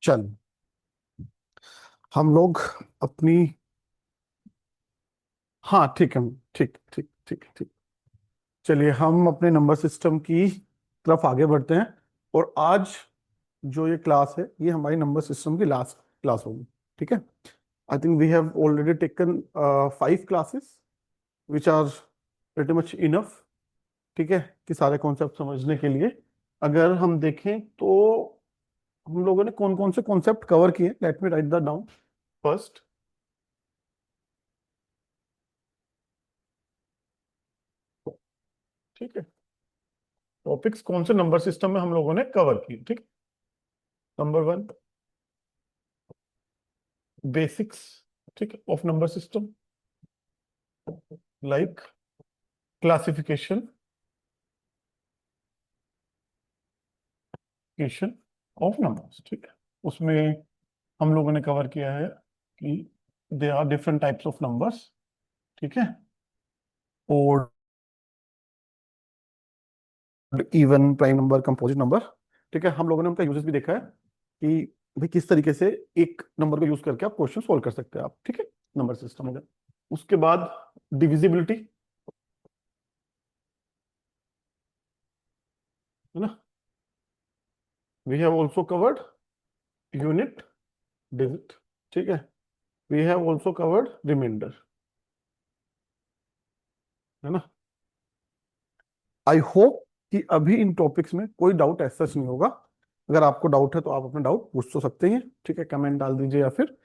चल, हम लोग अपनी। हाँ ठीक है। ठीक ठीक ठीक ठीक। चलिए हम अपने नंबर सिस्टम की तरफ आगे बढ़ते हैं। और आज जो ये क्लास है ये हमारी नंबर सिस्टम की लास्ट क्लास होगी। ठीक है। I think we have already taken 5 classes which are pretty much enough. ठीक है, कि सारे कॉन्सेप्ट समझने के लिए अगर हम देखें तो हम लोगों ने कौन कौन से कॉन्सेप्ट कवर किए, let me right that down first. ठीक है, टॉपिक्स कौन से नंबर सिस्टम में हम लोगों ने कवर किए। ठीक। नंबर 1, बेसिक्स, ठीक है, of number system, like classification of numbers. ठीक है, उसमें हम लोगों ने कवर किया है कि they are different types of numbers. ठीक है, और even, prime number, composite number. ठीक है, हम लोगों ने उनका यूजेस भी देखा है कि भाई किस तरीके से एक नंबर को यूज करके आप क्वेश्चन सोल्व कर सकते हैं आप। ठीक है, नंबर सिस्टम हो गया। उसके बाद डिविजिबिलिटी, है ना। We have also covered unit, digit. ठीक है, we have also covered remainder, है ना। आई होप कि अभी इन टॉपिक्स में कोई डाउट ऐसा नहीं होगा। अगर आपको डाउट है तो आप अपना डाउट पूछ तो सकते हैं। ठीक है, कमेंट डाल दीजिए या फिर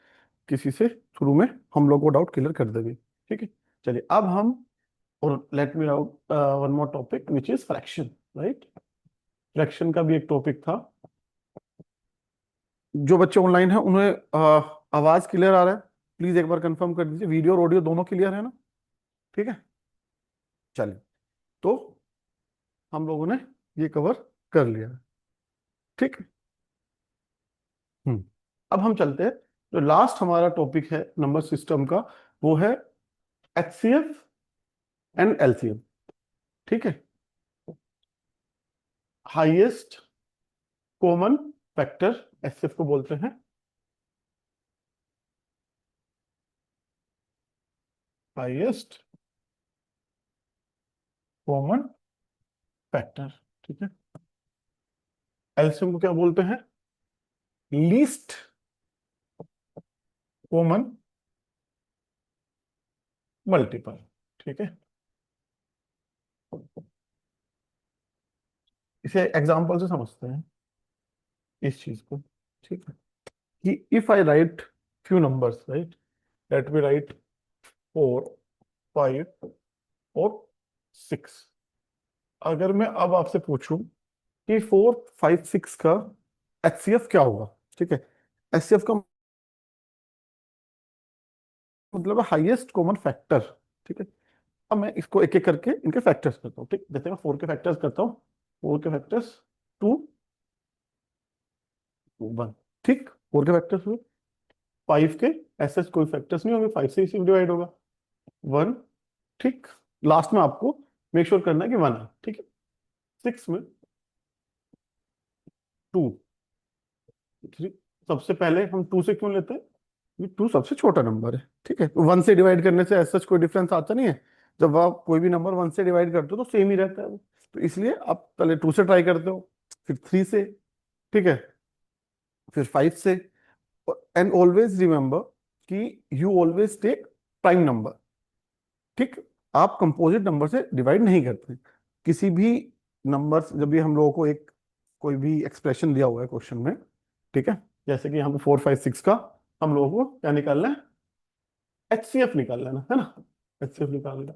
किसी से थ्रू में हम लोग वो डाउट क्लियर कर देंगे। ठीक है, चलिए अब हम, और let me out one more topic which is fraction. Right, fraction का भी एक टॉपिक था। जो बच्चे ऑनलाइन हैं उन्हें आवाज क्लियर आ रहा है? प्लीज एक बार कंफर्म कर दीजिए, वीडियो और ऑडियो दोनों क्लियर है ना। ठीक है, चलिए, तो हम लोगों ने ये कवर कर लिया है। ठीक। हम्म। अब हम चलते हैं, जो लास्ट हमारा टॉपिक है नंबर सिस्टम का, वो है एचसीएफ एंड एलसीएम। ठीक है, हाईएस्ट कॉमन फैक्टर एचसीएफ को बोलते हैं। Highest common factor. ठीक है, एलसीएम को क्या बोलते हैं? Least common multiple. ठीक है, इसे एग्जांपल से समझते हैं इस चीज को। ठीक है, कि if I right few numbers, right, let me right 4, 5 और 6। अगर मैं अब आपसे पूछूं कि 4, 5, 6 का एचसीएफ क्या होगा? ठीक है, एचसीएफ का मतलब है हाईएस्ट कॉमन फैक्टर। ठीक है, अब मैं इसको एक एक करके इनके फैक्टर्स करता हूँ। ठीक, जैसे मैं 4 के फैक्टर्स करता हूँ, 4 के फैक्टर्स 2, 1। ठीक, 4 के फैक्टर्स हुए। 5 के ऐसे कोई फैक्टर्स नहीं होंगे, 5 से इसी डिवाइड होगा, 1। ठीक, लास्ट में आपको मेक श्योर करना है कि 1 है। ठीक है, 6 में 2, 3। सबसे पहले हम 2 से क्यों लेते हैं? ये 2 सबसे छोटा नंबर है। ठीक है, 1 से डिवाइड करने से ऐसा कोई डिफरेंस आता नहीं है। जब आप कोई भी नंबर 1 से डिवाइड करते हो तो सेम ही रहता है वो। तो इसलिए आप पहले 2 से ट्राई करते हो, फिर 3 से, ठीक है, फिर 5 से। एंड ऑलवेज रिमेंबर कि you always take prime number. ठीक, आप कंपोजिट नंबर से डिवाइड नहीं करते किसी भी नंबर। जब भी हम लोगों को एक कोई भी एक्सप्रेशन दिया हुआ है क्वेश्चन में, ठीक है, जैसे कि हम 4, 5, 6 का हम लोगों को क्या निकालना है? एचसीएफ निकाल लेना है ना। एचसीएफ निकाल लेना।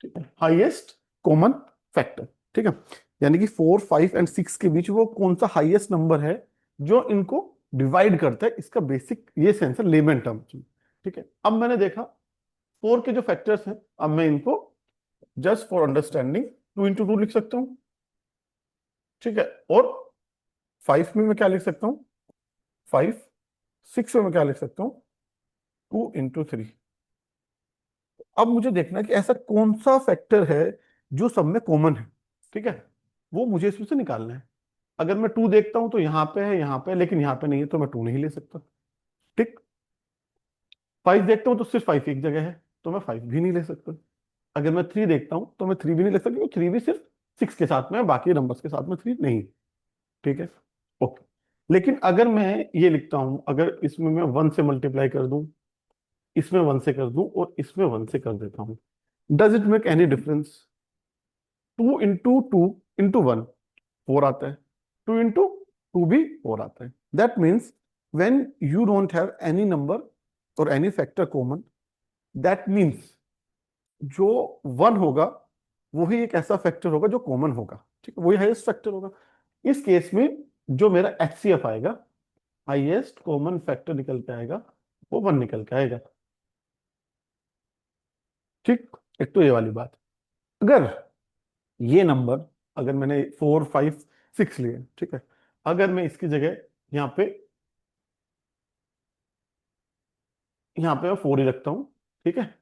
ठीक है, हाईएस्ट कॉमन फैक्टर। ठीक है, यानी कि 4, 5 एंड 6 के बीच वो कौन सा हाईएस्ट नंबर है जो इनको डिवाइड करता है, इसका बेसिक ये सेंस है लेमन टर्म की। ठीक है, अब मैंने देखा 4 के जो फैक्टर्स हैं, अब मैं इनको जस्ट फॉर अंडरस्टैंडिंग 2 into 2 लिख सकता हूँ। ठीक है, और 5 में मैं क्या लिख सकता हूँ? 5। 6 में मैं क्या लिख सकता हूँ? 2 into 3। अब मुझे देखना है कि ऐसा कौन सा फैक्टर है जो सब में कॉमन है। ठीक है, वो मुझे इसमें से निकालना है। अगर मैं 2 देखता हूं तो यहाँ पे है, यहाँ पे है, लेकिन यहाँ पे नहीं है, तो मैं 2 नहीं ले सकता। ठीक। 5 देखता हूँ तो सिर्फ 5 एक जगह है, तो मैं 5 भी नहीं ले सकता। अगर मैं 3 देखता हूँ तो मैं 3 भी नहीं ले सकता, क्योंकि 3 भी सिर्फ 6 के साथ में है, बाकी नंबर्स के साथ में 3 नहीं। ठीक है। ओके। लेकिन अगर मैं ये लिखता हूं, अगर इसमें मैं 1 से मल्टीप्लाई कर दूं, इसमें 1 से कर दूं, और इसमें 1 से कर देता हूं, does it make any difference? 2 into 2 into 1 4 आता है, 2 इंटू 2 भी 4 आता है। That means when you don't have any number और any factor common, that means जो 1 होगा वही एक ऐसा फैक्टर होगा जो कॉमन होगा। ठीक है, वही हाईएस्ट फैक्टर होगा। इस केस में जो मेरा एचसीएफ आएगा, हाईएस्ट कॉमन फैक्टर निकल के आएगा, वो 1 निकल के आएगा। ठीक। एक तो ये वाली बात। अगर ये नंबर, अगर मैंने 4 5 6 लिए, ठीक है, अगर मैं इसकी जगह यहाँ पे यहाँ पे मैं 4 ही रखता हूँ, ठीक है,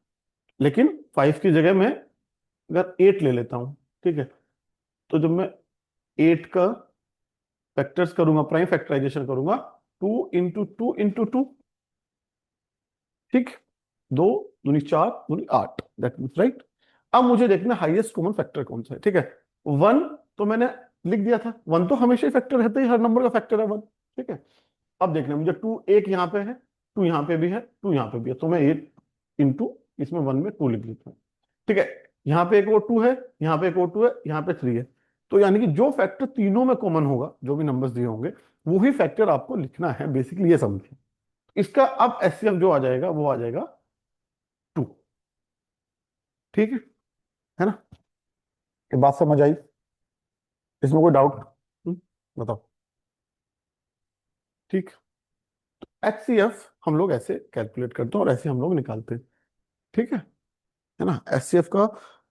लेकिन 5 की जगह मैं अगर 8 ले लेता हूँ, ठीक है, तो जब मैं 8 का फैक्टर्स करूंगा, प्राइम फैक्टराइजेशन करूंगा, 2 इंटू 2 इंटू 2, ठीक, 2 दूनी 4 दूनी 8, दैट मीन्स राइट। अब मुझे देखना हाईएस्ट कॉमन फैक्टर कौन सा है। ठीक है, 1 तो मैंने लिख दिया था, 1 तो हमेशा ही फैक्टर रहता ही, हर नंबर का फैक्टर है 1। ठीक है। अब देखना मुझे 2 एक यहाँ पे है, 2 यहाँ पे भी है, 2 यहाँ पे भी है, तो मैं 8 इंटू इसमें 1 में 2 लिख लेता हूँ। ठीक है। यहाँ पे एक और 2 है, यहाँ पे एक और 2 है, यहाँ पे 3 है। तो यानी कि जो फैक्टर तीनों में कॉमन होगा, जो भी नंबर्स दिए होंगे, वही फैक्टर आपको लिखना है, बेसिकली ये समझिए। इसका अब एचसीएफ जो आ जाएगा वो आ जाएगा 2। ठीक है ना? ये बात समझ आई? इसमें कोई डाउट? बताओ। ठीक। एचसीएफ हम लोग ऐसे कैलकुलेट करते हैं और ऐसे हम लोग निकालते हैं। ठीक है ना? एचसीएफ का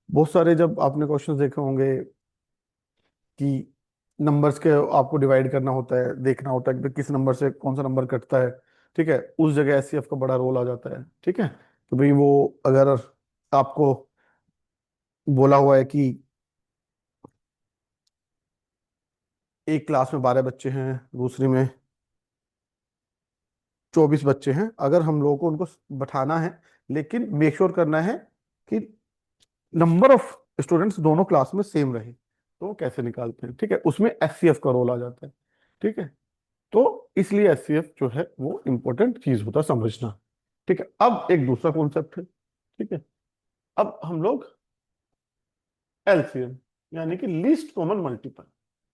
बहुत सारे, जब आपने क्वेश्चंस देखे होंगे कि नंबर्स के आपको डिवाइड करना होता है, देखना होता है कि किस नंबर से कौन सा नंबर कटता है, ठीक है, उस जगह एचसीएफ का बड़ा रोल आ जाता है। ठीक है, तो भाई वो अगर आपको बोला हुआ है कि एक क्लास में 12 बच्चे हैं, दूसरी में 24 बच्चे हैं, अगर हम लोगों को उनको बैठाना है, लेकिन मेक श्योर करना है कि नंबर ऑफ स्टूडेंट्स दोनों क्लास में सेम रहे, तो वो कैसे निकालते हैं? ठीक है, उसमें एचसीएफ का रोल आ जाता है। ठीक है, तो इसलिए एचसीएफ जो है वो इंपॉर्टेंट चीज होता है समझना। ठीक है, अब एक दूसरा कॉन्सेप्ट है। ठीक है, अब हम लोग एलसीएम, यानी कि लीस्ट कॉमन मल्टीपल।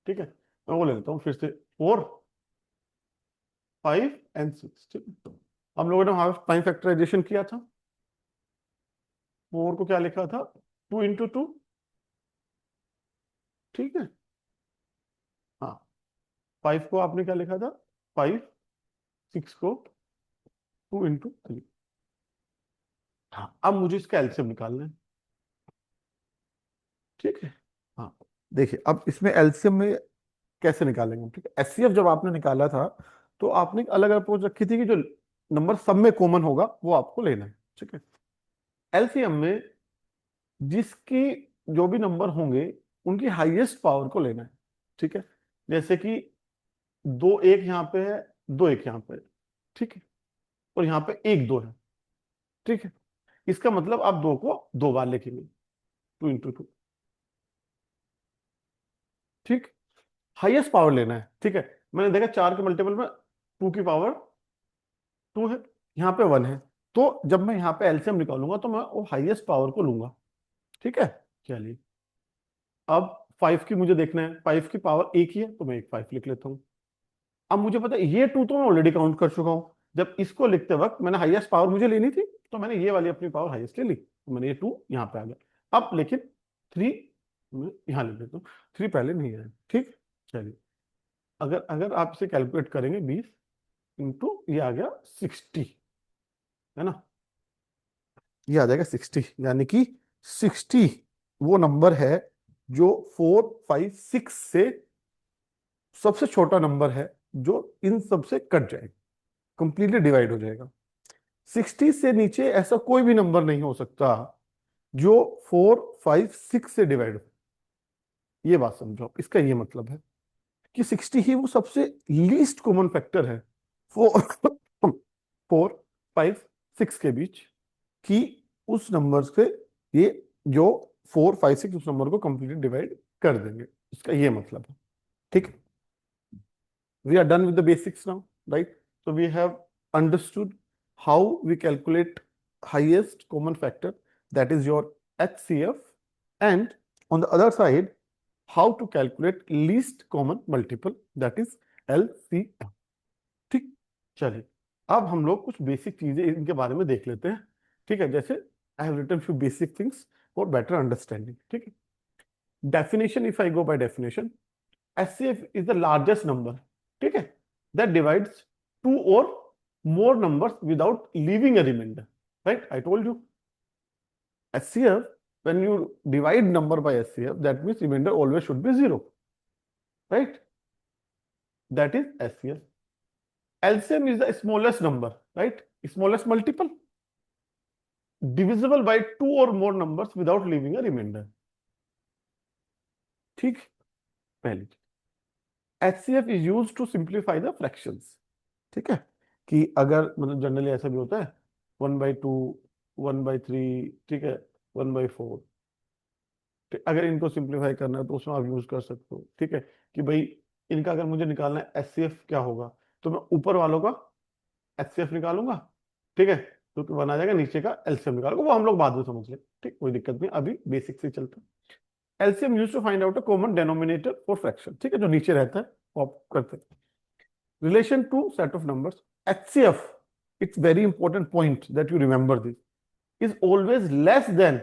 ठीक है, मैं वो ले लेता हूँ फिर से, 4 5 एंड 6। ठीक है, हम लोगों ने वहां टाइम फैक्टराइजेशन किया था, 4 को क्या लिखा था, 2 इंटू 2। ठीक है। हाँ, 5 को आपने क्या लिखा था, 5। 6 को 2 इंटू 3। हाँ, अब मुझे इसका एलसीएम निकालना है। ठीक है। हाँ, देखिए अब इसमें एलसीएम में कैसे निकालेंगे? ठीक है, एचसीएफ जब आपने निकाला था तो आपने एक अलग अप्रोच रखी थी कि जो नंबर सब में कॉमन होगा वो आपको लेना है। ठीक है, एलसीएम में जिसकी जो भी नंबर होंगे उनकी हाईएस्ट पावर को लेना है। ठीक है, जैसे कि 2 1 यहाँ पे है, 2 1 यहाँ पे है, ठीक है, और यहाँ पे 1 2 है। ठीक है, इसका मतलब आप 2 को 2 बार लिखेंगे, 2 इंटू 2। ठीक, हाईएस्ट पावर लेना है। ठीक है, मैंने देखा 4 के मल्टीपल में 2 की पावर 2 है, यहाँ पे 1 है, तो जब मैं यहाँ पे एलसीएम निकालूंगा तो मैं वो हाईएस्ट पावर को लूंगा। ठीक है, चलिए, अब 5 की मुझे देखना है, 5 की पावर एक ही है, तो मैं एक 5 लिख लेता हूँ। अब मुझे पता है ये 2 तो मैं ऑलरेडी काउंट कर चुका हूँ, जब इसको लिखते वक्त मैंने हाईएस्ट पावर मुझे लेनी थी, तो मैंने ये वाली अपनी पावर हाईएस्ट ले ली, तो मैंने ये 2 यहाँ पे आ गया। अब लेकिन 3 मैं यहाँ लिख लेता हूँ, 3 पहले नहीं है। ठीक, चलिए, अगर अगर आप इसे कैलकुलेट करेंगे, 20 इंटू ये आ गया 60, है ना, ये आ जाएगा 60, यानी कि 60 वो नंबर है जो 4 5 6 से सबसे छोटा नंबर है, जो इन सब से कट जाएगा, कंप्लीटली डिवाइड हो जाएगा। 60 से नीचे ऐसा कोई भी नंबर नहीं हो सकता जो 4 5 6 से डिवाइड हो। ये बात समझो, इसका ये मतलब है। कि 60 ही वो सबसे लीस्ट कॉमन फैक्टर है 4 4 5 6 के बीच, कि उस नंबर से ये जो 4 5 6 उस नंबर को कंप्लीटली डिवाइड कर देंगे, इसका ये मतलब है। ठीक, we are done with the basics now, right? So we have understood how we calculate highest common factor, that is your HCF, and on the other side, how to calculate least common multiple, that is LCM. ठीक, चलिए अब हम लोग कुछ basic चीजें इनके बारे में देख लेते हैं। ठीक है, जैसे I have written few basic things for better understanding. ठीक है, definition, if I go by definition, HCF is the largest number, ठीक है, that divides two or more numbers without leaving a remainder, right? I told you HCF, when you divide number by HCF, that means remainder always should be 0, right? That is HCF. LCM is the smallest number, right? Smallest multiple divisible by two or more numbers without leaving a remainder. ठीक, पहली HCF is used to simplify the fractions. ठीक है, कि अगर मतलब generally ऐसा भी होता है 1/2, 1/3, ठीक है, 1/4, अगर इनको सिंप्लीफाई करना है तो उसमें आप यूज कर सकते हो। ठीक है, कि भाई इनका अगर मुझे निकालना है HCF क्या होगा, तो मैं ऊपर वालों का HCF निकालूंगा, ठीक है, तो बना जाएगा, नीचे का LCM निकालूंगा, वो हम लोग बाद में समझ लें। ठीक, कोई दिक्कत नहीं, अभी बेसिक से चलते हैं। LCM use to find out a common denominator for fraction, ठीक है, जो नीचे रहता है वो आप करते हैं। Relation to set of numbers, HCF, it's very important point that you remember this, is always less than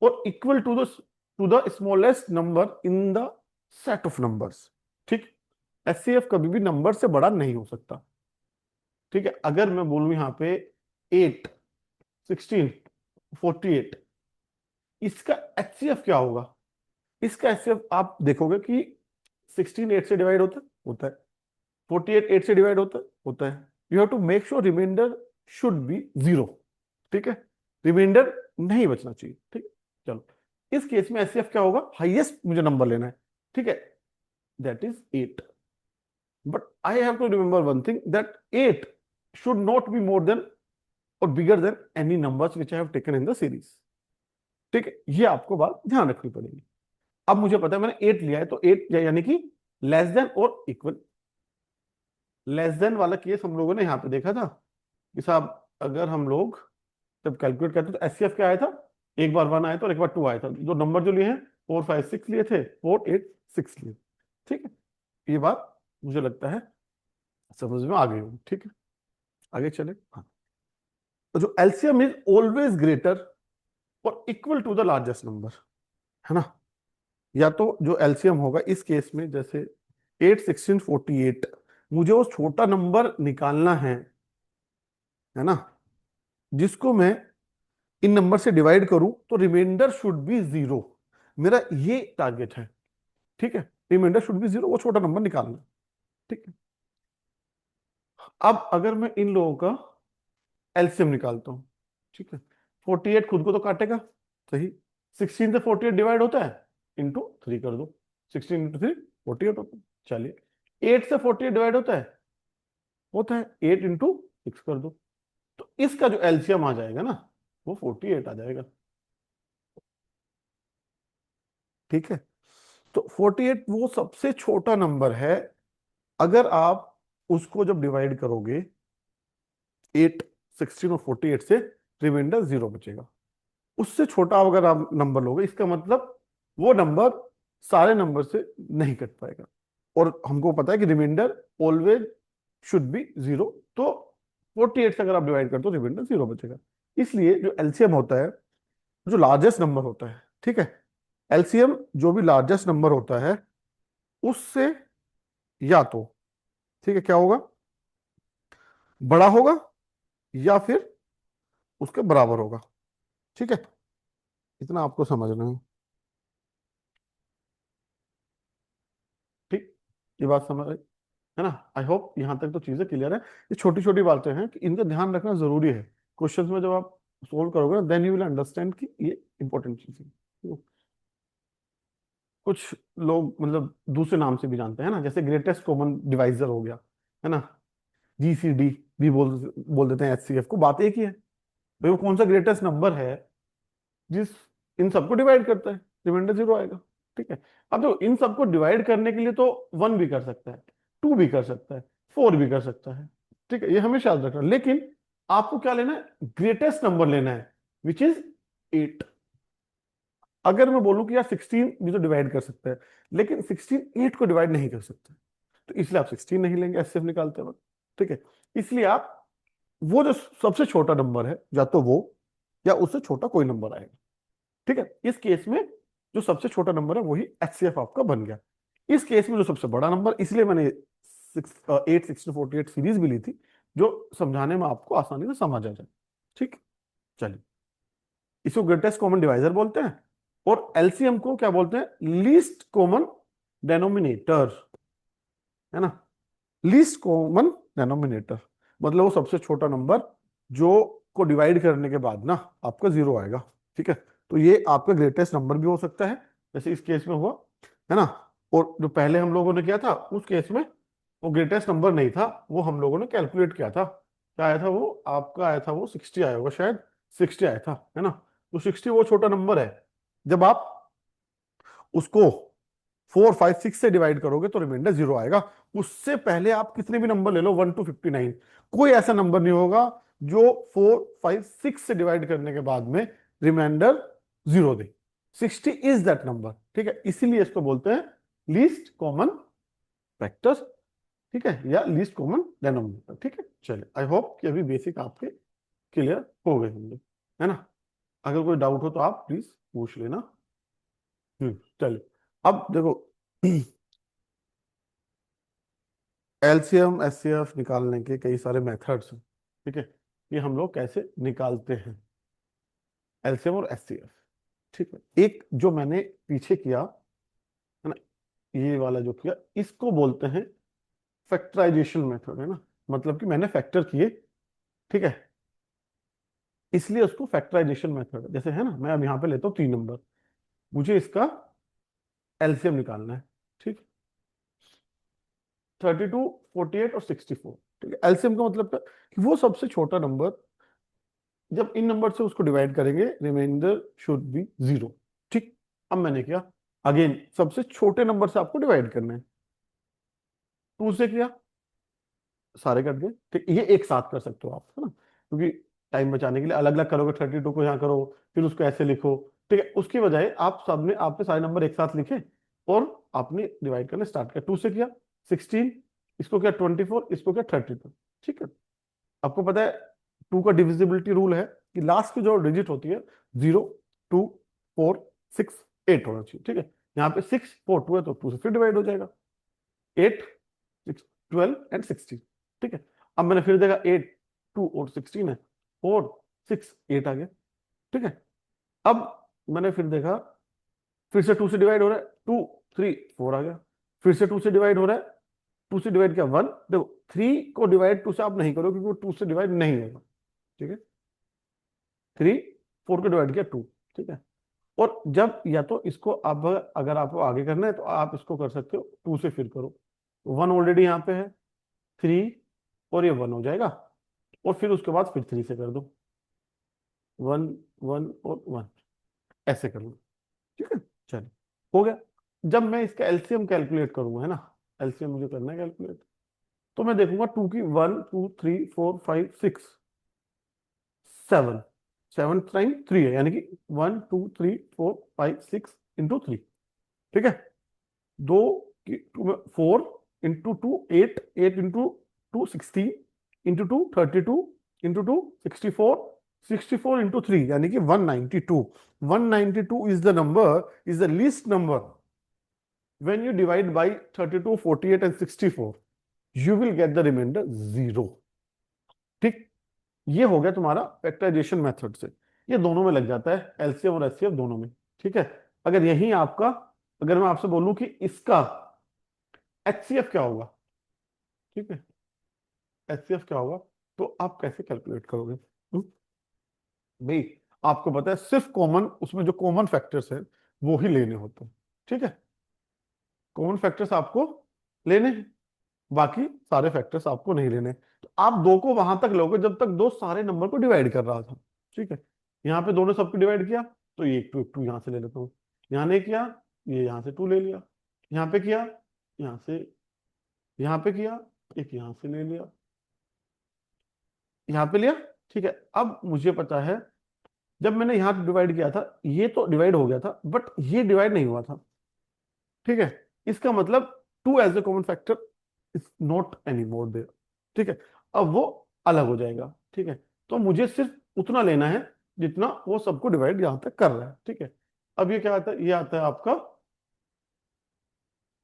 or equal to the smallest number in the set of numbers. ठीक, HCF कभी भी नंबर से बड़ा नहीं हो सकता। ठीक है, अगर मैं बोलूं यहाँ पे 8, 16, 48, इसका HCF क्या होगा? इसका HCF आप देखोगे कि 16 8 से डिवाइड होता है, 48 8 से डिवाइड होता है। You have to make sure remainder should be 0। ठीक है, रिमाइंडर नहीं बचना चाहिए। ठीक है, चलो इस केस में HCF क्या होगा? हाईएस्ट मुझे नंबर लेना है, ठीक है, that is 8। But I have to remember one thing, that 8 should not be more than और bigger than any numbers which I have taken in the series. ठीक है, ये आपको बात ध्यान रखनी पड़ेगी। अब मुझे पता है मैंने 8 लिया है, तो 8 यानी कि लेस देन और इक्वल। लेस देन वाला केस हम लोगों ने यहां पे देखा था कि साहब अगर हम लोग जब कैलकुलेट करते तो HCF क्या आया था? एक बार 1 आया था और एक बार 2 आया था। जो नंबर जो लिए हैं 4 5 6 लिए थे, 4 8 6 लिए। ठीक है, ये बात मुझे लगता है समझ में आ गई होगी। ठीक है, आगे चले। हाँ, तो जो LCM इज ऑलवेज ग्रेटर और equal to the largest number, है ना? या तो जो LCM होगा इस केस में, जैसे 8 16 48, मुझे वो छोटा नंबर निकालना है ना, जिसको मैं इन नंबर से डिवाइड करूं तो रिमाइंडर शुड बी 0। मेरा ये टारगेट है। ठीक है, रिमाइंडर शुड बी 0, वो छोटा नंबर निकालना। ठीक है, अब अगर मैं इन लोगों का LCM निकालता हूं, ठीक है, 48 खुद को तो काटेगा, सही, 16 से 48 डिवाइड होता है, इंटू 3 कर दो, 16 इंटू 3 48 होता है। चलिए 8 से 48 डिवाइड होता है 8 इंटू 6 कर दो, तो इसका जो LCM आ जाएगा ना, वो 48 आ जाएगा। ठीक है, तो 48 वो सबसे छोटा नंबर है। अगर आप उसको जब डिवाइड करोगे 8 16 और 48 से, रिमाइंडर 0 बचेगा। उससे छोटा अगर आप नंबर लोगे, इसका मतलब वो नंबर सारे नंबर से नहीं कट पाएगा, और हमको पता है कि रिमाइंडर ऑलवेज शुड बी 0। तो 48 से अगर आप डिवाइड करते हो रिमाइंडर 0 बचेगा। इसलिए जो LCM होता है, जो लार्जेस्ट नंबर होता है, ठीक है, LCM जो भी लार्जेस्ट नंबर होता है उससे या तो, ठीक है, क्या होगा, बड़ा होगा या फिर उसके बराबर होगा। ठीक है, इतना आपको समझना है। ठीक, ये बात समझ आई है ना? आई होप यहां तक तो चीजें क्लियर है। ये छोटी छोटी बातें हैं कि इनका ध्यान रखना जरूरी है। क्वेश्चंस में जब आप सोल्व करोगे ना, देन यू विल अंडरस्टैंड कि ये इंपॉर्टेंट चीज है। कुछ लोग मतलब दूसरे नाम से भी जानते हैं ना, जैसे ग्रेटेस्ट कॉमन डिवाइजर हो गया, है ना, जीसीडी भी बोल बोल देते हैं एचसीएफ को। बात एक ही है भाई, वो कौन सा ग्रेटेस्ट नंबर है जिस इन सबको डिवाइड करता है, रिमाइंडर जीरो आएगा। ठीक है। अब तो इन सबको डिवाइड करने के लिए तो वन भी कर सकता है, टू भी कर सकता है, फोर भी कर सकता है। ठीक है, ये हमेशा याद रखना। लेकिन आपको क्या लेना है, ग्रेटेस्ट नंबर लेना है, विच इज 8। अगर मैं बोलूं कि यार 16 भी तो डिवाइड कर सकता है, लेकिन 16 8 को डिवाइड नहीं कर सकता, तो इसलिए आप 16 नहीं लेंगे एचसीएफ निकालते वक्त। ठीक है। इसलिए आप वो जो सबसे छोटा नंबर है, या तो वो या उससे छोटा कोई नंबर आएगा। ठीक है। इस केस में जो सबसे छोटा नंबर है वही एचसीएफ आपका बन गया। इस केस में जो सबसे बड़ा नंबर, इसलिए मैंने 8 16 48 सीरीज भी ली थी, जो समझाने में आपको आसानी से समझ आ जाए। ठीक। चलिए, इसको ग्रेटेस्ट कॉमन डिवाइजर बोलते हैं, और एलसीएम को क्या बोलते हैं, लीस्ट कॉमन डेनोमिनेटर, है ना। लीस्ट कॉमन डेनोमिनेटर मतलब वो सबसे छोटा नंबर जो को डिवाइड करने के बाद ना आपका जीरो आएगा। ठीक है। तो ये आपका ग्रेटेस्ट नंबर भी हो सकता है, जैसे इस केस में हुआ, है ना। और जो पहले हम लोगों ने किया था उस केस में वो ग्रेटेस्ट नंबर नहीं था, वो हम लोगों ने कैलकुलेट किया था। क्या आया था वो, आपका आया था वो 60 आया होगा शायद, 60 आया था, है ना। तो 60 वो छोटा नंबर है, जब आप उसको 4 5 6 से डिवाइड करोगे तो रिमाइंडर जीरो आएगा। उससे पहले आप कितने भी नंबर ले लो 1 to 59, कोई ऐसा नंबर नहीं होगा जो 4 5 6 से डिवाइड करने के बाद में रिमाइंडर जीरो दे। 60 इज दैट नंबर। ठीक है, इसीलिए इसको बोलते हैं लीस्ट कॉमन फैक्टर। ठीक है, या लीस्ट कॉमन डेनोमिनेटर। ठीक है। चलिए, आई होप कि अभी बेसिक आपके क्लियर हो गए होंगे, है ना। अगर कोई डाउट हो तो आप प्लीज पूछ लेना। चलिए, अब देखो एलसीएम एचसीएफ निकालने के कई सारे मेथड्स हैं। ठीक है, ये हम लोग कैसे निकालते हैं एलसीएम और एचसीएफ। ठीक है, एक जो मैंने पीछे किया, है ना, ये वाला जो किया, इसको बोलते हैं फैक्टराइजेशन मेथड, है ना। मतलब कि मैंने फैक्टर किए। ठीक है, इसलिए उसको फैक्टराइजेशन मेथड, जैसे है ना, मैं अब यहाँ पे लेता हूँ 3 नंबर, मुझे इसका एलसीएम निकालना है। ठीक, 32 48 और 64। ठीक है, एलसीएम का मतलब क्या, कि वो सबसे छोटा नंबर जब इन नंबर से उसको डिवाइड करेंगे रिमाइंडर शुड बी जीरो। ठीक, अब मैंने किया, अगेन सबसे छोटे नंबर से आपको डिवाइड करना है, 2 से किया, सारे कट गए। ठीक, ये एक साथ कर सकते हो आप, है ना, क्योंकि टाइम बचाने के लिए अलग अलग करोगे, 32 को यहाँ करो, फिर उसको ऐसे लिखो। ठीक है, उसकी बजाय आप सबने आपने सारे नंबर एक साथ लिखे और आपने डिवाइड करना स्टार्ट किया। 2 से किया 16, इसको क्या 24, इसको क्या 32। ठीक है, आपको पता है 2 का डिविजिबिलिटी रूल है कि लास्ट की जो डिजिट होती है 0 2 4 6 8 होना चाहिए। ठीक है, यहाँ पे 6 4 2 है तो 2 से फिर डिवाइड हो जाएगा, 8 6 12 एंड 16। ठीक है, अब मैंने फिर देखा 8 2 और 16 है, 4 6 8 आ गया। ठीक है, अब मैंने फिर देखा, फिर से 2 से डिवाइड हो रहा है, 2 3 4 आ गया, फिर से 2 से डिवाइड हो रहा है, 2 से डिवाइड किया 1। देखो 3 को डिवाइड 2 से आप नहीं करो क्योंकि वो 2 से डिवाइड नहीं होगा। ठीक है, 3 4 को डिवाइड किया 2। ठीक है, और जब या तो इसको अब अगर आपको आगे करना है तो आप इसको कर सकते हो 2 से फिर करो, 1 ऑलरेडी यहाँ पे है, 3 और ये 1 हो जाएगा, और फिर उसके बाद फिर 3 से कर दो, 1 1 और 1, ऐसे कर लो। ठीक है, चलिए, हो गया। जब मैं इसका एलसीएम कैलकुलेट करूंगा, है ना, एलसीएम मुझे करना है कैलकुलेट, तो मैं देखूंगा 2 की 1 2 3 4 5 6 7, 7 टाइम 3 है, यानी कि 1 2 3 4 5 6 इंटू 3। ठीक है, दो की 2 में 4 into 2 8 8 into 2 16 into 2 32 into 2 64 64 into 3 यानी कि 192। 192 is the number, is the least number when you divide by 32 48 and 64, you will get the remainder 0। ठीक, ये हो गया तुम्हारा फैक्टराइजेशन मेथड से, ये दोनों में लग जाता है, एलसीएम और एचसीएफ दोनों में। ठीक है, अगर यही आपका, अगर मैं आपसे बोलूं कि इसका एचसीएफ क्या होगा, ठीक है, एचसीएफ क्या होगा, तो आप कैसे कैलकुलेट करोगे? भाई, आपको पता है सिर्फ कॉमन, उसमें जो कॉमन फैक्टर्स हैं वो ही लेने होते हैं। ठीक है, कॉमन फैक्टर्स आपको लेने हैं, बाकी सारे फैक्टर्स आपको नहीं लेने। तो आप दो को वहां तक लोगे जब तक दो सारे नंबर को डिवाइड कर रहा था। ठीक है, यहाँ पे दोनों सबको डिवाइड किया तो ये एक टू यहाँ से ले लेता हूँ, यहाँ नहीं किया, ये यहाँ से टू ले लिया, यहाँ पे किया, यहाँ से, यहाँ पे किया, एक यहाँ से ले लिया, यहाँ पे लिया। ठीक है, अब मुझे पता है जब मैंने यहाँ डिवाइड किया था ये तो डिवाइड हो गया था, बट ये डिवाइड नहीं हुआ था। ठीक है, इसका मतलब two as a common factor is not any more there. ठीक है, अब वो अलग हो जाएगा। ठीक है, तो मुझे सिर्फ उतना लेना है जितना वो सबको डिवाइड यहां तक कर रहा है। ठीक है, अब ये क्या आता है, ये आता है आपका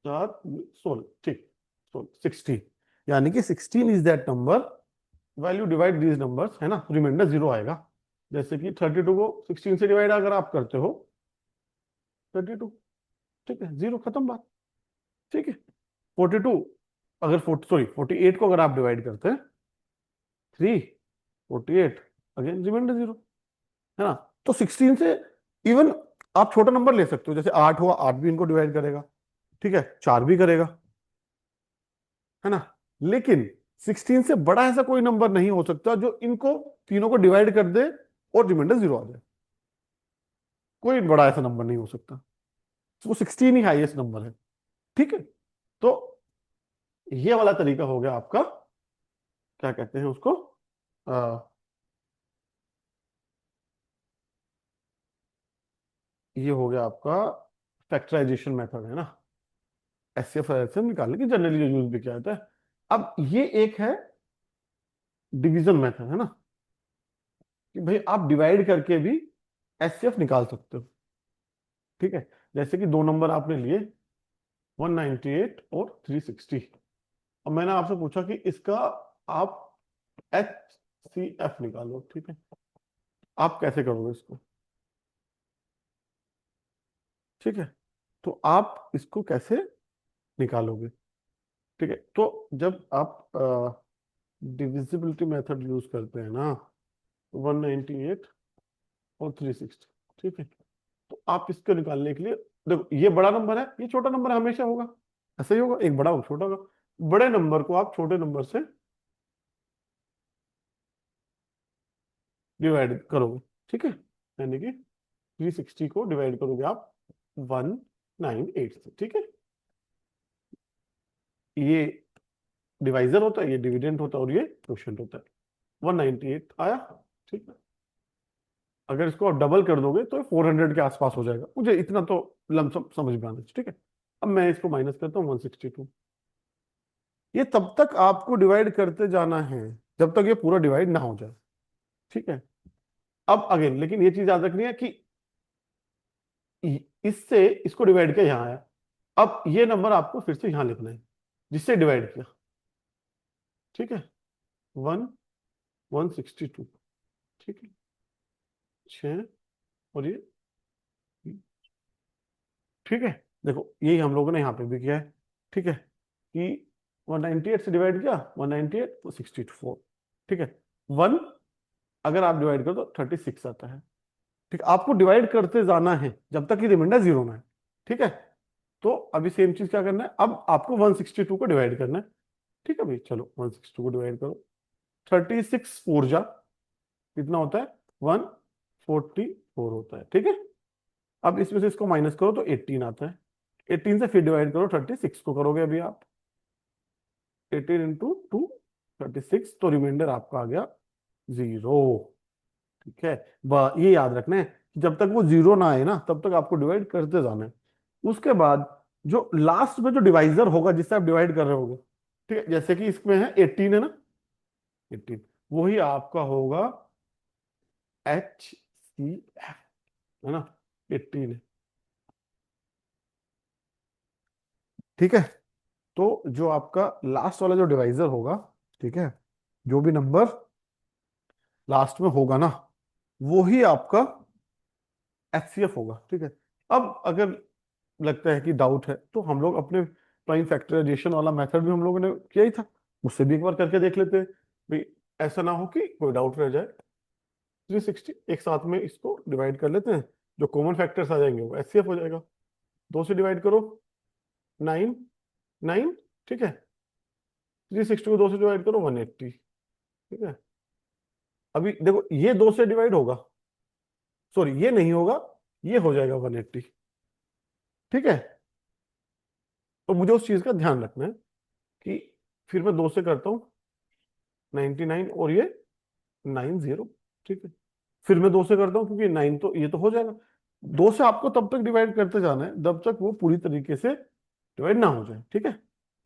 4 16। ठीक, 16, यानी कि 16 is that number, value divide these numbers, है ना, रिमाइंडर 0 आएगा। जैसे कि 32 को 16 से डिवाइड अगर आप करते हो 32, ठीक है, 0, खत्म बात। ठीक है, 42 अगर 48 को अगर आप डिवाइड करते हैं 3, 48, अगेन रिमाइंडर 0, है ना। तो 16 से इवन आप छोटा नंबर ले सकते हो, जैसे 8 हुआ, 8 भी इनको डिवाइड करेगा। ठीक है, 4 भी करेगा, है ना। लेकिन 16 से बड़ा ऐसा कोई नंबर नहीं हो सकता जो इनको तीनों को डिवाइड कर दे और रिमाइंडर 0 आ जाए। कोई बड़ा ऐसा नंबर नहीं हो सकता, वो 16 ही हाईएस्ट नंबर है। ठीक है, तो ये वाला तरीका हो गया आपका, क्या कहते हैं उसको, ये हो गया आपका फैक्टराइजेशन मेथड, है ना, एचसीएफ निकालने की जनरली जो यूज भी किया जाता है। अब ये एक है डिवीजन मेथड, है ना, कि भाई आप डिवाइड करके भी एचसीएफ निकाल सकते हो। ठीक है, जैसे कि दो नंबर आपने लिए 198 और 360। अब मैंने आपसे पूछा कि इसका आप एच सी एफ निकालो। ठीक है, आप कैसे करोगे इसको? ठीक है, तो आप इसको कैसे निकालोगे? ठीक है, तो जब आप डिविजिबिलिटी मेथड यूज करते हैं ना, 198 और 360, ठीक है, तो आप इसको निकालने के लिए, देखो ये बड़ा नंबर है, ये छोटा नंबर हमेशा होगा, ऐसा ही होगा, एक बड़ा और छोटा होगा। बड़े नंबर को आप छोटे नंबर से डिवाइड करोगे। ठीक है, यानी कि 360 को डिवाइड करोगे आप 198 से। ठीक है, ये डिवाइजर होता है, ये डिविडेंड होता है, और ये क्वोशिएंट होता है। 198 आया। ठीक है, अगर इसको आप डबल कर दोगे तो 400 के आसपास हो जाएगा, मुझे इतना तो लमसम समझ में आना चाहिए। ठीक है, अब मैं इसको माइनस करता हूँ 162। ये तब तक आपको डिवाइड करते जाना है जब तक ये पूरा डिवाइड ना हो जाए। ठीक है, अब अगेन लेकिन ये चीज याद रखनी है कि इससे इसको डिवाइड किया यहाँ आया, अब ये नंबर आपको फिर से यहां लिखना है जिससे डिवाइड किया। ठीक है, 162। ठीक है, 6, और ये, ठीक है, देखो यही हम लोगों ने यहाँ पे भी किया है। ठीक है, कि 198 से डिवाइड किया, 198 तो 64। ठीक है, 1 अगर आप डिवाइड करो तो 36 आता है। ठीक, आपको डिवाइड करते जाना है जब तक कि रिमाइंडर 0 ना है। ठीक है, तो अभी सेम चीज क्या करना है, अब आपको 162 को डिवाइड करना है। ठीक है भाई, चलो 162 को डिवाइड करो, 36 4 जा कितना होता है, 144 होता है। ठीक है, अब इसमें से इसको माइनस करो तो 18 आता है। 18 से फिर डिवाइड करो, 36 को करोगे अभी आप, 18 इंटू 2, 36, तो रिमाइंडर आपका आ गया 0। ठीक है, ये याद रखना है कि जब तक वो 0 ना आए ना तब तक आपको डिवाइड करते जाना है। उसके बाद जो लास्ट में जो डिवाइजर होगा जिससे आप डिवाइड कर रहे होगे, ठीक है, जैसे कि इसमें है 18, है ना, 18, वही आपका होगा एच सी एफ, है ना, 18 है। ठीक है, तो जो आपका लास्ट वाला जो डिवाइजर होगा, ठीक है, जो भी नंबर लास्ट में होगा ना, वो ही आपका एचसीएफ होगा। ठीक है, अब अगर लगता है कि डाउट है तो हम लोग अपने प्राइम फैक्टराइजेशन वाला मेथड भी हम लोगों ने किया ही था, उससे भी एक बार करके देख लेते हैं भाई, ऐसा ना हो कि कोई डाउट रह जाए। 360 एक साथ में इसको डिवाइड कर लेते हैं, जो कॉमन फैक्टर्स आ जाएंगे वो एचसीएफ हो जाएगा। 2 से डिवाइड करो 9 9, ठीक है। 360 को 2 से डिवाइड करो, 180, ठीक है। अभी देखो ये 2 से डिवाइड होगा, सॉरी ये नहीं होगा, ये हो जाएगा 180, ठीक है। तो मुझे उस चीज का ध्यान रखना है कि फिर मैं 2 से करता हूँ 99 और ये 90, ठीक है। फिर मैं 2 से करता हूँ क्योंकि 9 तो ये तो हो जाएगा। 2 से आपको तब तक डिवाइड करते जाना है जब तक वो पूरी तरीके से डिवाइड ना हो जाए, ठीक है,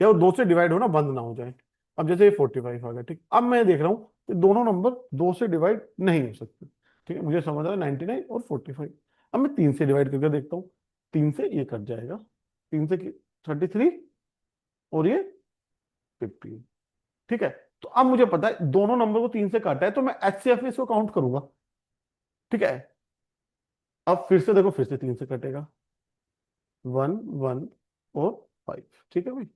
या वो 2 से डिवाइड होना बंद ना हो जाए। अब जैसे ये 45 आ गया, ठीक। अब मैं देख रहा हूँ कि दोनों नंबर 2 से डिवाइड नहीं हो सकते, ठीक है। मुझे समझ आ रहा है 99 और 45। अब मैं 3 से डिवाइड करके देखता हूँ, 3 से ये कट जाएगा, 3 से 33 और ये 15, ठीक है। तो अब मुझे पता है दोनों नंबर को 3 से काटा है, तो मैं एचसीएफ में इसको काउंट करूंगा, ठीक है। अब फिर से देखो, फिर से 3 से कटेगा, 1 1 और 5, ठीक है भाई,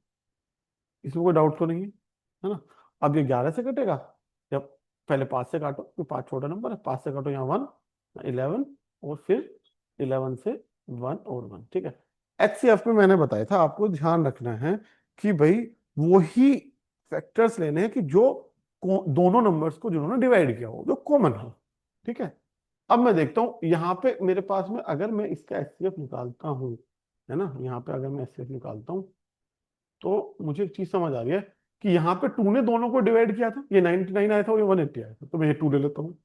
इसमें कोई डाउट तो नहीं है ना। अब ये 11 से कटेगा, जब पहले 5 से काटो, तो 5 छोटा नंबर है, 5 से काटो यहाँ 1, 11, और फिर 11 से 1 और 1, ठीक है। एचसीएफ में मैंने बताया था आपको ध्यान रखना है कि भाई वही फैक्टर्स लेने हैं कि जो दोनों नंबर्स को जिन्होंने डिवाइड किया हो, जो कॉमन हो, ठीक है। अब मैं देखता हूँ यहाँ पे मेरे पास में, अगर मैं इसका एचसीएफ निकालता हूँ, है ना, यहाँ पे अगर मैं एचसीएफ निकालता हूँ, तो मुझे एक चीज समझ आ रही है कि यहाँ पे 2 ने दोनों को डिवाइड किया था, ये 99 आया था और ये 180 आया था, तो मैं ये 2 ले लेता हूँ।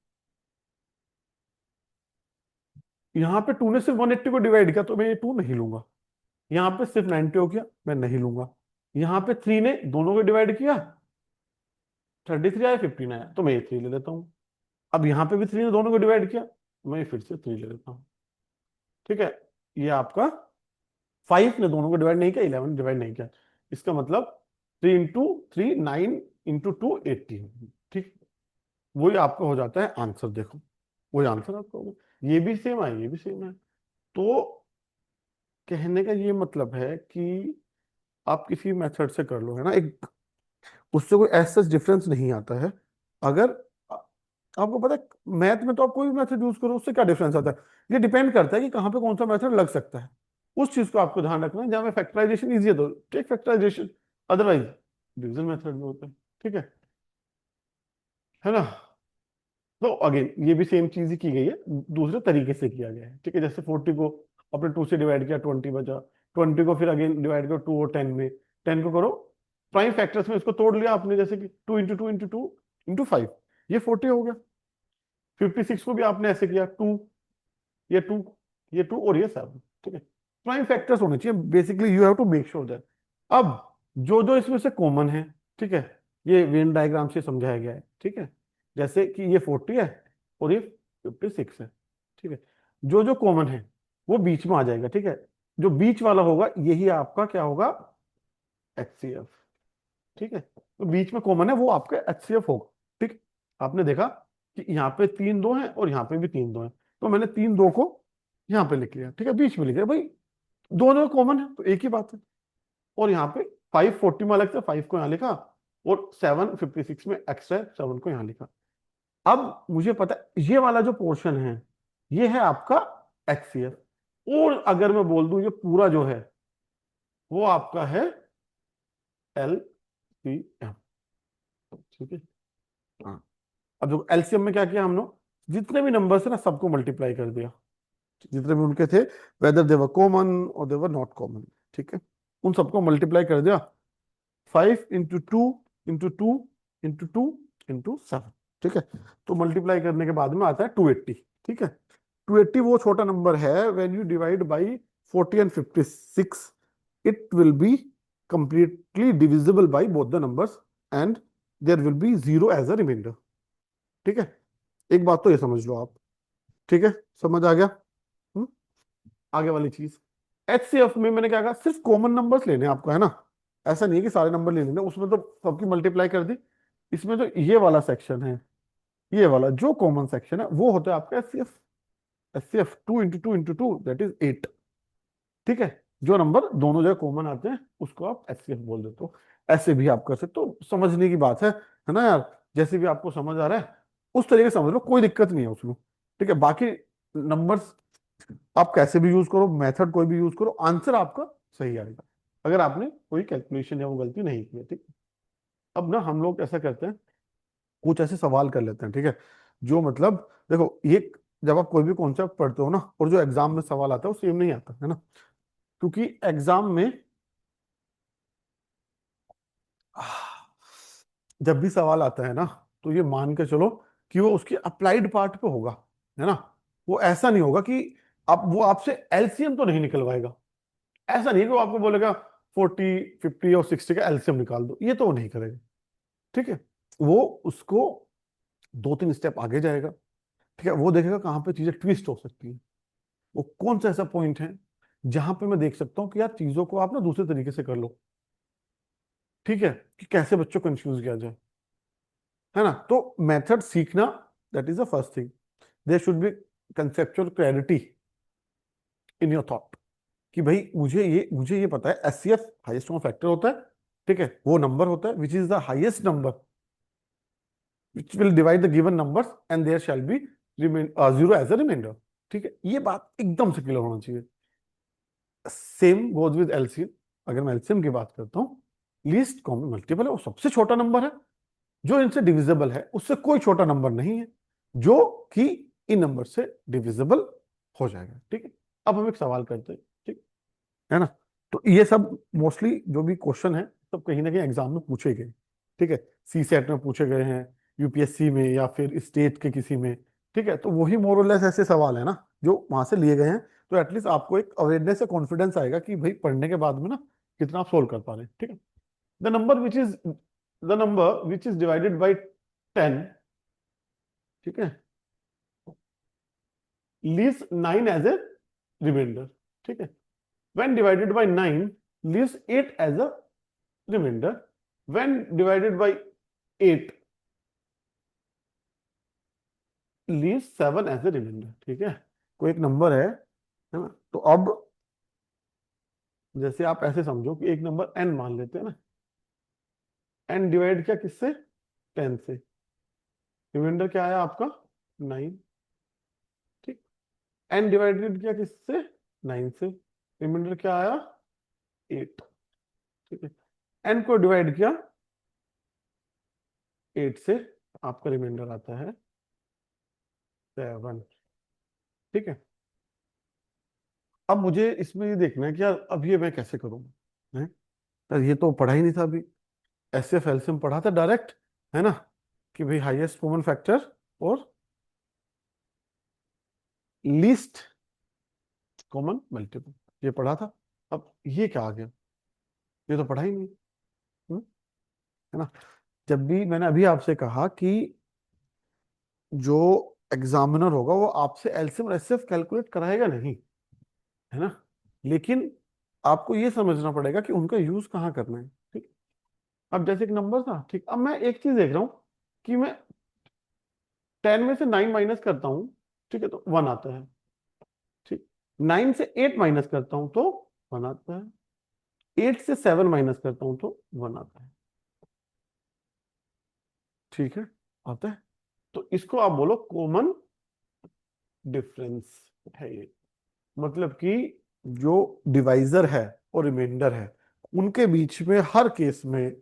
यहाँ पे 2 ने सिर्फ 180 को डिवाइड किया, तो मैं ये 2 नहीं लूंगा। यहाँ पे सिर्फ 90 हो गया, मैं नहीं लूंगा। यहाँ पे 3 ने दोनों को डिवाइड किया, 33 आया, 15 आया, तो मैं ये 3 ले लेता हूँ। अब यहाँ पे भी 3 ने दोनों को डिवाइड किया, तो मैं फिर से 3 ले लेता हूँ, ठीक है। ये आपका 5 ने दोनों को डिवाइड नहीं किया, 11 डिवाइड नहीं किया, इसका मतलब 3 × 3 9 × 2 18, ठीक। वही आपका हो जाता है आंसर, देखो वही आंसर आपका होगा। ये भी सेम है, ये भी सेम है। तो कहने का ये मतलब है कि आप किसी मेथड से कर लो, है ना, एक उससे कोई ऐसा डिफरेंस नहीं आता है। अगर आपको पता है मैथ में तो आप कोई भी मेथड यूज करो, उससे क्या डिफरेंस आता है, ये डिपेंड करता है कि कहाँ पे कौन सा मेथड लग सकता है। उस चीज को आपको ध्यान रखना है। जहाँ में फैक्टराइजेशन इजी है तो take factorization, otherwise division method में होता है, ठीक है ना। तो अगेन ये भी सेम चीज ही की गई है, दूसरे तरीके से किया गया है, ठीक है। जैसे 40 को अपने 2 से डिवाइड किया, 20 बचा, 20 को फिर अगेन डिवाइड करो 2 और 10 में, 10 को करो प्राइम फैक्टर्स में, इसको तोड़ लिया आपने, जैसे कि 2 × 2 × 2 × 5, ये 40 हो गया। 56 को भी आपने ऐसे किया, 2, ये 2, ये 2 और ये 7, ठीक है। प्राइम फैक्टर्स होने चाहिए, basically you have to make sure that. अब जो जो इसमें से कॉमन है, ठीक है, ये वेन डायग्राम से समझाया गया है, ठीक है। जैसे कि ये 40 है और ये 56 है, ठीक है। जो जो कॉमन है वो बीच में आ जाएगा, ठीक है। जो बीच वाला होगा यही आपका क्या होगा, एचसीएफ, ठीक है। तो बीच में कॉमन है वो आपका एचसीएफ होगा, ठीक। आपने देखा कि यहाँ पे 3 2 हैं और यहाँ पे भी 3 2 हैं, तो मैंने 3 2 को यहाँ पे लिख लिया, ठीक है, बीच में लिख लिया भाई, दोनों कॉमन है तो एक ही बात है। और यहाँ पे 5 40 में अलग से 5 को यहाँ लिखा, और 7 56 में एक्स्ट्रा 7 को यहाँ लिखा। अब मुझे पता है ये वाला जो पोर्शन है ये है आपका एचसीएफ, और अगर मैं बोल दूं ये पूरा जो है वो आपका है एलसीएम, ठीक है। हाँ, अब जो एलसीएम में क्या किया हम लोग, जितने भी नंबर्स है ना सबको मल्टीप्लाई कर दिया, जितने भी उनके थे, वेदर दे वर कॉमन और दे वर नॉट कॉमन, ठीक है, उन सबको मल्टीप्लाई कर दिया। 5 × 2 × 2 × 2 × 7, ठीक है। तो मल्टीप्लाई करने के बाद में आता है 280, ठीक है। 280 वो छोटा नंबर है when you divide by 40 and 56, it will be completely divisible by both the numbers and there will be zero as a remainder, ठीक है। एक बात तो ये समझ लो आप, ठीक है, समझ आ गया। हम्म? आगे वाली चीज, एचसीएफ में मैंने क्या कहा, सिर्फ कॉमन नंबर्स लेने हैं आपको, है ना। ऐसा नहीं है कि सारे नंबर ले लेने, उसमें तो सबकी मल्टीप्लाई कर दी। इसमें तो ये वाला सेक्शन है, ये वाला जो कॉमन सेक्शन है वो होता है आपका एचसीएफ। एचसीएफ 2 × 2 × 2 दैट इज 8, ठीक है। जो नंबर दोनों जगह कॉमन आते हैं उसको आप एचसीएफ बोल देते हो। ऐसे भी आप कर सकते हो, समझने की बात है ना यार। जैसे भी आपको समझ आ रहा है उस तरीके से समझ लो, कोई दिक्कत नहीं है उसमें, ठीक है। बाकी नंबर्स आप कैसे भी यूज करो, मेथड कोई भी यूज करो, आंसर आपका सही आएगा। अगर आपने कोई कैलकुलेशन या वो गलती नहीं की है, ठीक। अब ना हम लोग ऐसा करते हैं, कुछ ऐसे सवाल कर लेते हैं, ठीक है, जो मतलब देखो ये, जब आप कोई भी कॉन्सेप्ट पढ़ते हो ना और जो एग्जाम में सवाल आता है वो सेम नहीं आता है ना, क्योंकि एग्जाम में जब भी सवाल आता है ना, तो ये मान के चलो कि वो उसके अप्लाइड पार्ट पे होगा, है ना। वो ऐसा नहीं होगा कि आप, वो आपसे एलसीएम तो नहीं निकलवाएगा। ऐसा नहीं है कि वो आपको बोलेगा 40, 50 और 60 का एलसीएम निकाल दो, ये तो वो नहीं करेगा, ठीक है। वो उसको 2-3 स्टेप आगे जाएगा, ठीक है। वो देखेगा कहाँ पे चीजें ट्विस्ट हो सकती है, वो कौन सा ऐसा पॉइंट है जहां पे मैं देख सकता हूँ कि यार चीजों को आप ना दूसरे तरीके से कर लो, ठीक है, कि कैसे बच्चों को कंफ्यूज किया जाए, है ना। तो मेथड सीखना, that is the first thing. There should be conceptual clarity in your thought, कि भाई मुझे ये पता है एचसीएफ हाईएस्ट कॉमन फैक्टर होता है, ठीक है, वो नंबर होता है which is the highest number which will divide the given numbers and there shall be zero as a remainder, ठीक है। ये बात एकदम से क्लियर होना चाहिए। Same goes with LCM. अगर मैं एलसीएम की बात करता हूँ, लीस्ट कॉमन मल्टीपल है, वो सबसे छोटा नंबर है जो इनसे डिविजिबल है, उससे कोई छोटा नंबर नहीं है जो कि इन नंबर से डिविजिबल हो जाएगा, ठीक है। अब हम एक सवाल करते हैं, ठीक है ना। तो ये सब मोस्टली जो भी क्वेश्चन है सब कहीं ना कहीं एग्जाम में पूछे गए, ठीक है। सी सेट में पूछे गए हैं, यूपीएससी में, या फिर स्टेट के किसी में, ठीक है। तो वही मोर और लेस ऐसे सवाल है ना जो वहां से लिए गए हैं। तो एटलीस्ट आपको एक अवेयरनेस से कॉन्फिडेंस आएगा कि भाई पढ़ने के बाद में ना कितना आप सोल्व कर पा रहे हैं, ठीक है। The number which is the number which is divided by 10, ठीक है, लीव्स 9 एज ए रिमाइंडर, ठीक है। when divided by 9 leaves 8 as a remainder, when divided by 8 leaves 7 as a remainder, ठीक है। कोई एक नंबर है ना। तो अब जैसे आप ऐसे समझो कि एक नंबर n मान लेते हैं ना, n डिवाइड किया किससे, 10 से, रिमाइंडर क्या आया आपका 9, ठीक। n डिवाइडेड किया किससे, 9 से, रिमाइंडर क्या आया 8, ठीक है। n को डिवाइड किया 8 से, आपका रिमाइंडर आता है 7, ठीक है। अब मुझे इसमें ये देखना है कि यार अब ये मैं कैसे करूँ, हैं? यार ये तो पढ़ा ही नहीं था अभी, एस एफ एलसीएम पढ़ा था डायरेक्ट, है ना, कि भाई हाईएस्ट कॉमन फैक्टर और लीस्ट कॉमन मल्टीपल, ये पढ़ा था। अब ये क्या आ गया, ये तो पढ़ा ही नहीं, हम्म, है ना। जब भी मैंने अभी आपसे कहा कि जो एग्जामिनर होगा वो आपसे एलसीएम और एचसीएफ कैलकुलेट कराएगा नहीं, है ना, लेकिन आपको ये समझना पड़ेगा कि उनका यूज कहाँ करना है, ठीक। अब जैसे एक नंबर था, ठीक, अब मैं एक चीज देख रहा हूँ कि मैं 10 में से 9 माइनस करता हूँ, ठीक है, तो 1 आता है, ठीक। 9 से 8 माइनस करता हूँ तो 1 आता है, 8 से 7 माइनस करता हूँ तो 1 आता है, ठीक है, आता है। तो इसको आप बोलो कॉमन डिफरेंस है ये। मतलब कि जो डिवाइजर है और रिमाइंडर है उनके बीच में हर केस में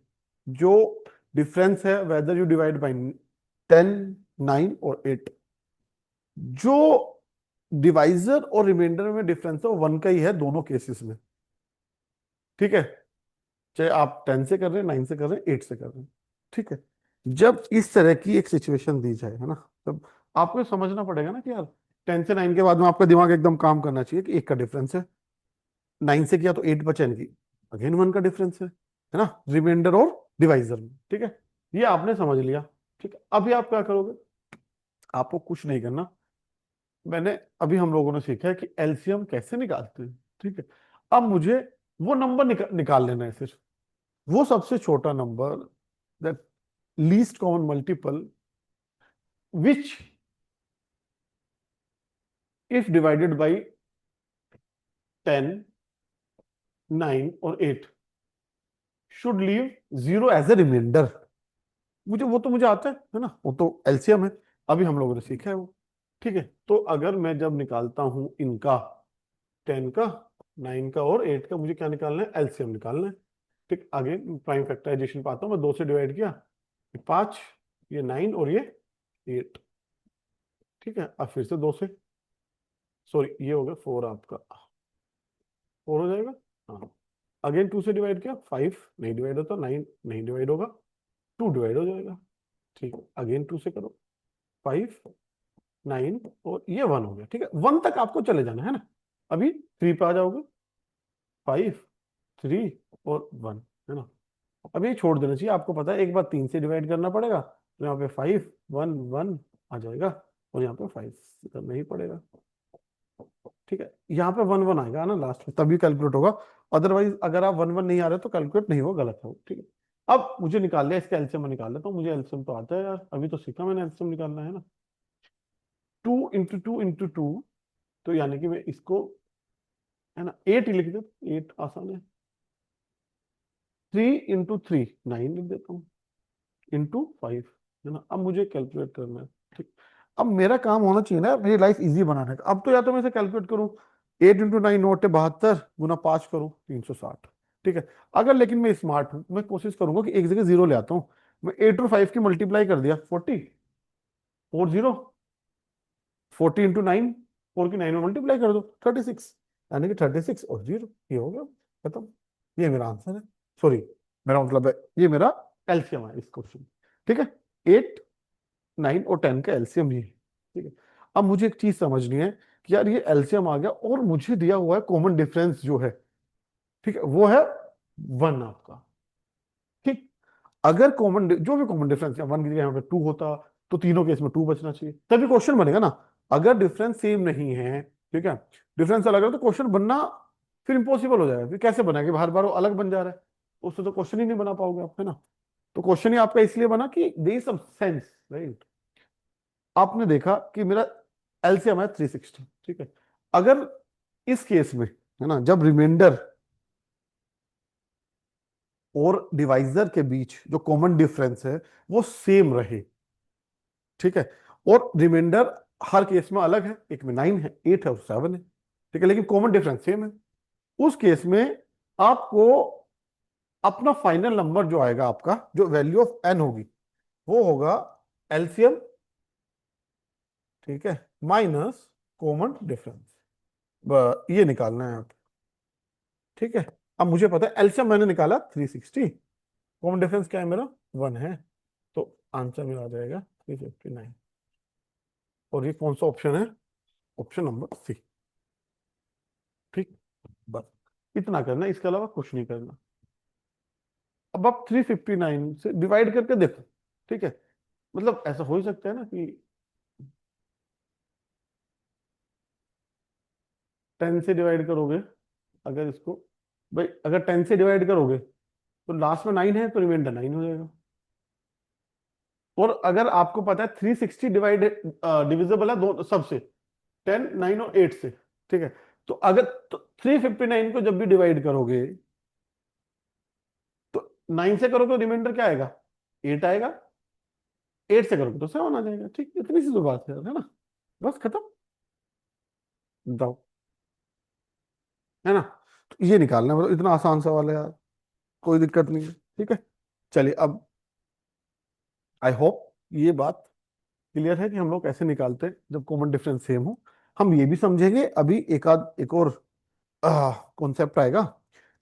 जो डिफरेंस है, वेदर यू डिवाइड बाई 10, 9 और 8, जो डिवाइजर और रिमाइंडर में डिफरेंस है वो 1 का ही है दोनों केसेस में, ठीक है। चाहे आप 10 से कर रहे हैं, 9 से कर रहे हैं, 8 से कर रहे हैं, ठीक है। जब इस तरह की एक सिचुएशन दी जाए, है ना, तब आपको समझना पड़ेगा ना कि यार 10 से 9 के बाद में आपका दिमाग एकदम काम करना चाहिए कि 1 का डिफरेंस है, 9 से किया तो 8 बचा, इनकी अगेन 1 का डिफरेंस है ना, रिमाइंडर और डिवाइजर में, ठीक है। ये आपने समझ लिया, ठीक है। अभी आप क्या करोगे, आपको कुछ नहीं करना। मैंने अभी हम लोगों ने सीखा है कि एलसीएम कैसे निकालते हैं, ठीक है। अब मुझे वो नंबर निकाल लेना है सिर्फ, वो सबसे छोटा number, that least common multiple which if divided by 10, 9 और 8 should leave 0 as a remainder. मुझे वो तो मुझे आता है ना, वो तो एलसीएम है, अभी हम लोगों ने सीखा है वो, ठीक है। तो अगर मैं जब निकालता हूं इनका 10 का 9 का और 8 का मुझे क्या निकालना है, एलसीएम निकालना है। ठीक, आगे प्राइम फैक्टराइजेशन पे आता हूँ मैं। 2 से डिवाइड किया, 5, ये 9 और ये 8। ठीक है, अब फिर से 2 से, सॉरी ये हो गया 4 आपका, 4 हो जाएगा। हाँ, अगेन 2 से डिवाइड किया, 5 नहीं डिवाइड होता, 9 नहीं डिवाइड होगा, 2 डिवाइड हो जाएगा। ठीक है, अगेन 2 से करो, 5, 9 और ये 1 हो गया। ठीक है, 1 तक आपको चले जाना है ना। अभी 3 पे आ जाओगे, 5, 3 और 1, है ना। अब ये छोड़ देना चाहिए, आपको पता है एक बार 3 से डिवाइड करना पड़ेगा, तो यहाँ पे 5, 1, 1 आ जाएगा, और यहाँ पे 5 करना ही पड़ेगा। ठीक है, यहाँ पे 1, 1 आएगा ना लास्ट में, तभी कैलकुलेट होगा। अदरवाइज अगर आप 1, 1 नहीं आ रहे तो कैलकुलेट नहीं होगा, गलत हो। ठीक है, अब मुझे निकाल लिया, इसका एलसीएम निकाल लेता हूँ। मुझे एलसीएम तो आता है यार, अभी तो सीखा मैंने एलसीएम निकालना, है ना। 2 × 2 × 2, तो यानी कि मैं इसको, है ना, 8 ही लिख देता हूँ, 8 आसान है। 3 × 3, 9 लिख देता हूँ, × 5, है ना। अब मुझे कैलकुलेट करना है। ठीक, अब मेरा काम होना चाहिए ना मेरी लाइफ इजी बनाने का। अब तो या तो मैं इसे कैलकुलेट करूँ, 8 × 9 नोट है 72, गुना 5 करूँ 360। ठीक है, अगर लेकिन मैं स्मार्ट हूँ, मैं कोशिश करूंगा कि एक जगह जीरो ले आता हूँ। मैं 8 और 5 की मल्टीप्लाई कर दिया, 40, 40, 40 × 9, 4 की 9 में मल्टीप्लाई कर दो, 36, यानी कि 36 और 0, ये हो गया, खत्म। ये मेरा आंसर है, सॉरी मेरा मतलब है ये मेरा एलसीएम है इस क्वेश्चन। ठीक है, 8, 9 और 10 का एलसीएम ये है। ठीक है, अब मुझे एक चीज समझनी है कि यार ये एलसीएम आ गया और मुझे दिया हुआ है कॉमन डिफरेंस जो है, ठीक है, वो है 1 आपका। ठीक, अगर कॉमन जो भी कॉमन डिफरेंस है 1 की जगह यहाँ पे 2 होता, तो तीनों केस में 2 बचना चाहिए, तभी क्वेश्चन बनेगा ना। अगर डिफरेंस सेम नहीं है, ठीक है, डिफरेंस अलग है, तो क्वेश्चन बनना फिर इम्पॉसिबल हो जाएगा। फिर कैसे बनाएगा, हर बार वो अलग बन जा रहा है, उससे तो क्वेश्चन ही नहीं बना पाओगे आप, है ना। तो क्वेश्चन ही आपका इसलिए बना कि there is some sense, right. आपने देखा कि मेरा एलसीएम है 360। ठीक है, अगर इस केस में, है ना, जब रिमाइंडर और डिवाइजर के बीच जो कॉमन डिफरेंस है वो सेम रहे, ठीक है, और रिमाइंडर हर केस में अलग है, एक में 9 है, 8 है और 7 है, ठीक है, लेकिन कॉमन डिफरेंस सेम है, उस केस में आपको अपना फाइनल नंबर जो आएगा, आपका जो वैल्यू ऑफ एन होगी, वो होगा एलसीएम, ठीक है, माइनस कॉमन डिफरेंस, ये निकालना है आप। ठीक है, अब मुझे पता है एलसीएम मैंने निकाला 360, कॉमन डिफरेंस क्या है मेरा, 1 है, तो आंसर मेरा आ जाएगा 359। और ये कौन सा ऑप्शन है, ऑप्शन नंबर सी। ठीक, बस इतना करना, इसके अलावा कुछ नहीं करना। अब आप 359 से डिवाइड करके देखो। ठीक है, मतलब ऐसा हो ही सकता है ना कि 10 से डिवाइड करोगे, अगर इसको, भाई अगर 10 से डिवाइड करोगे तो लास्ट में 9 है, तो रिमाइंडर 9 हो जाएगा। और अगर आपको पता है 360 डिवाइड डिविजिबल है दो सबसे, 10, 9 और 8 से। ठीक है, तो अगर तो 359 को जब भी डिवाइड करोगे, तो 9 से करोगे तो रिमाइंडर क्या आएगा, 8 आएगा, 8 से करोगे तो 7 आ जाएगा। ठीक, इतनी सी तो बात है ना, बस खत्म, बताओ, है ना। तो ये निकालना है, मतलब इतना आसान सवाल है यार, कोई दिक्कत नहीं है। ठीक है, चलिए अब आई होप ये बात क्लियर है कि हम लोग कैसे निकालते हैं जब कॉमन डिफरेंस सेम हो। हम ये भी समझेंगे अभी एक और कॉन्सेप्ट आएगा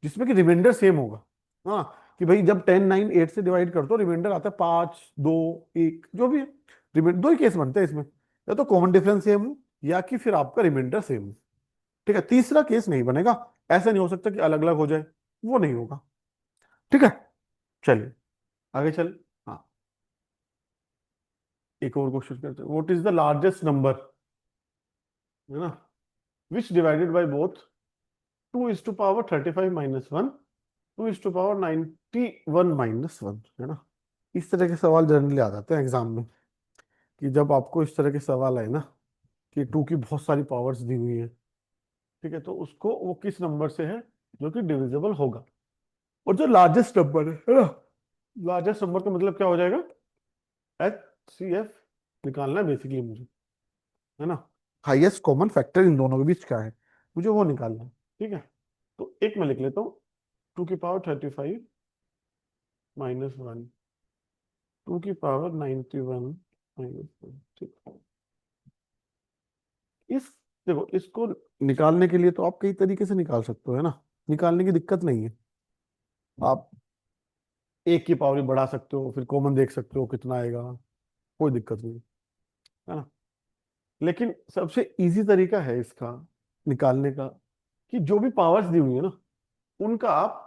जिसमें कि रिमाइंडर सेम होगा। हाँ, कि भाई जब 10, 9, 8 से डिवाइड करते हो, रिमाइंडर आता है 5, 2, 1 जो भी है, रिमाइंडर दो ही केस बनते हैं इसमें, या तो कॉमन डिफरेंस सेम हो या कि फिर आपका रिमाइंडर सेम हो। ठीक है, तीसरा केस नहीं बनेगा, ऐसा नहीं हो सकता कि अलग अलग हो जाए, वो नहीं होगा। ठीक है, चलिए आगे चल। हाँ, एक और क्वेश्चन करते हैं, what is the largest number, है ना, which divided by both 2 is to power 35 minus 1, 2 is to power 91 minus 1, है ना। इस तरह के सवाल जनरली आ जाते हैं एग्जाम में, कि जब आपको इस तरह के सवाल आए ना कि 2 की बहुत सारी पावर्स दी हुई है, ठीक है, तो उसको वो किस नंबर से है जो कि डिविजिबल होगा, और जो लार्जेस्ट नंबर है ना, लार्जेस्ट नंबर का मतलब क्या हो जाएगा, एच सी एफ निकालना है बेसिकली मुझे, है ना। हाईएस्ट कॉमन फैक्टर इन दोनों के बीच क्या है, मुझे वो निकालना है। ठीक है, तो एक मैं लिख लेता हूँ, 2 की पावर 35 -1, 2 की पावर 91 -1। ठीक। इस देखो, इसको निकालने के लिए तो आप कई तरीके से निकाल सकते हो, है ना, निकालने की दिक्कत नहीं है। आप एक की पावर भी बढ़ा सकते हो, फिर कॉमन देख सकते हो कितना आएगा, कोई दिक्कत नहीं, है ना। लेकिन सबसे इजी तरीका है इसका निकालने का, कि जो भी पावर्स दी हुई है ना, उनका आप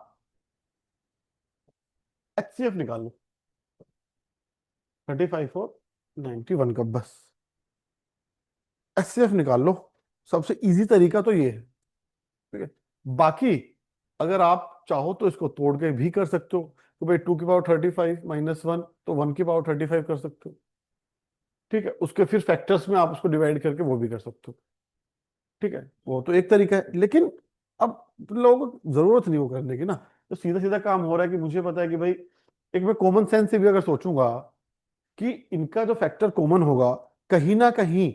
एचसीएफ निकाल लो, 35 और 91 का, बस एचसीएफ निकाल लो। सबसे इजी तरीका तो ये है, ठीक है। बाकी अगर आप चाहो तो इसको तोड़ के भी कर सकते हो, तो भाई 2 की पावर 35 -1, तो 1 की पावर 35 कर सकते हो। ठीक है, उसके फिर फैक्टर्स में आप उसको डिवाइड करके वो भी कर सकते हो। ठीक है, वो तो एक तरीका है, लेकिन अब लोगों को जरूरत नहीं वो करने की ना। तो सीधा सीधा काम हो रहा है कि मुझे पता है कि भाई, एक मैं कॉमन सेंस से भी अगर सोचूंगा कि इनका जो फैक्टर कॉमन होगा, कहीं ना कहीं,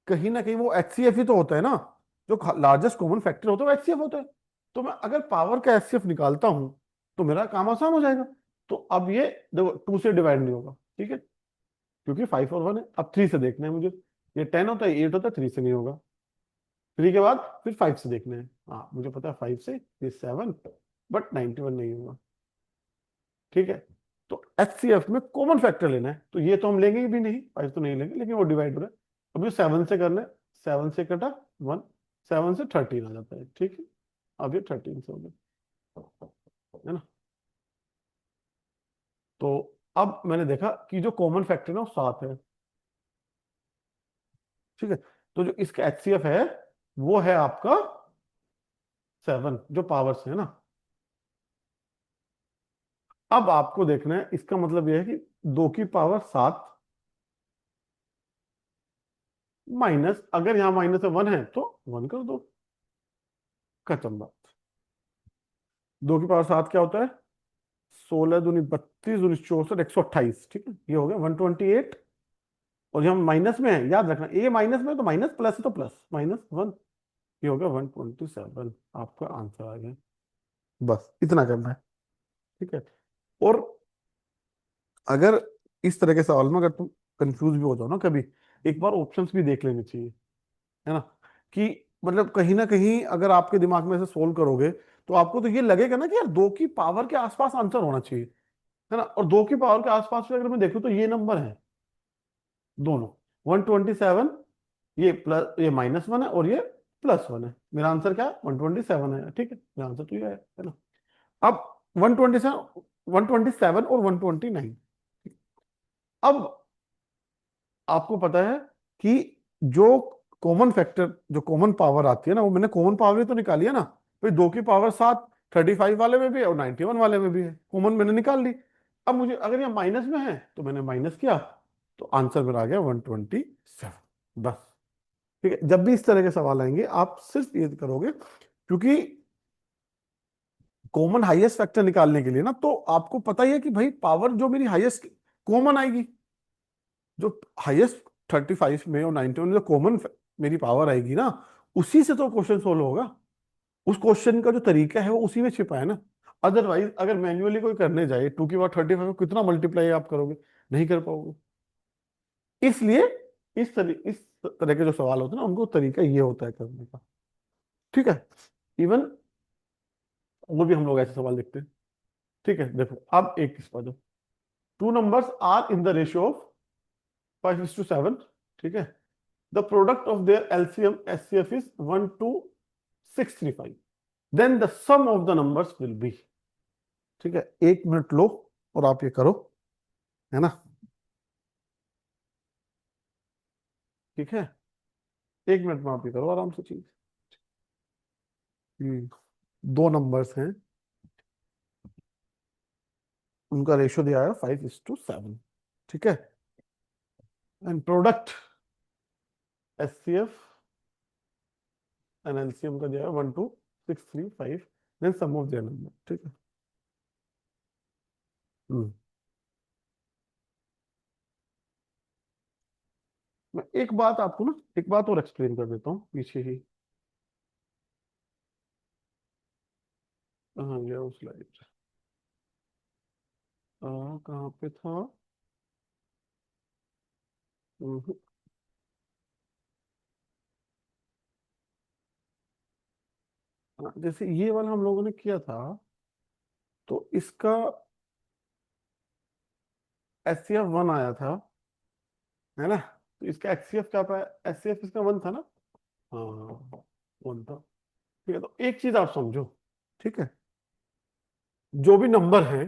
कहीं ना कहीं वो एचसीएफ ही तो होता है ना। जो लार्जेस्ट कॉमन फैक्टर होता है वो एचसीएफ होता है। तो मैं अगर पावर का एचसीएफ निकालता हूं, तो मेरा काम आसान हो जाएगा। तो अब ये देखो, 2 से डिवाइड नहीं होगा, ठीक है, क्योंकि 5 और 1 है। अब 3 से देखना है मुझे, ये 10 होता है, 8 होता है, 3 से नहीं होगा। 3 के बाद फिर 5 से देखना है, हाँ मुझे पता है 5 से ये 7, बट 91 नहीं होगा। ठीक है, तो एचसीएफ में कॉमन फैक्टर लेना है, तो ये तो हम लेंगे भी नहीं, 5 तो नहीं लेंगे, लेकिन वो डिवाइड हो रहा है। अब ये 7 से करना है, 7 से कटा 1, 7 से 13 आ जाता है, ठीक है। अब ये 13 से हो गया, है ना। तो अब मैंने देखा कि जो कॉमन फैक्टर है वो 7 है, ठीक है। तो जो इसका एचसीएफ है वो है आपका 7, जो पावर्स है ना। अब आपको देखना है, इसका मतलब यह है कि 2 की पावर 7 माइनस, अगर यहां माइनस 1 है तो 1 कर दो, खत्म बात। 2 की पावर 7 क्या होता है? 16 दूनी 32, 34 64, ठीक है, ये हो गया 128। और जब हम माइनस में है, याद रखना, ए माइनस में है तो माइनस, प्लस है तो प्लस, -1, ये हो गया 127, आपका आंसर आ गया। बस इतना करना है, ठीक है। और अगर इस तरह के सवाल में अगर तुम कंफ्यूज भी हो जाओ ना कभी, एक बार ऑप्शंस भी देख लेने चाहिए, है ना। कि मतलब कहीं ना कहीं अगर आपके दिमाग में से सोल्व करोगे, तो आपको तो ये लगेगा ना कि यार 2 की पावर के आसपास आंसर होना चाहिए, है ना। और 2 की पावर के आसपास में अगर मैं देखूं तो ये नंबर है दोनों, 127, ये प्लस, ये -1 है, और ये +1 है। मेरा आंसर क्या है? 127 है, ठीक है, मेरा आंसर तो ये है ना। अब 127 और 129, अब आपको पता है कि जो कॉमन फैक्टर, जो कॉमन पावर आती है ना, वो मैंने कॉमन पावर ही तो निकाली है ना। भाई 2 की पावर 7 35 वाले में भी है और 91 वाले में भी है, कॉमन मैंने निकाल ली। अब मुझे अगर ये माइनस में है तो मैंने माइनस किया, तो आंसर मेरा आ गया 127, बस। ठीक है, जब भी इस तरह के सवाल आएंगे आप सिर्फ ये करोगे, क्योंकि कॉमन हाईएस्ट फैक्टर निकालने के लिए ना, तो आपको पता ही है कि भाई पावर जो मेरी हाईएस्ट कॉमन आएगी, जो हाईएस्ट 35 में और 91 में जो कॉमन मेरी पावर आएगी ना, उसी से तो क्वेश्चन सोल्व होगा। उस क्वेश्चन का जो तरीका है वो उसी में छिपा है ना। अदरवाइज अगर मैन्युअली कोई करने जाए, 2 की पावर 35 को कितना मल्टीप्लाई आप करोगे? नहीं कर पाओगे। इसलिए इस तरह के जो सवाल होते हैं ना, उनको तरीका ये होता है करने का, ठीक है। इवन वो भी हम लोग ऐसे सवाल देखते हैं, ठीक है। देखो अब एक किस पर, two numbers are in the ratio of 5:7, ठीक है। The product of their LCM HCF is 1:635, then the sum of the numbers will be. ठीक है, 1 मिनट लो और आप ये करो, है ना। ठीक है, 1 मिनट में आप ये करो आराम से चीज। दो नंबर्स हैं, उनका रेशियो दिया है 5:7, ठीक है। And product HCF and LCM का दिया है 1:635, then sum of their number, ठीक है। हम्म मैं एक बात आपको ना, एक बात और एक्सप्लेन कर देता हूँ पीछे ही। हूँ स्लाइड। कहाँ पे था? हम्म, जैसे ये वाला हम लोगों ने किया था, तो इसका एच सी एफ वन आया था, है ना? तो इसका एच सी एफ क्या पाया? एच सी एफ इसका वन था ना? हाँ, वन था। ठीक है, तो एक चीज आप समझो, ठीक है, जो भी नंबर है,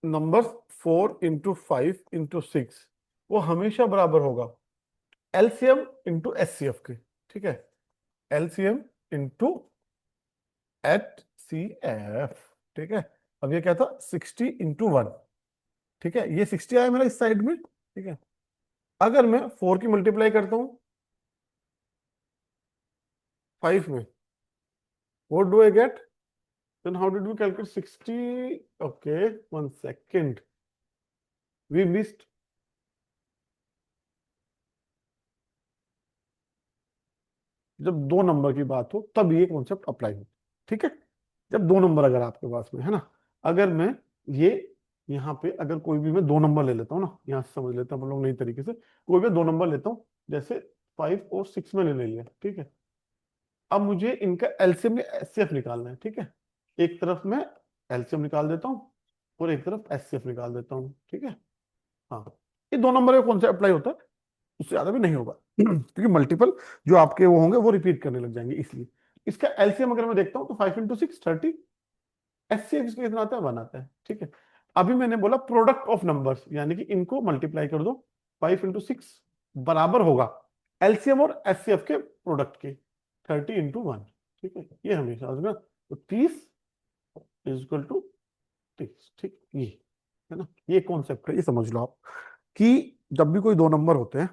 नंबर 4 × 5 × 6, वो हमेशा बराबर होगा LCM into H C F के। ठीक है, LCM into H C F. ठीक है, अब ये क्या था? 60 × 1। ठीक है, ये 60 आया मेरा इस साइड में। ठीक है, अगर मैं 4 की मल्टीप्लाई करता हूं 5 में, what do I get? Then how did we calculate 60? Okay, 1 second, we missed. जब दो नंबर की बात हो तब ये कॉन्सेप्ट अप्लाई हो। ठीक है, जब दो नंबर अगर आपके पास में है ना, अगर मैं ये यहाँ पे अगर कोई भी मैं दो नंबर ले लेता हूँ ना, यहाँ से समझ लेते हैं हम लोग नई तरीके से, कोई भी दो नंबर लेता हूँ, जैसे 5 और 6 में ले लिया। ठीक है, अब मुझे इनका एलसीएम या एचसीएफ निकालना है। ठीक है, एक तरफ मैं एलसीएम निकाल देता हूँ और एक तरफ एचसीएफ निकाल देता हूँ। ठीक है, हाँ, ये दो नंबर का कौन सा अप्लाई होता है? उससे ज्यादा भी नहीं होगा क्योंकि मल्टीपल जो आपके वो होंगे वो रिपीट करने लग जाएंगे, इसलिए इसका एलसीएम अगर मैं देखता हूँ तो 5 × 6 30, एचसीएफ इसका कितना आता है? 1 आता है। ठीक है, अभी मैंने बोला प्रोडक्ट ऑफ नंबर्स, यानी कि इनको मल्टीप्लाई कर दो, 5 × 6 बराबर होगा एलसीएम और एचसीएफ के प्रोडक्ट के, 30 × 1। ठीक है, ये हमेशा समझना, तो 30 इज इक्वल टू 30। ठीक, ये है ना, ये कॉन्सेप्ट है, ये समझ लो आप कि जब भी कोई दो नंबर होते हैं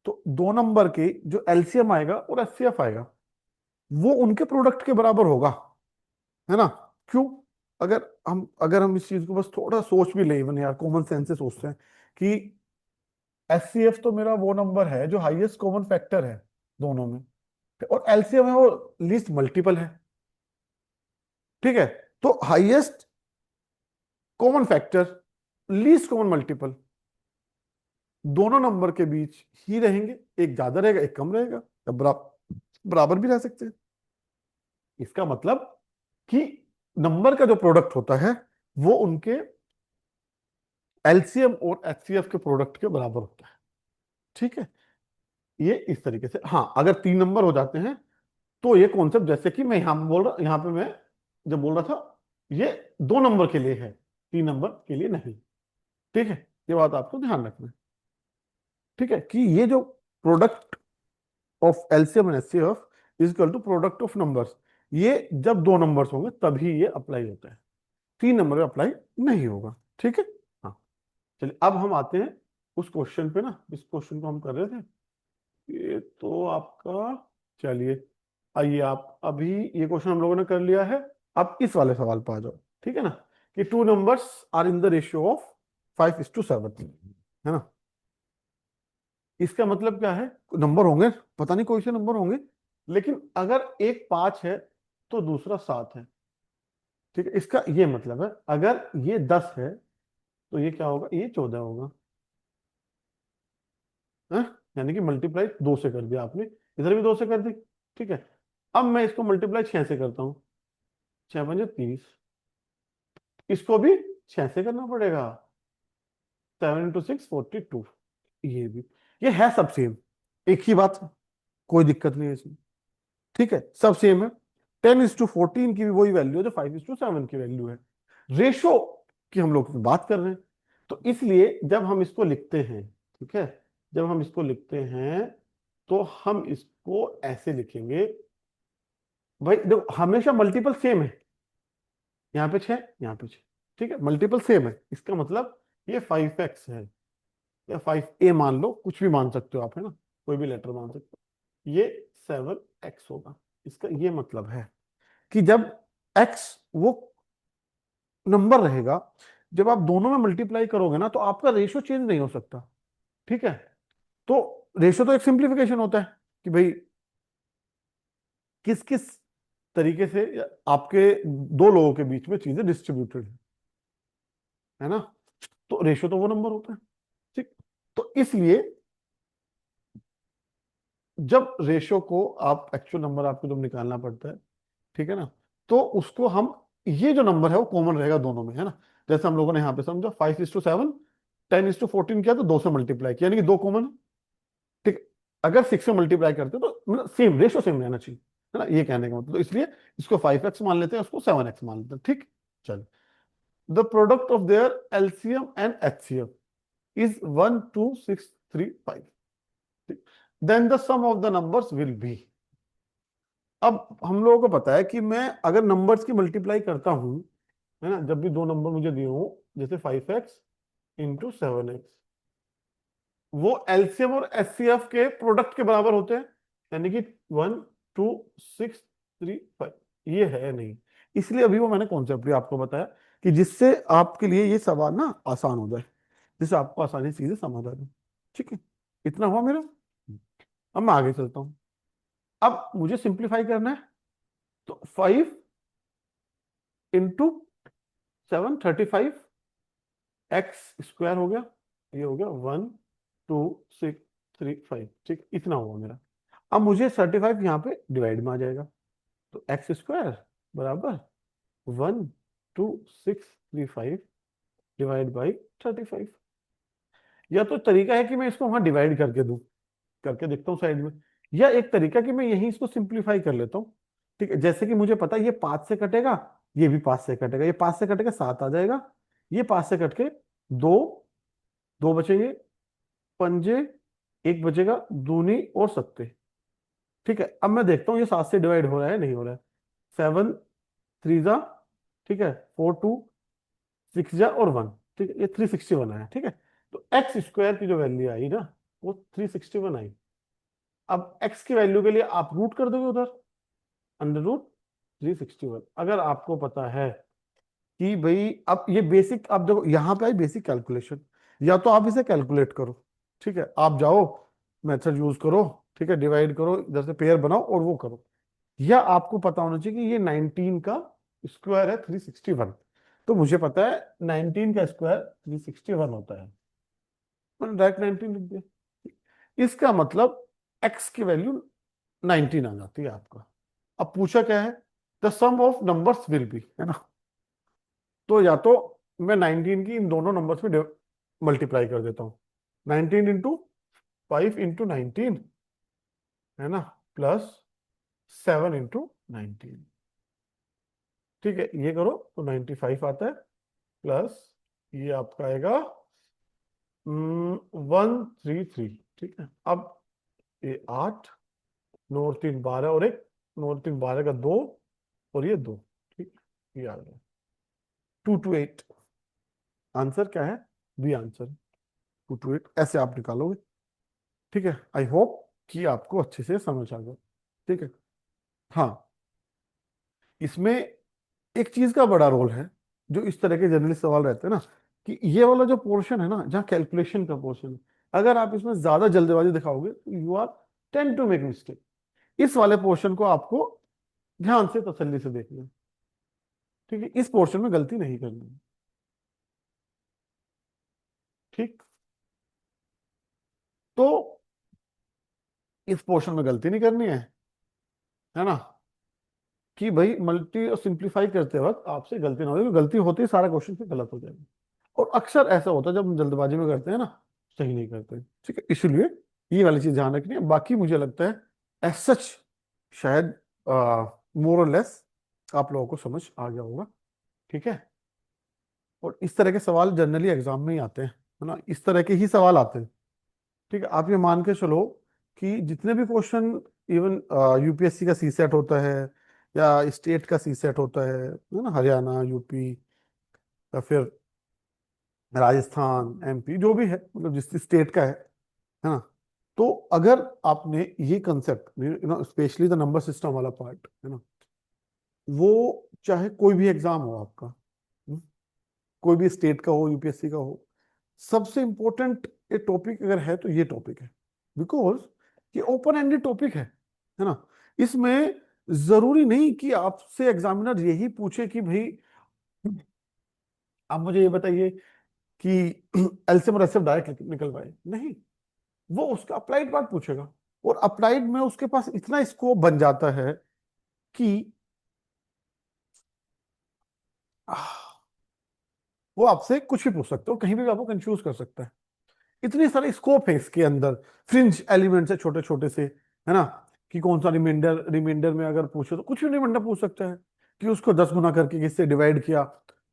तो दो नंबर के जो एलसीएम आएगा और एचसीएफ आएगा वो उनके प्रोडक्ट के बराबर होगा, है ना? क्यों? अगर हम इस चीज को बस थोड़ा सोच भी ले, इवन यार कॉमन सेंस से सोचते हैं कि एचसीएफ तो मेरा वो नंबर है जो हाईएस्ट कॉमन फैक्टर है दोनों में, और एलसीएम है वो लीस्ट मल्टीपल है। ठीक है, तो highest common factor, least common multiple, दोनों नंबर के बीच ही रहेंगे, एक ज्यादा रहेगा एक कम रहेगा, या बराबर भी रह सकते हैं। इसका मतलब कि नंबर का जो प्रोडक्ट होता है वो उनके एलसीएम और एचसीएफ के प्रोडक्ट के बराबर होता है। ठीक है, ये इस तरीके से। हाँ, अगर तीन नंबर हो जाते हैं तो ये कॉन्सेप्ट, जैसे कि मैं यहां बोल रहा, यहां पे मैं जब बोल रहा था, ये दो नंबर के लिए है, तीन नंबर के लिए नहीं। ठीक है, ये बात आपको ध्यान रखना है। ठीक है, कि ये जो product of LCM and HCF is equal to product of numbers, ये जब दो नंबर्स होंगे तभी ये अप्लाई होता है, तीन नंबर में अप्लाई नहीं होगा। ठीक है, हाँ, चलिए अब हम आते हैं उस क्वेश्चन पे ना, इस क्वेश्चन को हम कर रहे थे, ये तो आपका, चलिए आइए, आप अभी ये क्वेश्चन हम लोगों ने कर लिया है, अब इस वाले सवाल पर आ जाओ। ठीक है ना, कि two numbers are in the ratio of 5:7, है ना? इसका मतलब क्या है? नंबर होंगे, पता नहीं कौन से नंबर होंगे, लेकिन अगर एक 5 है तो दूसरा 7 है। ठीक है, इसका ये मतलब है अगर ये 10 है तो ये क्या होगा? ये 14 होगा, है? यानी कि मल्टीप्लाई 2 से कर दिया आपने, इधर भी 2 से कर दी। ठीक है, अब मैं इसको मल्टीप्लाई 6 से करता हूँ, 6×5 = 30, इसको भी 6 से करना पड़ेगा, 7 × 6 = 42। ये भी, ये है सब सेम, एक ही बात, कोई दिक्कत नहीं है इसमें। ठीक है, सब सेम है। 10:14 की भी वही वैल्यू है जो 5:7 की वैल्यू है। रेशो की हम लोग बात कर रहे हैं, तो इसलिए जब हम इसको लिखते हैं, ठीक है, जब हम इसको लिखते हैं तो हम इसको ऐसे लिखेंगे, भाई देखो हमेशा मल्टीपल सेम है, यहाँ पे 6, यहाँ पे 6। ठीक है, मल्टीपल सेम है, इसका मतलब ये 5x है, या 5a मान लो, कुछ भी मान सकते हो आप, है ना, कोई भी लेटर मान सकते हो, ये 7x होगा। इसका ये मतलब है कि जब x वो नंबर रहेगा, जब आप दोनों में मल्टीप्लाई करोगे ना तो आपका रेशियो चेंज नहीं हो सकता। ठीक है, तो रेशियो तो एक सिंप्लीफिकेशन होता है कि भाई किस किस तरीके से आपके दो लोगों के बीच में चीजें डिस्ट्रीब्यूटेड है ना, तो रेशियो तो वो नंबर होता है। ठीक, तो इसलिए जब रेशियो को आप एक्चुअल नंबर आपको जब निकालना पड़ता है, ठीक है ना, तो उसको हम, ये जो नंबर है वो कॉमन रहेगा दोनों में, है ना। जैसे हम लोगों ने यहाँ पे समझा 5:7, 10:14 किया तो 2 से मल्टीप्लाई किया, यानी कि दो कॉमन। ठीक, अगर 6 से मल्टीप्लाई करते तो मतलब सेम रेशियो सेम रहना चाहिए, है ना, ये कहने का मतलब। तो इसलिए इसको 5x मान लेते हैं, उसको 7x मान लेते हैं। ठीक, चल, the product of their LCM and HCF is 1, 2, 6, 3, 5। Then the sum of the numbers will be. अब हम लोगों को पता है कि मैं अगर नंबर्स की मल्टीप्लाई करता हूं, है ना, जब भी दो नंबर मुझे दिए हो, जैसे 5x इंटू 7x, वो एलसीएम और एचसीएफ के प्रोडक्ट के बराबर होते हैं, यानी कि 1, 2, 6, 3, 5, ये है नहीं। इसलिए अभी वो मैंने कॉन्सेप्ट भी आपको बताया कि जिससे आपके लिए ये सवाल ना आसान हो जाए, जिससे आपको आसानी से चीजें समझ आ जाए। ठीक है, इतना हुआ मेरा। अब मैं आगे चलता हूं। अब मुझे सिंप्लीफाई करना है, तो 5 इंटू 7, 35, x² हो गया, ये हो गया 1, 2, 6, 3, 5। ठीक, इतना हुआ मेरा। अब मुझे 35 यहाँ पे डिवाइड में आ जाएगा, तो x² बराबर 1, 2, 6, 3, 5 डिवाइड बाई 35। या तो तरीका है कि मैं इसको वहां डिवाइड करके दूं, करके देखता हूँ साइड में, या एक तरीका कि मैं यहीं इसको सिंप्लीफाई कर लेता हूँ। ठीक है, जैसे कि मुझे पता है ये 5 से कटेगा, ये भी 5 से कटेगा, ये 5 से कटेगा 7 आ जाएगा, ये 5 से कट के दो, दो बचेंगे, पंजे, एक बचेगा, दूनी और सत्ते। ठीक है, अब मैं देखता हूँ ये 7 से डिवाइड हो रहा है नहीं हो रहा है। 7 3 जा, ठीक है, 4 2 6 जा और 1। ठीक है, ये 361 आया। ठीक है, तो x² की जो वैल्यू आई ना, वो 361 आई। अब x की वैल्यू के लिए आप रूट कर दोगे उधर, √361। अगर आपको पता है कि भाई, अब ये बेसिक, आप देखो यहाँ पे आई बेसिक कैलकुलेशन, या तो आप इसे कैलकुलेट करो, ठीक है, आप जाओ मेथड यूज करो, ठीक है, डिवाइड करो, इधर से पेयर बनाओ और वो करो, या आपको पता होना चाहिए कि ये 19 का स्क्वायर है 361। तो मुझे पता है 19 का स्क्वायर 361 होता है, मैंने डायरेक्ट 19 लिख दिया। इसका मतलब x की वैल्यू 19 आ जाती है आपका। अब पूछा क्या है, the sum of numbers will be, है ना, तो या तो मैं 19 की इन दोनों नंबर्स में मल्टीप्लाई कर देता हूँ, 19 इंटू 5 इंटू 19, है ना, प्लस 7 इंटू 19। ठीक है, ये करो तो 95 आता है, प्लस ये आपका आएगा 133। ठीक है, अब ये 8, 9 और 3 12, और एक 9 और 3 12 का 2, और ये 2। ठीक, ये आ गया 228। आंसर क्या है, बी आंसर, 228 ऐसे आप निकालोगे। ठीक है, आई होप कि आपको अच्छे से समझ आ गया। ठीक है, हाँ, इसमें एक चीज का बड़ा रोल है, जो इस तरह के जनरली सवाल रहते हैं ना, कि ये वाला जो पोर्शन है ना, जहाँ कैलकुलेशन का पोर्शन है, अगर आप इसमें ज्यादा जल्दबाजी दिखाओगे तो you are tend to make mistake. इस वाले पोर्शन को आपको ध्यान से तसल्ली से देखना है। ठीक है, इस पोर्शन में गलती नहीं करनी है। ठीक, तो इस पोर्शन में गलती नहीं करनी है ना, कि भाई मल्टी और सिंप्लीफाई करते वक्त आपसे गलती ना हो, क्योंकि गलती होती है सारा क्वेश्चन फिर गलत हो जाएगा। और अक्सर ऐसा होता है जब हम जल्दबाजी में करते हैं ना, सही नहीं करते। ठीक है, इसलिए ये वाली चीज ध्यान रखनी है। बाकी मुझे लगता है एज सच शायद मोर और लेस आप लोगों को समझ आ गया होगा। ठीक है, और इस तरह के सवाल जनरली एग्जाम में ही आते हैं, है ना, इस तरह के ही सवाल आते हैं। ठीक है, आप ये मान के चलो कि जितने भी क्वेश्चन, इवन यूपीएससी का सी सेट होता है, या स्टेट का सी सेट होता है ना, हरियाणा, यूपी, या फिर राजस्थान, एमपी, जो भी है, मतलब जिस स्टेट का है ना, तो अगर आपने ये concept, specially the number system वाला पार्ट, है ना, वो चाहे कोई भी एग्जाम हो आपका, हम्म, कोई भी स्टेट का हो, यूपीएससी का हो, सबसे इंपॉर्टेंट ये टॉपिक अगर है तो ये टॉपिक है, बिकॉज ये ओपन एंडेड टॉपिक है ना। इसमें जरूरी नहीं कि आपसे एग्जामिनर यही पूछे कि भाई आप मुझे ये बताइए कि एलसीएम और एचसीएफ डायरेक्ट निकलवाए, नहीं, वो उसका अप्लाइड पार्ट पूछेगा। और अप्लाइड में उसके पास इतना स्कोप बन जाता है कि आह, वो आपसे कुछ भी पूछ सकते हो, कहीं भी आपको कंफ्यूज कर सकता है। इतनी सारी स्कोप है इसके अंदर, फ्रिंज एलिमेंट्स है छोटे छोटे से, है ना, कि कौन सा रिमाइंडर, रिमाइंडर में अगर पूछे तो कुछ भी रिमाइंडर पूछ सकता है कि उसको 10 गुना करके किससे डिवाइड किया।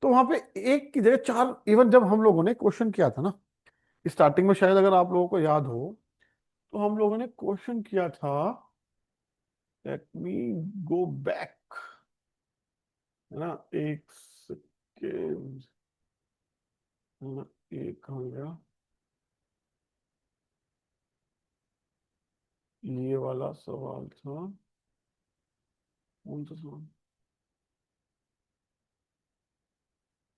तो वहां पे एक की जगह चार, इवन जब हम लोगों ने क्वेश्चन किया था ना स्टार्टिंग में, शायद अगर आप लोगों को याद हो, तो हम लोगों ने क्वेश्चन किया था, लेट मी गो बैक, है ना, एक सेकेंड, है ना, एक कहाँ गया, ये वाला सवाल था, कौन सा सवाल,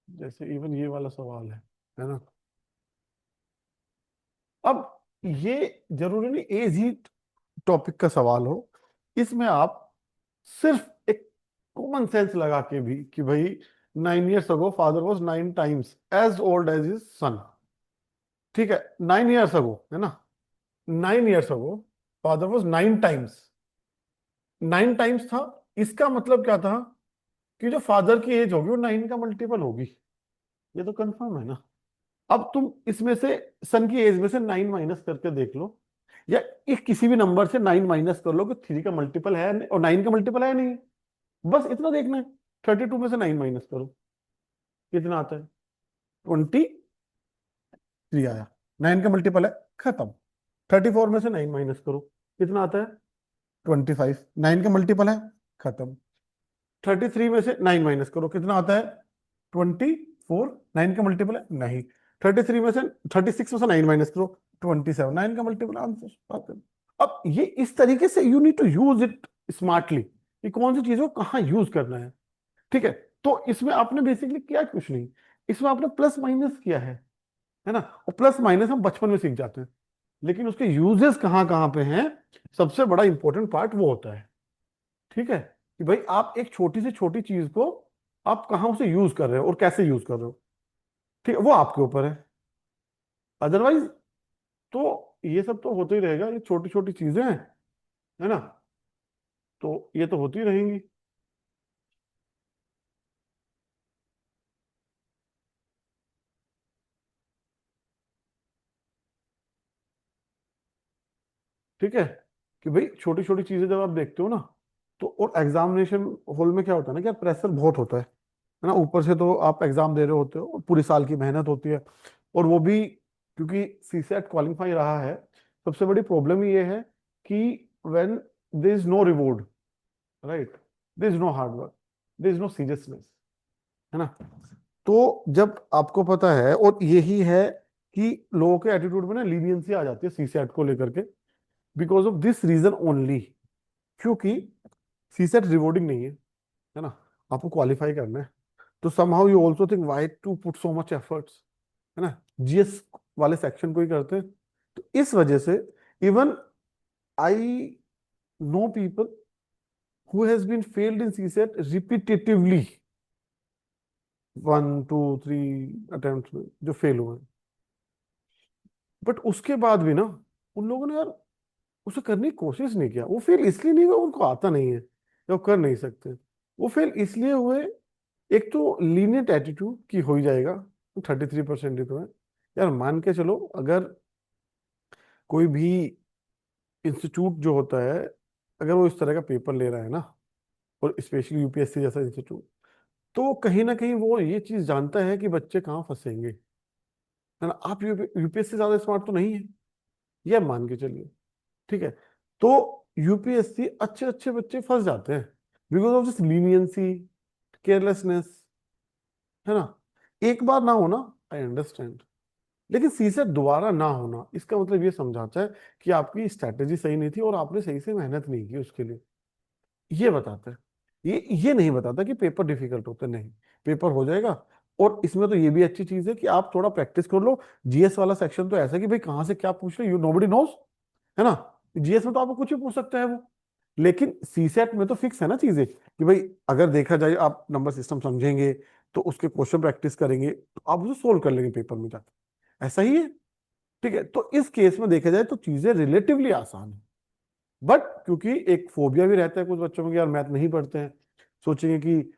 जैसे इवन ये वाला सवाल है ना। अब ये जरूरी नहीं एज ही टॉपिक का सवाल हो, इसमें आप सिर्फ एक कॉमन सेंस लगा के भी कि भाई 9 years ago father was 9 times as old as his son, ठीक है, 9 years अगो, है ना, 9 years ago father was 9 times, 9 times था, इसका मतलब क्या था कि जो फादर की एज होगी वो 9 का मल्टीपल होगी, ये तो कंफर्म है ना। अब तुम इसमें से सन की एज में से 9 माइनस करके देख लो, या एक किसी भी नंबर से 9 माइनस कर लो कि 3 का मल्टीपल है और 9 का मल्टीपल है नहीं, बस इतना देखना है। 32 में से 9 माइनस करो, कितना आता है, 23 आया, 9 का मल्टीपल है, खत्म। 34 में से 9 माइनस करो, कितना आता है, 25, 9 का मल्टीपल है, खत्म। 33 में से 9 माइनस करो, कितना आता है, 24, 9 का मल्टीपल है नहीं। 33 में से 36 में से 9 माइनस करो, 27, 9 का मल्टीपल, आंसर। अब ये इस तरीके से you need to use it smartly, कि कौन सी चीजों को कहाँ यूज करना है, ठीक है। तो इसमें आपने बेसिकली किया कुछ नहीं, इसमें आपने प्लस माइनस किया है ना, और प्लस माइनस हम बचपन में सीख जाते हैं, लेकिन उसके यूजेस कहाँ कहाँ पे हैं, सबसे बड़ा इंपॉर्टेंट पार्ट वो होता है, ठीक है, कि भाई आप एक छोटी से छोटी चीज को आप कहाँ उसे यूज कर रहे हो और कैसे यूज कर रहे हो, ठीक है, वो आपके ऊपर है। अदरवाइज तो ये सब तो होते ही रहेगा, ये छोटी छोटी चीजें हैं, है ना, तो ये तो होती रहेंगी। ठीक है, कि भाई छोटी छोटी चीजें जब आप देखते हो ना, तो और एग्जामिनेशन हॉल में क्या होता है ना, कि प्रेशर बहुत होता है ना, ऊपर से तो आप एग्जाम दे रहे होते हो और पूरी साल की मेहनत होती है, और वो भी क्योंकि सीसेट क्वालिफाई रहा है, सबसे बड़ी प्रॉब्लम ये है कि when there is no reward, right, there is no hard work, there is no seriousness, है ना। तो जब आपको पता है, और यही है कि लोगों के एटीट्यूड में ना लीनियंसी आ जाती है सीसेट को लेकर के, बिकॉज ऑफ दिस रीजन ओनली, क्योंकि सीसेट रिवॉर्डिंग नहीं है ना, आपको क्वालिफाई करना है, तो somehow you also think why to put so much efforts, है ना, जीएस वाले सेक्शन को ही करते हैं। तो इस वजह से even I know people who has been failed in CSAT repetitively, 1 2 3 attempt में जो फेल हुए, बट उसके बाद भी ना उन लोगों ने यार उसे करने की कोशिश नहीं किया, वो फेल इसलिए नहीं हुआ उनको आता नहीं है या वो कर नहीं सकते, वो फेल इसलिए हुए, एक तो लीनियंट एटीट्यूड की हो ही जाएगा, 33% ही तो है, यार मान के चलो, अगर कोई भी इंस्टीट्यूट जो होता है, अगर वो इस तरह का पेपर ले रहा है ना, और स्पेशली यूपीएससी जैसा इंस्टीट्यूट, तो वो कहीं ना कहीं वो ये चीज जानता है कि बच्चे कहाँ फंसेंगे, है ना। आप यूपीएससी से ज्यादा स्मार्ट तो नहीं है, ये मान के चलिए, ठीक है। तो यूपीएससी अच्छे अच्छे बच्चे फंस जाते हैं बिकॉज ऑफ दिस लीनियंसी, केयरलेसनेस, है ना। एक बार ना होना, आई अंडरस्टैंड, लेकिन सीसेट दोबारा ना होना इसका मतलब ये समझाता है कि आपकी स्ट्रैटेजी सही नहीं थी और आपने सही से मेहनत नहीं की उसके लिए, ये बताता है। ये नहीं बताता कि पेपर डिफिकल्ट होते, नहीं, पेपर हो जाएगा। और इसमें तो ये भी अच्छी चीज है कि आप थोड़ा प्रैक्टिस कर लो, जीएस वाला सेक्शन तो ऐसा है कि भाई कहाँ से क्या पूछ रहे, यू नोबडी नोज, है ना, जीएस में तो आपको कुछ भी पूछ सकता है वो, लेकिन सीसेट में तो फिक्स है ना चीजें कि भाई अगर देखा जाए आप नंबर सिस्टम समझेंगे तो उसके क्वेश्चन प्रैक्टिस करेंगे तो आप उसे सोल्व कर लेंगे पेपर में जाकर, ऐसा ही है। ठीक है, तो इस केस में देखा जाए तो चीजें रिलेटिवली आसान है। बट क्योंकि एक फोबिया भी रहता है कुछ बच्चों में कि यार मैथ नहीं पढ़ते हैं, सोचेंगे कि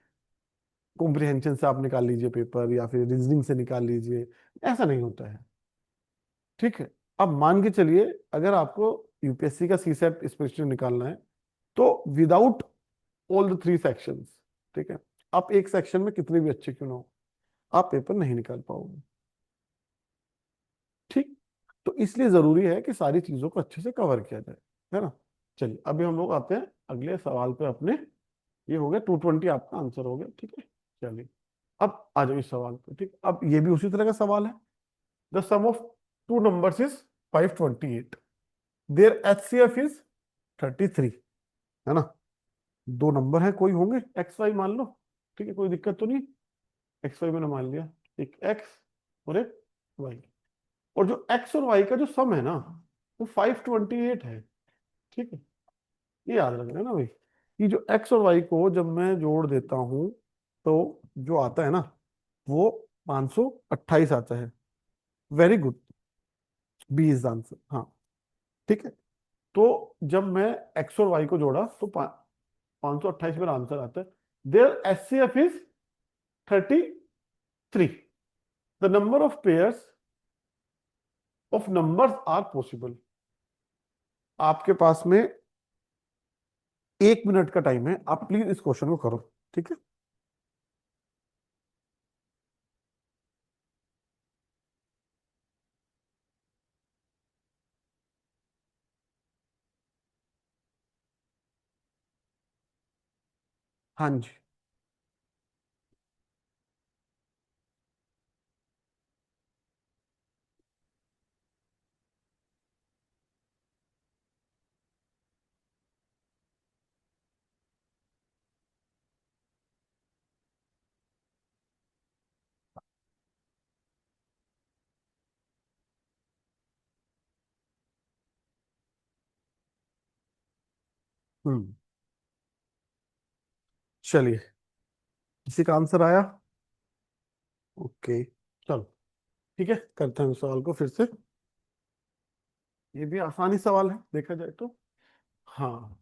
कॉम्प्रिहेंशन से आप निकाल लीजिए पेपर या फिर रीजनिंग से निकाल लीजिए, ऐसा नहीं होता है। ठीक है, अब मान के चलिए अगर आपको यूपीएससी का सीसेट स्पेशल निकालना है तो without all the three sections, ठीक है, आप एक सेक्शन में कितने भी अच्छे क्यों ना हो आप पेपर नहीं निकाल पाओगे। ठीक, तो इसलिए जरूरी है कि सारी चीजों को अच्छे से कवर किया जाए, है ना। चलिए अभी हम लोग आते हैं अगले सवाल पे अपने। ये हो गया 220, आपका आंसर हो गया, ठीक है। चलिए अब आ जाओ इस सवाल पे। ठीक, अब ये भी उसी तरह का सवाल है। The sum of two numbers is 528, their HCF is 33, है ना। दो नंबर हैं, कोई होंगे एक्स वाई मान लो, ठीक है, कोई दिक्कत तो नहीं। एक्स वाई मैंने मान लिया, एक एक्स और एक वाई। और जो एक्स और वाई का जो सम है ना वो 528 है। ठीक है, ये याद रखना है ना भाई, कि जो एक्स और वाई को जब मैं जोड़ देता हूं तो जो आता है ना वो 528 आता है। Very good, B is answer, हाँ। ठीक है, तो जब मैं एक्स और वाई को जोड़ा तो 528 मेरा आंसर आता है। Their HCF is 33। The number of pairs of numbers are possible. आपके पास में 1 मिनट का टाइम है, आप प्लीज इस क्वेश्चन को करो। ठीक है, हाँ जी। हम्म, चलिए, किसी का आंसर आया? ओके, चलो ठीक है, करते हैं इस सवाल को फिर से। ये भी आसानी सवाल है देखा जाए तो। हाँ,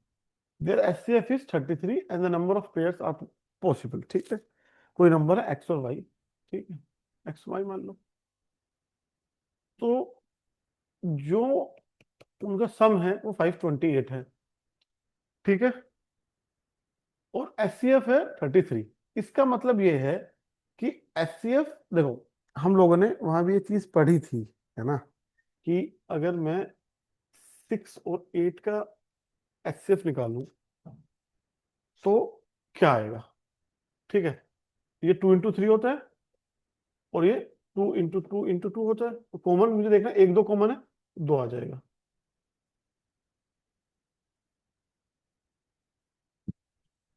their HCF is 33 and the number of pairs are possible. ठीक है, कोई नंबर है एक्स और वाई, ठीक है, एक्स वाई मान लो। तो जो उनका सम है वो 528 है, ठीक है, और एचसीएफ है 33। इसका मतलब ये है कि एचसीएफ देखो, हम लोगों ने वहां भी ये चीज पढ़ी थी, है ना, कि अगर मैं 6 और 8 का एचसीएफ निकालूं तो क्या आएगा। ठीक है, ये 2 into 3 होता है और ये 2 into 2 into 2 होता है, तो कॉमन मुझे देखना, एक दो कॉमन है, दो आ जाएगा।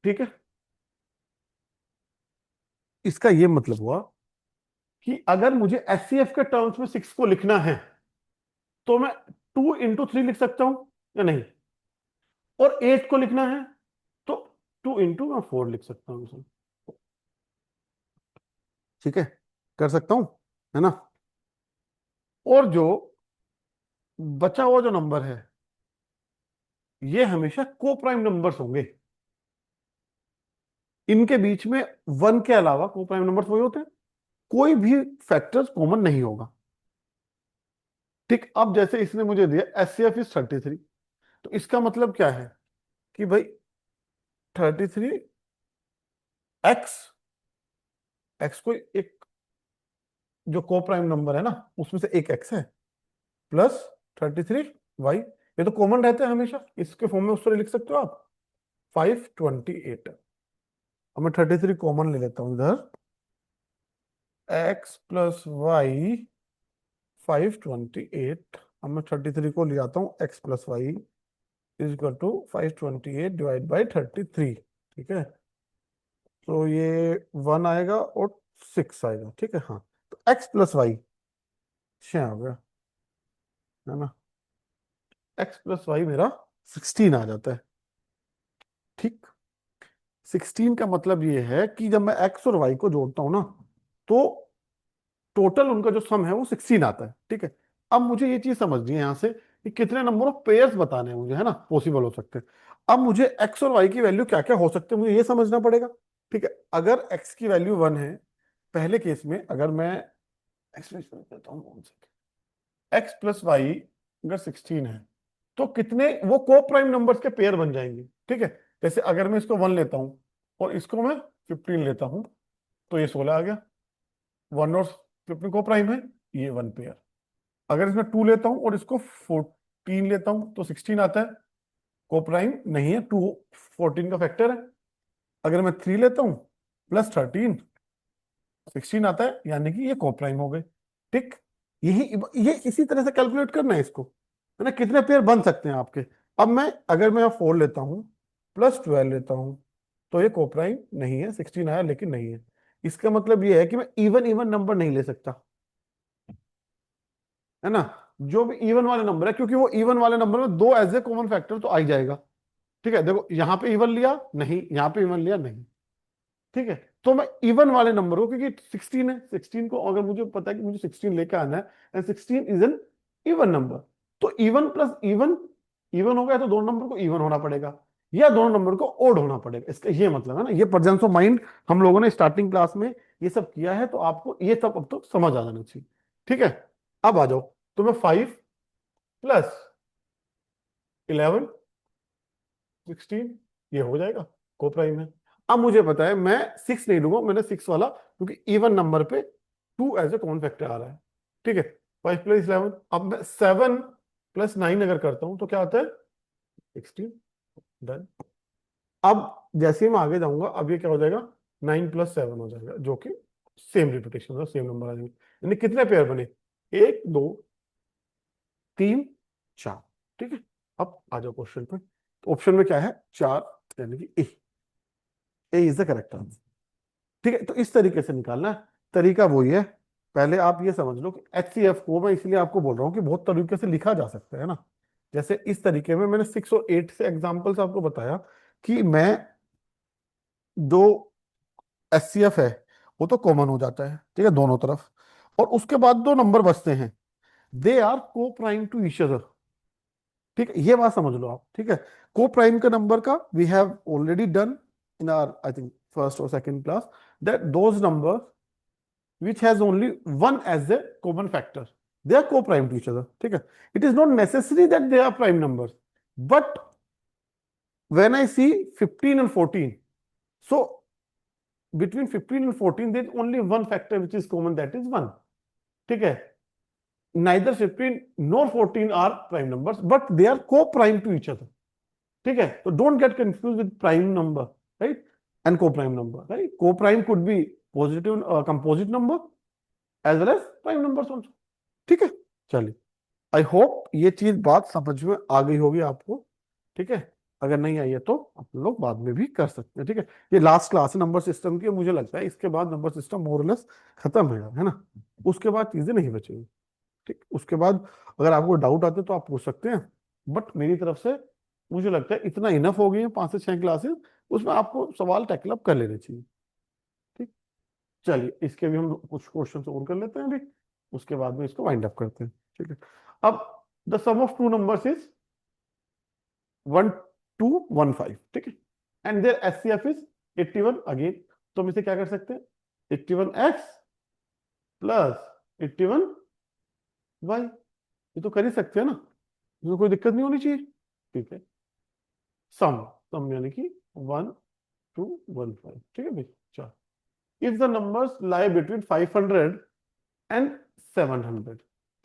ठीक है, इसका ये मतलब हुआ कि अगर मुझे एचसीएफ के टर्म्स में 6 को लिखना है तो मैं 2 into 3 लिख सकता हूं या नहीं, और 8 को लिखना है तो 2 into 4 लिख सकता हूं इसे। ठीक है, कर सकता हूं, है ना। और जो बचा हुआ जो नंबर है ये हमेशा को प्राइम नंबर्स होंगे। इनके बीच में 1 के अलावा को प्राइम नंबर्स वही होते हैं, कोई भी फैक्टर्स कॉमन नहीं होगा। ठीक, अब जैसे इसने मुझे दिया एचसीएफ इज 33, तो इसका मतलब क्या है कि भाई 33 एक्स, एक्स को एक जो को प्राइम नंबर है ना उसमें से एक एक्स है, प्लस 33 वाई, ये तो कॉमन रहते हैं हमेशा, इसके फॉर्म में उस तरह लिख सकते हो आप 528। अब मैं 33 कॉमन ले लेता हूं इधर, एक्स प्लस वाई 528। अब मैं 33 को ले आता हूँ X plus Y is equal to 528 divide by 33। ठीक है, तो ये 1 आएगा और 6 आएगा, ठीक है, हाँ। तो एक्स प्लस वाई 6 हो गया, है ना। एक्स प्लस वाई मेरा 16 आ जाता है। ठीक। 16 का मतलब ये है कि जब मैं एक्स और वाई को जोड़ता हूं ना, तो टोटल उनका जो सम है वो 16 आता है। ठीक है। अब मुझे ये चीज समझनी है यहां से कि कितने नंबर ऑफ पेयर्स बताने हैं मुझे, है ना, पॉसिबल हो सकते हैं। अब मुझे एक्स और वाई की वैल्यू क्या क्या हो सकते हैं मुझे ये समझना पड़ेगा। ठीक है। अगर एक्स की वैल्यू 1 है, पहले केस में अगर मैं एक्स देता हूँ, एक्स प्लस वाई अगर 16 है, तो कितने वो को प्राइम नंबर्स के पेयर बन जाएंगे। ठीक है। जैसे अगर मैं इसको 1 लेता हूं और इसको मैं 15 लेता हूं, तो ये 16 आ गया। 1 और 15 को प्राइम है, ये 1 पेयर। अगर इसमें 2 लेता हूं और इसको 14 लेता हूं तो 16 आता है, को प्राइम नहीं है, 2 14 का फैक्टर है। अगर मैं 3 लेता हूं प्लस 13 16 आता है, यानी कि ये को प्राइम हो गए। ठीक। यही ये इसी तरह से कैलकुलेट करना है इसको, है ना, कितने पेयर बन सकते हैं आपके। अब मैं अगर मैं 4 लेता हूं प्लस 12 लेता हूं, तो ये को प्राइम नहीं है, 16 आया लेकिन नहीं है। इसका मतलब ये है कि मैं इवन इवन नंबर नहीं ले सकता, है ना, जो भी इवन वाले नंबर है, क्योंकि वो इवन वाले नंबर में दो एज ए कॉमन फैक्टर तो आ ही जाएगा। ठीक है। देखो यहां पे इवन लिया नहीं, यहां पे इवन लिया नहीं। ठीक है। तो मैं इवन वाले नंबर को, क्योंकि 16 है, 16 को अगर मुझे पता है कि मुझे 16 लेकर आना है and 16 is an even number, तो इवन प्लस इवन, इवन हो गया तो दोनों नंबर को इवन होना पड़ेगा, या दोनों नंबर को ओड होना पड़ेगा। इसका ये मतलब है ना, ये प्रेजेंस ऑफ माइंड हम लोगों ने स्टार्टिंग क्लास में ये सब किया है, तो आपको ये सब अब तो समझ आ जाना चाहिए। ठीक है। अब आ जाओ, तो मैं 5 प्लस 11 16 ये हो जाएगा, को प्राइम है। अब मुझे पता है मैं 6 नहीं लूंगा, मैंने 6 वाला, क्योंकि इवन नंबर पे 2 एज ए कॉमन फैक्टर आ रहा है। ठीक है। 5 प्लस 11, अब मैं 7 प्लस 9 अगर करता हूं तो क्या आता है, 16। डन। अब जैसे ही मैं आगे जाऊंगा, अब ये क्या हो जाएगा, 9 प्लस 7 हो जाएगा, जो कि सेम रिपीटेशन है, सेम नंबर आ जाएंगे। यानी कितने पेयर बने, 1 2 3 4। ठीक है। अब आ जाओ क्वेश्चन पे, ऑप्शन में क्या है, 4, यानी कि ए इज द करेक्ट आंसर। ठीक है। तो इस तरीके से निकालना है, तरीका वही है। पहले आप ये समझ लो कि HCF को मैं इसलिए आपको बोल रहा हूँ कि बहुत तरीके से लिखा जा सकता है ना। जैसे इस तरीके में मैंने 6 और 8 से एग्जांपल्स आपको बताया कि मैं जो HCF है वो तो कॉमन हो जाता है, ठीक है, दोनों तरफ, और उसके बाद दो नंबर बचते हैं, दे आर को प्राइम टू ईच अदर। ठीक है, ये बात समझ लो आप। ठीक है। को प्राइम के नंबर का we have already done in our I think first और second class, that those number which has only one as a common factor, they are co-prime to each other. ठीक है। It is not necessary that they are prime numbers, but when I see 15 and 14, so between 15 and 14 there is only one factor which is common, that is 1. ठीक है। Neither 15 nor 14 are prime numbers, but they are co-prime to each other. ठीक है। So don't get confused with prime number, right, and co-prime number, right. Co-prime could be positive composite number as well as prime numbers also. ठीक है। चलिए, I hope ये चीज बात समझ में आ गई होगी आपको। ठीक है। अगर नहीं आई है तो आप लोग बाद में भी कर सकते हैं। ठीक है। ये लास्ट क्लास है नंबर सिस्टम की, मुझे लगता है इसके बाद नंबर सिस्टम मोरलेस खत्म है ना, उसके बाद चीजें नहीं बचेगी। ठीक। उसके बाद अगर आपको डाउट आते तो आप पूछ सकते हैं, बट मेरी तरफ से मुझे लगता है इतना इनफ हो गई है, 5 से 6 क्लासेस, उसमें आपको सवाल टैकल अप कर लेने चाहिए। ठीक। चलिए, इसके भी हम कुछ क्वेश्चन और कर लेते हैं अभी, उसके बाद में इसको वाइंड अप करते हैं। ठीक है। अब the sum of two numbers is 1215। ठीक है। And their HCF is 81 again. तो हम इसे क्या कर सकते हैं, 81x प्लस 81y, ये तो कर ही सकते हैं ना, इसमें कोई दिक्कत नहीं होनी चाहिए। ठीक है। सम, सम यानी कि 1215। ठीक है भाई। चलो, if the numbers lie between 500 and 700।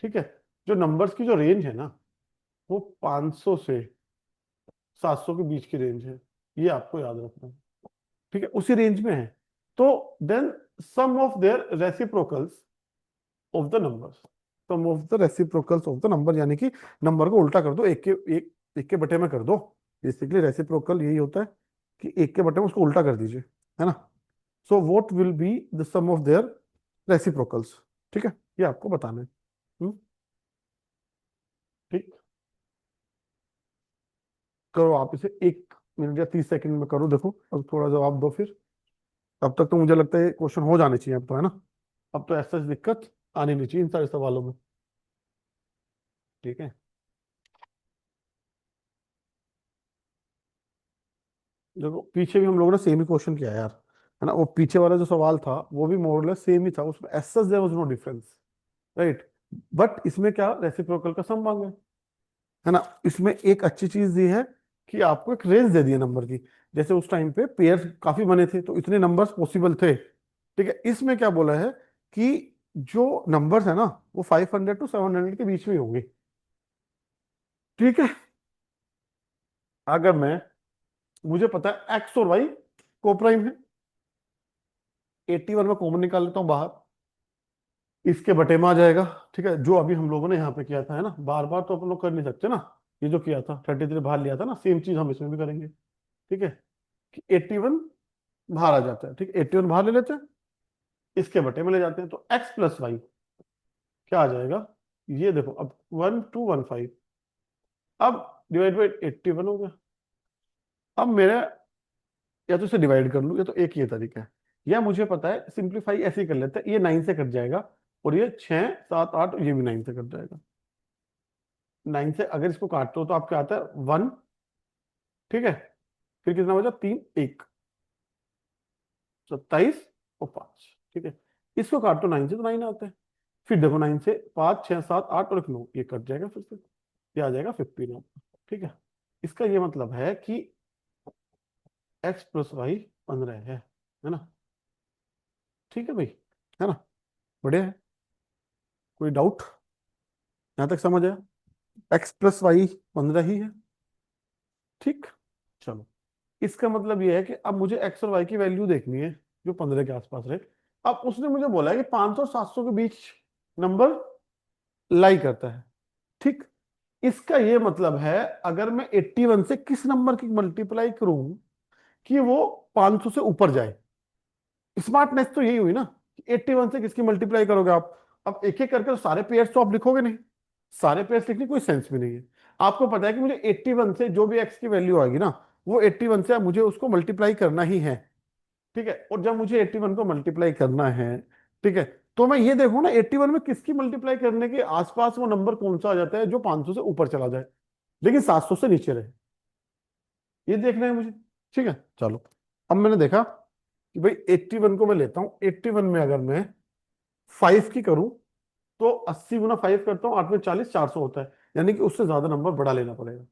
ठीक है। जो नंबर्स की जो रेंज है ना, वो 500 से 700 के बीच की रेंज है, ये आपको याद रखना है। ठीक है, उसी रेंज में है। तो then sum of their reciprocals of the numbers, sum of the reciprocals of the number, यानी कि नंबर को उल्टा कर दो, एक के बटे में कर दो। बेसिकली रेसिप्रोकल यही होता है कि एक के बटे में उसको उल्टा कर दीजिए, है ना। So what will be the sum of their reciprocals. ठीक है, ये आपको बताना है। ठीक। करो आप इसे, एक मिनट या 30 सेकंड में करूँ, देखो अब थोड़ा जवाब दो फिर। अब तक तो मुझे लगता है क्वेश्चन हो जाने चाहिए अब तो, है ना। अब तो ऐसा दिक्कत आनी नहीं चाहिए इन सारे सवालों में। ठीक है, देखो पीछे भी हम लोगों ने सेम ही क्वेश्चन किया यार, है ना। वो पीछे वाला जो सवाल था वो भी मोरलेस सेम ही था, उसमें as such there was no difference, right. But इसमें क्या रेसिप्रोकल का सम मांगा है ना। इसमें एक अच्छी चीज ये है कि आपको एक रेंज दे दी है नंबर की। जैसे उस टाइम पे पेयर्स काफी बने थे तो इतने नंबर्स पॉसिबल थे। ठीक है, इसमें क्या बोला है कि जो नंबर्स है ना वो 500 to 700 के बीच में होंगे। ठीक है, अगर मैं, मुझे पता है एक्स और वाई कोप्राइम है, 81 में कॉमन निकाल लेता हूँ बाहर, इसके बटे में आ जाएगा। ठीक है, जो अभी हम लोगों ने यहाँ पे किया था, है ना, बार बार तो अपन लोग कर नहीं सकते ना। ये जो किया था 33 बाहर लिया था ना, सेम चीज हम इसमें भी करेंगे। ठीक है, कि 81 बाहर आ जाता है, ठीक है, 81 बाहर ले लेते हैं, इसके बटे में ले जाते हैं, तो एक्स प्लस वाई क्या आ जाएगा, ये देखो अब 1215, अब डिवाइड बाई 81 हो गया। अब मेरा, या तो इसे डिवाइड कर लूँ, या तो एक ये तरीका है, या मुझे पता है सिंप्लीफाई ऐसे ही कर लेते हैं, ये 9 से कट जाएगा, और ये 6 7 8, ये भी 9 से कट जाएगा। 9 से अगर इसको काटते हो तो आपका आता है 1। ठीक है, फिर कितना बचा, 3 1, 27 और 5। ठीक है, इसको काटो 9 से तो 9 आता है। फिर देखो 9 से 5 6 7 8 और एक 9, ये कट जाएगा फिर से, ये आ जाएगा 15। ठीक है, इसका ये मतलब है कि एक्स प्लस वाई 15 है ना। ठीक है भाई, है ना, बढ़िया है। कोई डाउट, यहाँ तक समझ आया। एक्स प्लस वाई 15 ही है। ठीक, चलो, इसका मतलब ये है कि अब मुझे एक्स और वाई की वैल्यू देखनी है जो 15 के आसपास रहे। अब उसने मुझे बोला है कि 500 और 700 के बीच नंबर लाई करता है। ठीक, इसका ये मतलब है अगर मैं 81 से किस नंबर की मल्टीप्लाई करूं कि वो 500 से ऊपर जाए। स्मार्टनेस तो यही हुई ना, 81 से किसकी मल्टीप्लाई करोगे आप। अब एक एक करके तो सारे पेयर्स तो आप लिखोगे नहीं, सारे पेयर्स लिखने की कोई सेंस भी नहीं है। आपको पता है कि मुझे 81 से जो भी एक्स की वैल्यू आएगी ना, वो 81 से मुझे उसको मल्टीप्लाई करना ही है। ठीक है, और जब मुझे 81 को मल्टीप्लाई करना है, ठीक है, तो मैं ये देखूं ना 81 में किसकी मल्टीप्लाई करने के आसपास वो नंबर कौन सा आ जाता है जो 500 से ऊपर चला जाए लेकिन 700 से नीचे रहे, ये देखना है मुझे। ठीक है, चलो, अब मैंने देखा कि भाई 81 को मैं लेता हूं, 81 में अगर मैं 5 की करूं तो 80 गुना 5 करता हूँ, 8 में 40, 400 होता है, यानी कि उससे ज्यादा नंबर बड़ा लेना पड़ेगा।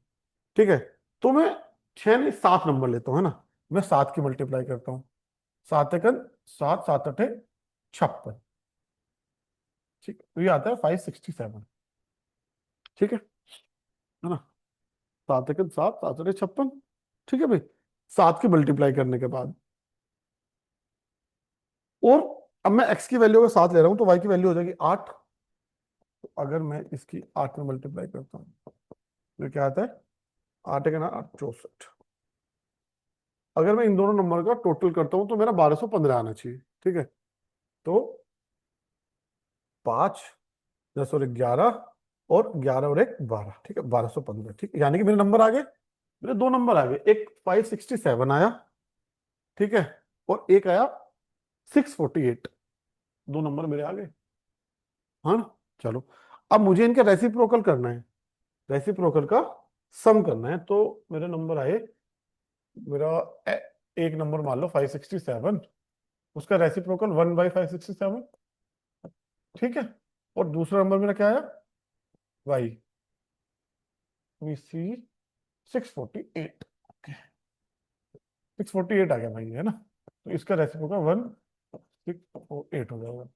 ठीक है, तो मैं 6 नहीं 7 नंबर लेता हूँ, है ना। मैं 7 की मल्टीप्लाई करता हूँ, 7 7 8 56। ठीक है, तो ये आता है 567। ठीक है ना, 7 7 7 56। ठीक है भाई, 7 की मल्टीप्लाई करने के बाद, और अब मैं एक्स की वैल्यू का 7 ले रहा हूं तो वाई की वैल्यू हो जाएगी 8। तो अगर मैं इसकी 8 में मल्टीप्लाई करता हूँ तो क्या आता है, 8 का ना 8 64। अगर मैं इन दोनों नंबर का टोटल करता हूं तो मेरा 1215 आना चाहिए। ठीक है, तो 5 10 और 11, और 11 और 1 12, ठीक है, 1215। ठीक है, यानी कि मेरे नंबर आ गए, मेरे दो नंबर आ गए, एक 567 आया, ठीक है, और एक आया 648। दो नंबर मेरे आ गए, हाँ ना। चलो, अब मुझे इनका रेसिप्रोकल करना है, रेसिप्रोकल का सम करना है, तो मेरे नंबर आए, मेरा ए- एक नंबर मान लो 567, उसका रेसिप्रोकल 1/567। ठीक है, और दूसरा नंबर मेरा क्या आया, वाई, वी सी 648। 648 आ गया भाई, है ना। तो इसका रेसिप्रोकल 1648 हो जाएगा।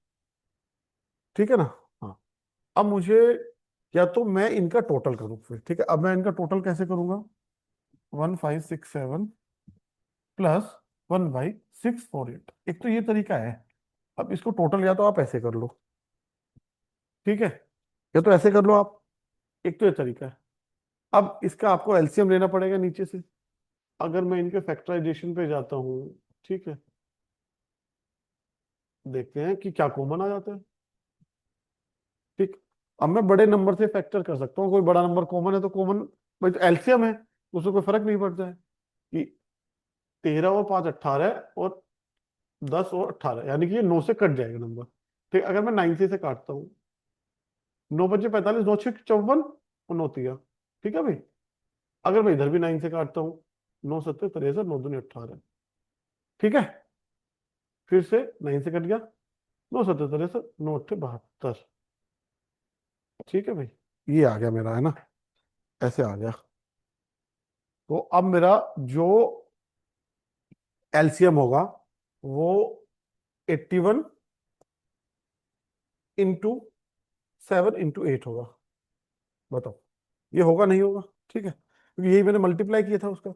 ठीक है ना। हाँ, अब मुझे, या तो मैं इनका टोटल करूं फिर, ठीक है, अब मैं इनका टोटल कैसे करूंगा, 1567 प्लस 1/648, एक तो ये तरीका है। अब इसको टोटल या तो आप ऐसे कर लो, ठीक है, या तो ऐसे कर लो आप, एक तो ये तरीका है। अब इसका आपको एलसीएम लेना पड़ेगा नीचे से। अगर मैं इनके फैक्टराइजेशन पे जाता हूँ, ठीक है, देखते हैं कि क्या कॉमन आ जाता है। ठीक, अब मैं बड़े नंबर से फैक्टर कर सकता हूँ, कोई बड़ा नंबर कॉमन है तो कॉमन, भाई तो एलसीएम है, उससे कोई फर्क नहीं पड़ता है। कि 13 और 5 18 और 10 और 18, यानी कि ये 9 से कट जाएगा नंबर। ठीक, अगर मैं 9 से काटता हूँ, 9 5 45, 9 6 54 और 9 3, ठीक है भाई। अगर मैं इधर भी 9 से काटता हूँ, 9 7 63, 9 दूनी 18, ठीक है। फिर से 9 से कट गया, 9 7 63, 9 8 72, ठीक है भाई। ये आ गया मेरा, है ना, ऐसे आ गया। तो अब मेरा जो एलसीएम होगा वो 81 × 7 × 8 होगा। बताओ, ये होगा नहीं होगा? ठीक है, क्योंकि यही मैंने मल्टीप्लाई किया था उसका।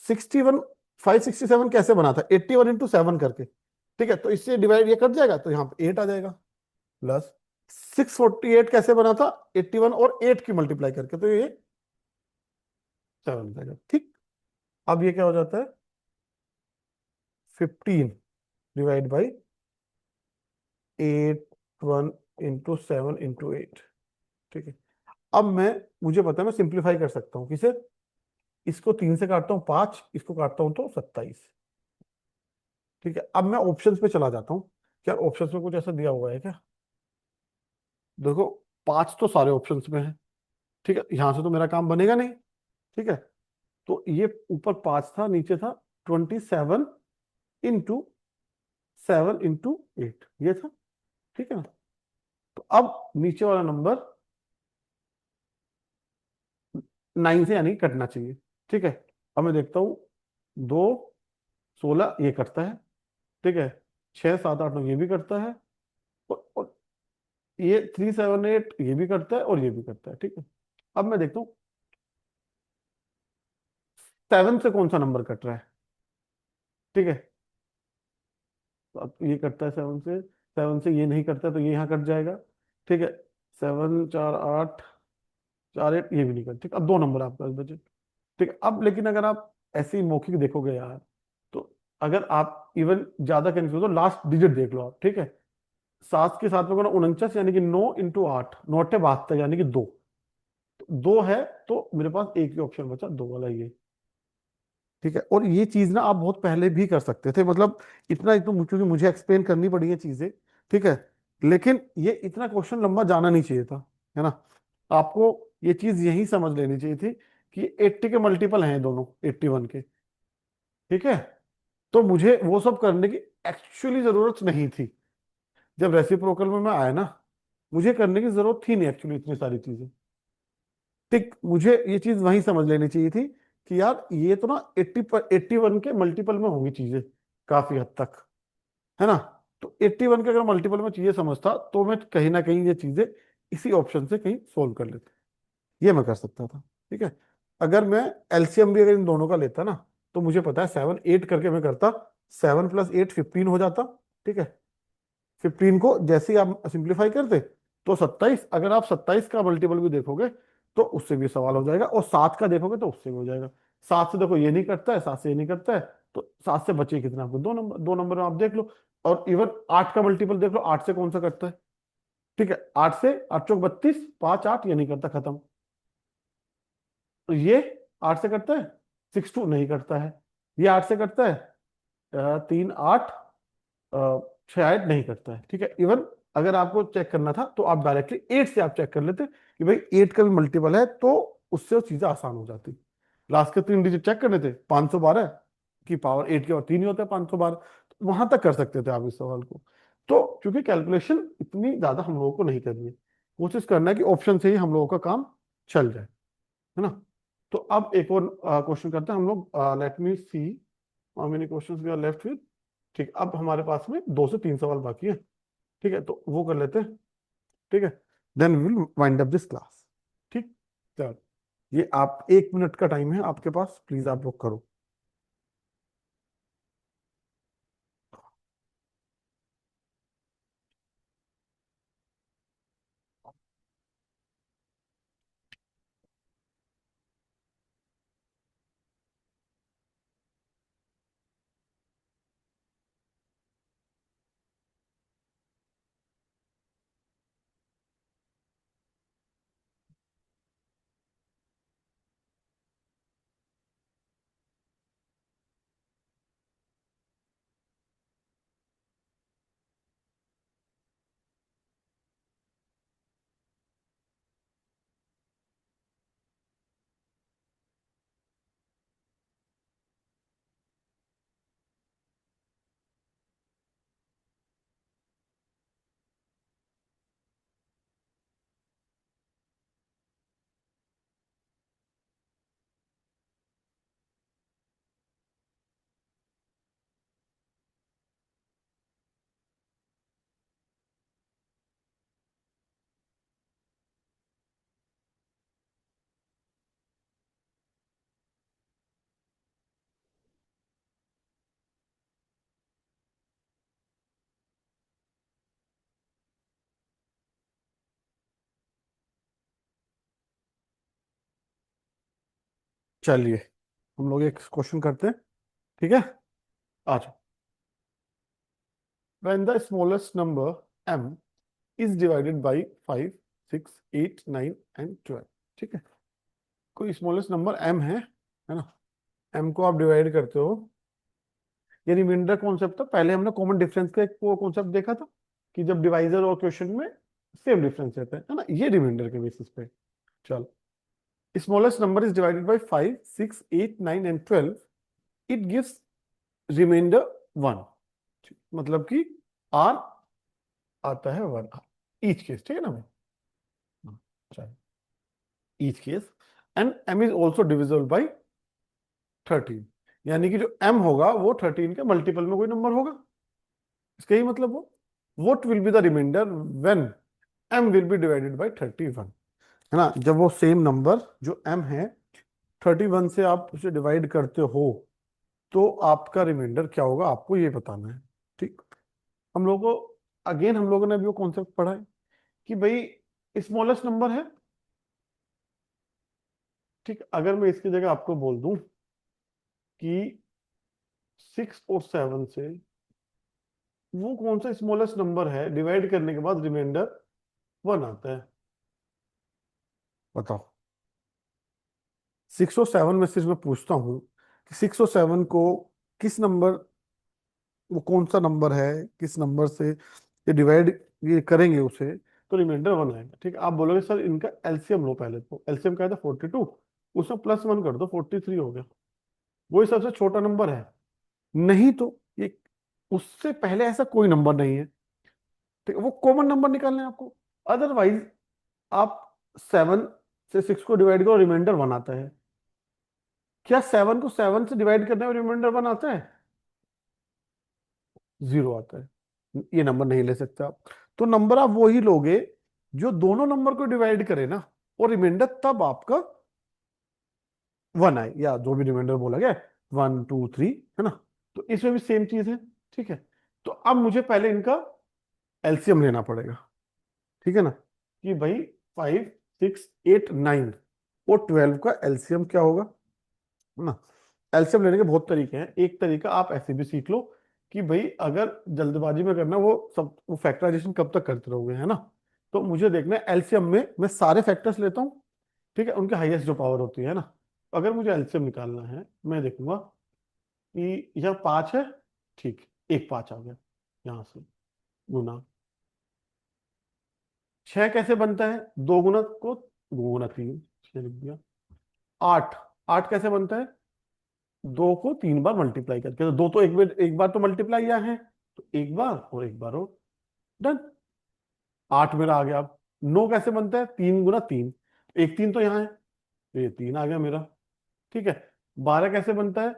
61, 567 कैसे बना था? 81 × 7 करके। ठीक है, तो इससे डिवाइड ये कट जाएगा, तो यहाँ पे 8 आ जाएगा। प्लस 648 कैसे बना था? 81 और 8 की मल्टीप्लाई करके, तो ये 7 आ जाएगा। ठीक, अब ये क्या हो जाता है? 15 ÷ 81 × 7 × 8। ठीक है, अब मुझे पता है मैं सिंप्लीफाई कर सकता हूँ किसे? इसको 3 से काटता हूँ 5, इसको काटता हूँ तो 27। ठीक है, अब मैं ऑप्शंस पे चला जाता हूँ। क्या ऑप्शंस में कुछ ऐसा दिया हुआ है क्या? देखो, 5 तो सारे ऑप्शंस में है। ठीक है, यहां से तो मेरा काम बनेगा नहीं। ठीक है, तो ये ऊपर 5 था, नीचे था 27 × 7 × 8, ये था। ठीक है ना, तो अब नीचे वाला नंबर 9 से यानी कटना चाहिए। ठीक है, अब मैं देखता हूँ, 2 16 ये कटता है। ठीक है, 6 7 8 9 ये भी कटता है, और ये 3 7 8 ये भी कटता है, और ये भी कटता है। ठीक है, अब मैं देखता हूँ 7 से कौन सा नंबर कट रहा है। ठीक है, तो अब ये कटता है 7 से ये नहीं कटता, तो ये यहाँ कट जाएगा। ठीक है, 7 4 8 4 8 ये भी नहीं कट। ठीक, अब 2 नंबर आपके पास बचे। ठीक है, अब लेकिन अगर आप ऐसे ही मौखिक देखोगे यार, तो अगर आप इवन ज्यादा कंफ्यूज हो, लास्ट डिजिट देख लो आप। ठीक है, 7 के साथ में कौन? 49, यानी कि 9 × 8, 9 8 72, यानी कि 2। 2 है, तो मेरे पास एक ही ऑप्शन बचा, 2 वाला, ये। ठीक है, और ये चीज ना आप बहुत पहले भी कर सकते थे, मतलब इतना इतना, क्योंकि मुझे एक्सप्लेन करनी पड़ी ये चीजें। ठीक है, लेकिन ये इतना क्वेश्चन लंबा जाना नहीं चाहिए था, है ना। आपको ये चीज यही समझ लेनी चाहिए थी कि 80 के मल्टीपल हैं दोनों, 81 के। ठीक है, तो मुझे वो सब करने की एक्चुअली जरूरत नहीं थी। जब रेसिप्रोकल में मैं आया ना, मुझे करने की जरूरत थी नहीं एक्चुअली इतनी सारी चीजें। ठीक, मुझे ये चीज वहीं समझ लेनी चाहिए थी कि यार ये तो ना 81 के मल्टीपल में होंगी चीजें, काफी हद तक, है ना। तो 81 के अगर मल्टीपल में चीजें समझता, तो मैं कहीं ना कहीं ये चीजें इसी ऑप्शन से कहीं सोल्व कर लेता, ये मैं कर सकता था। ठीक है, अगर मैं एलसीएम भी अगर इन दोनों का लेता ना, तो मुझे पता है 7 8 करके मैं करता, 7 + 8 15 हो जाता। ठीक है, 15 को जैसे ही आप सिंप्लीफाई करते, तो 27, अगर आप 27 का मल्टीपल भी देखोगे, तो उससे भी सवाल हो जाएगा, और 7 का देखोगे तो उससे भी हो जाएगा। 7 से देखो ये नहीं करता है, 7 से ये नहीं करता है, तो 7 से बचे कितना? आपको 2 नंबर, 2 नंबर में आप देख लो। और इवन 8 का मल्टीपल देख लो, 8 से कौन सा करता है? ठीक है, 8 से 8 चौक 32, 5 8 ये नहीं करता, खत्म। तो ये 8 से करता है, 6 2 नहीं करता है। ये 8 से करता है, 3 8, 6 8 नहीं करता है। ठीक है, इवन अगर आपको चेक करना था, तो आप डायरेक्टली 8 से आप चेक कर लेते कि भाई 8 का भी मल्टीपल है, तो उससे वो चीजें आसान हो जाती। लास्ट के 3 डिजिट चेक करने थे, 512 की पावर 8 के और 3 ही होता है, 512। तो वहां तक कर सकते थे आप इस सवाल को। तो क्योंकि कैलकुलेशन इतनी ज्यादा हम लोगों को नहीं करनी है, कोशिश करना है कि ऑप्शन से ही हम लोगों का काम चल जाए, है ना। तो अब एक और क्वेश्चन करते हैं हम लोग। Let me see how many questions we are left with. ठीक, अब हमारे पास में 2 से 3 सवाल बाकी है। ठीक है, तो वो कर लेते हैं। ठीक है, then we will wind up this class. ठीक, चलो, ये आप 1 मिनट का टाइम है आपके पास, प्लीज आप लोग करो। चलिए हम लोग एक क्वेश्चन करते हैं, ठीक है। आ जाओ। When the smallest number m is divided by 5, 6, 8, 9 and 12, ठीक है। कोई स्मॉलेस्ट नंबर m है ना। m को आप डिवाइड करते हो, ये रिमाइंडर कॉन्सेप्ट था। पहले हमने कॉमन डिफरेंस का एक कॉन्सेप्ट देखा था कि जब डिवाइजर और क्वेश्चन में सेम डिफरेंस रहता है ना, ये रिमाइंडर के बेसिस पे। चल, smallest number is divided by 5, 6, 8, 9 and 12, it gives remainder 1। मतलब कि r आता है 1 ईच केस, ठीक है ना भाई। चल, each case and m is also divisible by 13, यानी कि जो m होगा वो 13 के मल्टीपल में कोई नंबर होगा। इसका ही मतलब वो what will be the remainder when m will be divided by 31, है ना। जब वो सेम नंबर जो m है 31 से आप उसे डिवाइड करते हो तो आपका रिमाइंडर क्या होगा, आपको ये बताना है, ठीक। हम लोगों को अगेन हम लोगों ने अभी वो कॉन्सेप्ट पढ़ा है कि भाई स्मॉलेस्ट नंबर है, ठीक। अगर मैं इसकी जगह आपको बोल दूं कि 6 और 7 से वो कौन सा स्मॉलेस्ट नंबर है डिवाइड करने के बाद रिमाइंडर 1 आता है, बताओ। 6 और 7 में सिर्फ मैं पूछता हूँ कि 6 और 7 को किस नंबर, वो कौन सा नंबर है, किस नंबर से ये डिवाइड ये करेंगे उसे, तो रिमाइंडर 1 आएगा, ठीक है। आप बोलोगे सर इनका एलसीएम लो, पहले तो एलसीएम क्या था 42, उसमें +1 कर दो 43 हो गया, वही सबसे छोटा नंबर है। नहीं तो ये उससे पहले ऐसा कोई नंबर नहीं है, ठीक है। वो कॉमन नंबर निकालना है आपको। अदरवाइज आप 7 से 6 को डिवाइड करो, रिमाइंडर 1 आता है। क्या 7 को 7 से डिवाइड करने में रिमाइंडर 1 आता है? 0 आता है। ये नंबर नहीं ले सकते आप। तो नंबर आप वो ही लोगे जो दोनों नंबर को डिवाइड करे ना, और रिमाइंडर तब आपका 1 आए, या जो भी रिमाइंडर बोला गया 1, 2, 3, है ना। तो इसमें भी सेम चीज है, ठीक है। तो अब मुझे पहले इनका एलसीएम लेना पड़ेगा, ठीक है ना, कि भाई 5, 6, 8, 9 और 12 का एलसीएम क्या होगा, है ना। एलसीएम लेने के बहुत तरीके हैं। एक तरीका आप ऐसे भी सीख लो कि भाई अगर जल्दबाजी में करना, वो फैक्टराइजेशन कब तक करते रहोगे, है ना। तो मुझे देखना है एलसीएम में मैं सारे फैक्टर्स लेता हूँ, ठीक है, उनके हाईएस्ट जो पावर होती है ना। अगर मुझे एलसीएम निकालना है, मैं देखूंगा कि यह 5 है, ठीक, एक 5 आ गया यहां से, गुना 6 कैसे बनता है, 2 गुना को 2 गुना 3, 6 लिख दिया। 8, 8 कैसे बनता है, 2 को 3 बार मल्टीप्लाई करके, तो 2 तो एक बार तो मल्टीप्लाई यहाँ है, तो एक बार और एक बार और, डन। 8 मेरा आ गया। अब 9 कैसे बनता है, 3 गुना 3, एक 3 तो यहाँ है, तो ये 3 आ गया मेरा, ठीक है। 12 कैसे बनता है,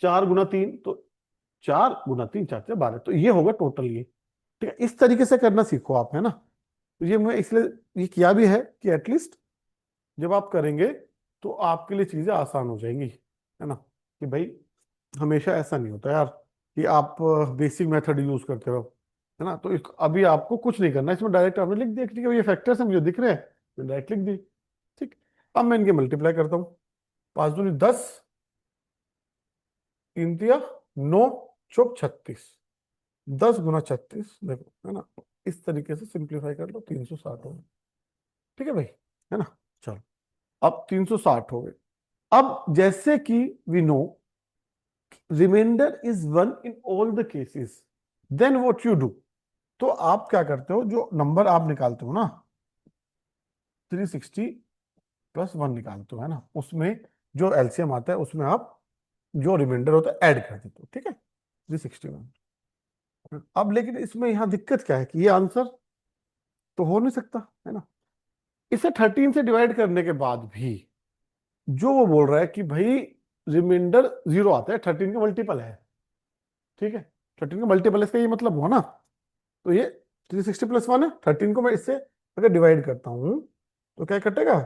4 गुना 3, तो 4 गुना 3, 4 से 12, तो ये होगा टोटल ये, ठीक है। इस तरीके से करना सीखो आप, है ना। तो ये मैं इसलिए ये किया भी है कि एटलीस्ट जब आप करेंगे तो आपके लिए चीजें आसान हो जाएंगी, है ना। कि भाई हमेशा ऐसा नहीं होता यार कि आप बेसिक मेथड यूज करते रहो, है ना। तो अभी आपको कुछ नहीं करना, इसमें डायरेक्ट आपने लिख दिया कि ठीक है ये फैक्टर्स हैं मुझे दिख रहे हैं, मैं डायरेक्ट लिख दी, ठीक। अब मैं इनके मल्टीप्लाई करता हूँ। 5 दूनी 10, 3 तिया 9, चौक 36, 10 गुना 36, देखो, है ना। इस तरीके से सिंप्लीफाई कर लो, 360 हो गए, ठीक है भाई, है ना। चलो, अब 360 हो गए। अब जैसे कि we know remainder is 1 in all the cases, then what you do, तो आप क्या करते हो, जो नंबर आप निकालते हो ना, 360 प्लस 1 निकालते हो, है ना, उसमें जो एलसीएम आता है उसमें आप जो रिमाइंडर होता है ऐड कर देते हो, ठीक है, 361। अब लेकिन इसमें यहां दिक्कत क्या है कि ये आंसर तो हो नहीं सकता, है ना। इसे 13 से डिवाइड करने के बाद भी जो वो बोल रहा है कि भाई रिमाइंडर 0 आता है, 13 का मल्टीपल है, ठीक है। 13 का मल्टीपल इसका ये मतलब हुआ ना। तो ये 360 प्लस 1 है, 13 को मैं इससे अगर डिवाइड करता हूं तो क्या कटेगा,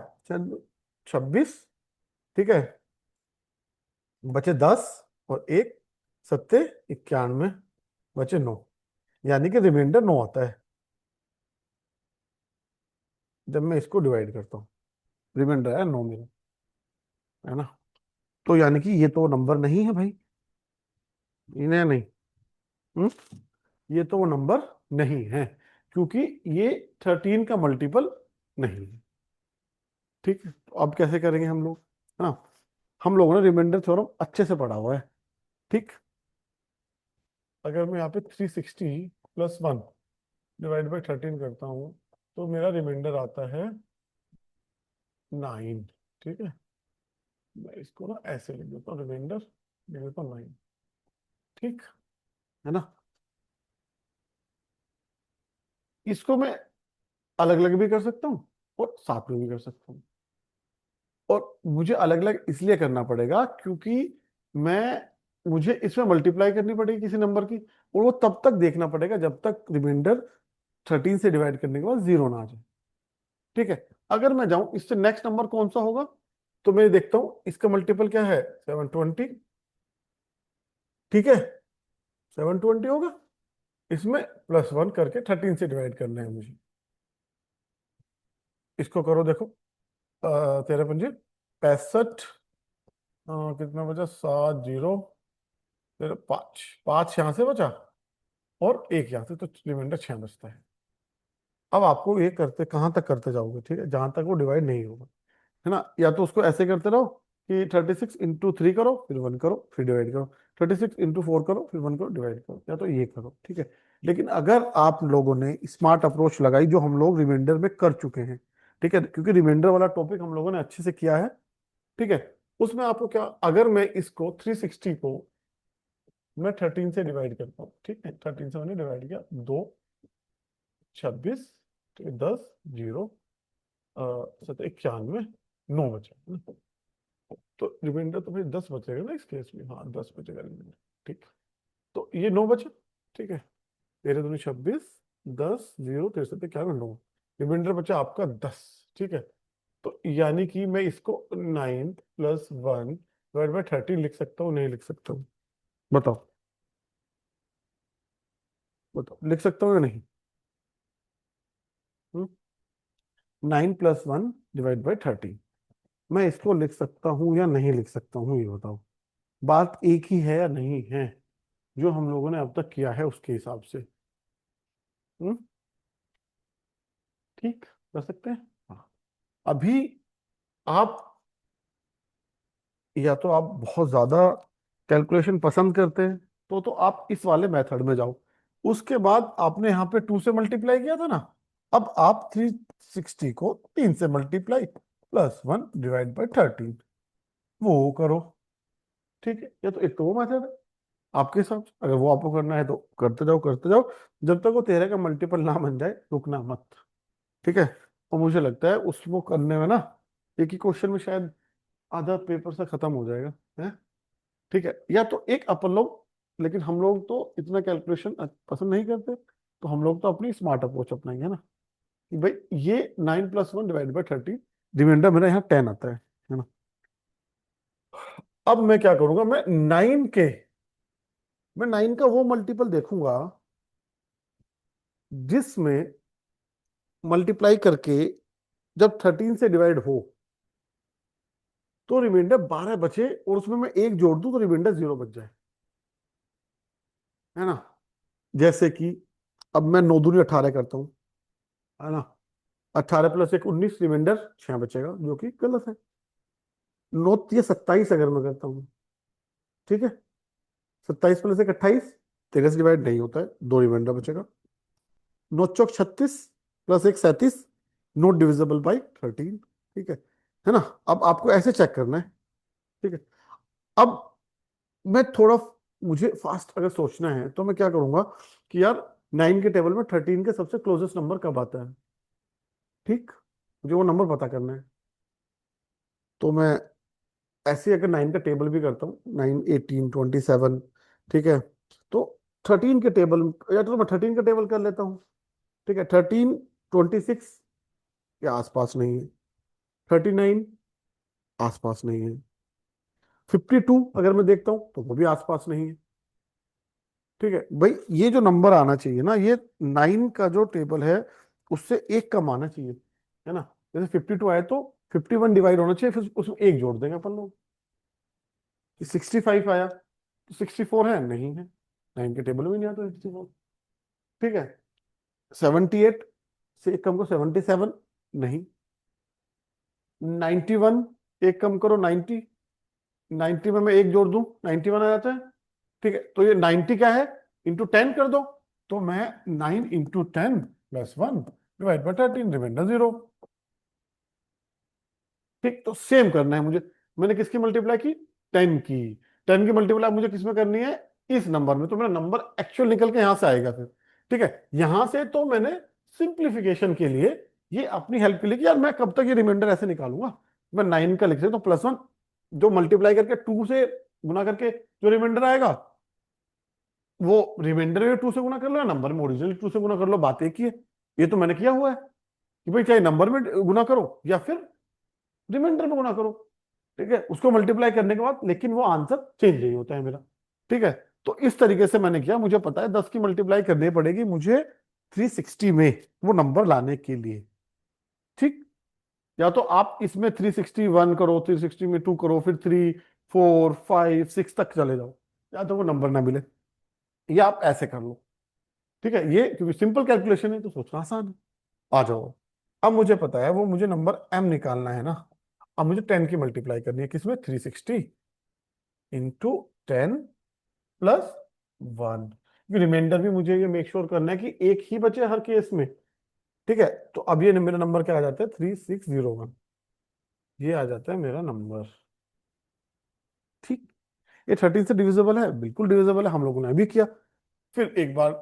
26, ठीक है, बचे 10 और एक 7, 91, बचे 9, यानी कि रिमाइंडर 9 आता है जब मैं इसको डिवाइड करता हूँ। रिमाइंडर है 9 मेरा, है ना। तो यानी कि ये तो नंबर नहीं है भाई, इन्हें नहीं। हम्म? ये तो वो नंबर नहीं है, क्योंकि ये 13 का मल्टीपल नहीं है। ठीक है, तो अब कैसे करेंगे हम लोग, है ना। हम लोगों ने रिमाइंडर थ्योरम अच्छे से पढ़ा हुआ है। ठीक, अगर मैं यहाँ पे 360 प्लस 1 डिवाइड बाई 13 करता हूँ, तो मेरा रिमाइंडर आता है 9। ठीक है, मैं इसको ना ऐसे लिख देता हूँ, रिमाइंडर लिख देता हूँ 9। ठीक है ना। इसको मैं अलग अलग भी कर सकता हूँ और साथ में भी कर सकता हूँ। और मुझे अलग अलग इसलिए करना पड़ेगा क्योंकि मैं मुझे इसमें मल्टीप्लाई करनी पड़ेगी किसी नंबर की, और वो तब तक देखना पड़ेगा जब तक रिमाइंडर 13 से डिवाइड करने के बाद जीरो ना आ जाए। ठीक है, अगर मैं जाऊं इससे नेक्स्ट नंबर कौन सा होगा, तो मैं देखता हूं इसका मल्टीपल क्या है, 720। ठीक है, 720 होगा, इसमें +1 करके 13 से डिवाइड करना है मुझे। इसको करो देखो, 13×5 65, कितना बचा, 7 0, फिर 5 5 यहाँ से बचा और एक यहाँ से, तो रिमाइंडर 6 बचता है। अब आपको ये करते कहाँ तक करते जाओगे, ठीक है, जहां तक वो डिवाइड नहीं होगा, है ना। या तो उसको ऐसे करते रहो कि 36×3 करो फिर 1 करो फिर डिवाइड करो, 36×4 करो फिर 1 करो डिवाइड करो, या तो ये करो। ठीक है, लेकिन अगर आप लोगों ने स्मार्ट अप्रोच लगाई जो हम लोग रिमाइंडर में कर चुके हैं, ठीक है, क्योंकि रिमाइंडर वाला टॉपिक हम लोगों ने अच्छे से किया है। ठीक है, उसमें आपको क्या, अगर मैं इसको 360 को मैं 13 से डिवाइड करता हूँ, ठीक है, 13 से मैंने डिवाइड किया, 2 26, 10 0, 91, 9 बचा। तो रिमाइंडर तो भाई 10 बचेगा ना इस केस में, हाँ 10 बचेगा रिमाइंडर। ठीक, तो ये 9 बचा। ठीक है, 13×2 26, 10 0 63 क्या, 9, रिमाइंडर बचा आपका 10। ठीक है, तो यानी कि मैं इसको 9 + 1 डिवाइड बाई 13 लिख सकता हूँ, नहीं लिख सकता हूँ, बताओ। बताओ लिख सकता हूँ या नहीं। 9 + 1 डिवाइड बाई 13, मैं इसको लिख सकता हूँ या नहीं लिख सकता हूँ, ये बताओ। बात एक ही है या नहीं है, जो हम लोगों ने अब तक किया है उसके हिसाब से। हम्म? ठीक, कर सकते हैं। हाँ, अभी आप, या तो आप बहुत ज्यादा कैलकुलेशन पसंद करते हैं, तो आप इस वाले मेथड में जाओ। उसके बाद आपने यहाँ पे 2 से मल्टीप्लाई किया था ना, अब आप 360 को 3 से मल्टीप्लाई +1 डिवाइड बाई 13 वो करो। ठीक है, ये तो एक तो वो मेथड है आपके हिसाब से, अगर वो आपको करना है तो करते जाओ करते जाओ, जब तक वो 13 का मल्टीपल ना बन जाए रुकना मत। ठीक है, और मुझे लगता है उसको करने में ना एक ही क्वेश्चन में शायद आधा पेपर से खत्म हो जाएगा, है। ठीक है, या तो एक अपन लोग, लेकिन हम लोग तो इतना कैलकुलेशन पसंद नहीं करते, तो हम लोग तो अपनी स्मार्ट अप्रोच अपनाएंगे ना, कि भाई ये 9 + 1 डिवाइड बाई 13, रिमाइंडर मेरा यहाँ 10 आता है ना। अब मैं क्या करूंगा, मैं 9 का वो मल्टीपल देखूंगा जिसमें मल्टीप्लाई करके जब 13 से डिवाइड हो तो रिमाइंडर 12 बचे, और उसमें मैं एक जोड़ दूं तो रिमाइंडर 0 बच जाए, है ना। जैसे कि अब मैं 9 दूनी 18 करता हूँ, है ना, 18 + 1 19, रिमाइंडर 6 बचेगा, जो कि गलत है। 9 × 27 अगर मैं करता हूँ, ठीक है, 27 + 1 28, 13 से डिवाइड नहीं होता है, दो रिमाइंडर बचेगा। 9 × 36 + 1 37, नॉट डिविजिबल बाई 13। ठीक है ना। अब आपको ऐसे चेक करना है। ठीक है, अब मैं थोड़ा, मुझे फास्ट अगर सोचना है तो मैं क्या करूंगा कि यार 9 के टेबल में 13 के सबसे क्लोजेस्ट नंबर कब आता है। ठीक, मुझे वो नंबर पता करना है, तो मैं ऐसे अगर 9 का टेबल भी करता हूँ, 9 18 27, ठीक है, तो 13 के टेबल, या तो मैं 13 का टेबल कर लेता हूँ। ठीक है, 13 26 के आसपास नहीं है, 39 आसपास नहीं है, 52 अगर मैं देखता हूँ तो वो भी आसपास नहीं है। ठीक है भाई, ये जो नंबर आना चाहिए ना, ये 9 का जो टेबल है उससे एक कम आना चाहिए, है ना। जैसे 52 आए तो 51 डिवाइड होना चाहिए, फिर उसमें एक जोड़ देंगे अपन लोग। 65 आया तो 64 है, नहीं है, 9 के टेबल में नहीं आता 64। ठीक है, 78 से एक कम करो 77, नहीं। 91, एक कम करो 90, 90 में मैं एक जोड़ दूं 91 आ जाता है। ठीक है, तो ये 90 क्या है, इंटू 10 कर दो, तो मैं 9 into 10 plus 1 divide by 13, remainder 0। ठीक, तो सेम करना है मुझे। मैंने किसकी मल्टीप्लाई की, 10 की। 10 की मल्टीप्लाई मुझे किसमें करनी है, इस नंबर में, तो मेरा नंबर एक्चुअल निकल के यहां से आएगा फिर। ठीक है, यहां से तो मैंने सिंप्लीफिकेशन के लिए, ये अपनी हेल्प के लिए कि यार मैं कब तक ये रिमाइंडर ऐसे निकालूंगा, मैं 9 का लिख सकता हूँ प्लस 1, जो मल्टीप्लाई करके 2 से गुना करके जो रिमाइंडर आएगा, वो रिमाइंडर में 2 से गुना कर लो या नंबर में ओरिजिनल 2 से गुना कर लो, बात एक ही है। ये तो मैंने किया हुआ है कि भाई चाहे नंबर में गुना करो या फिर रिमाइंडर में गुना करो। ठीक है, उसको मल्टीप्लाई करने के बाद लेकिन वो आंसर चेंज नहीं होता है मेरा। ठीक है, तो इस तरीके से मैंने किया, मुझे पता है 10 की मल्टीप्लाई करनी पड़ेगी मुझे 360 में, वो नंबर लाने के लिए। ठीक, या तो आप इसमें 361 करो, 360 में 2 करो, फिर 3 4 5 6 तक चले जाओ, या तो वो नंबर ना मिले, या आप ऐसे कर लो। ठीक है, ये क्योंकि सिंपल कैलकुलेशन है तो सोचना आसान है। आ जाओ, अब मुझे पता है वो मुझे नंबर m निकालना है ना। अब मुझे 10 की मल्टीप्लाई करनी है किसमें, 360 इंटू 10 प्लस 1। रिमाइंडर भी मुझे ये मेक श्योर करना है कि एक ही बचे हर केस में। ठीक है, तो अब ये मेरा नंबर क्या आ जाता है, 3601, ये आ जाता है मेरा नंबर। ठीक, ये 13 से डिविजिबल है, बिल्कुल डिविजिबल है, हम लोगों ने अभी किया। फिर एक बार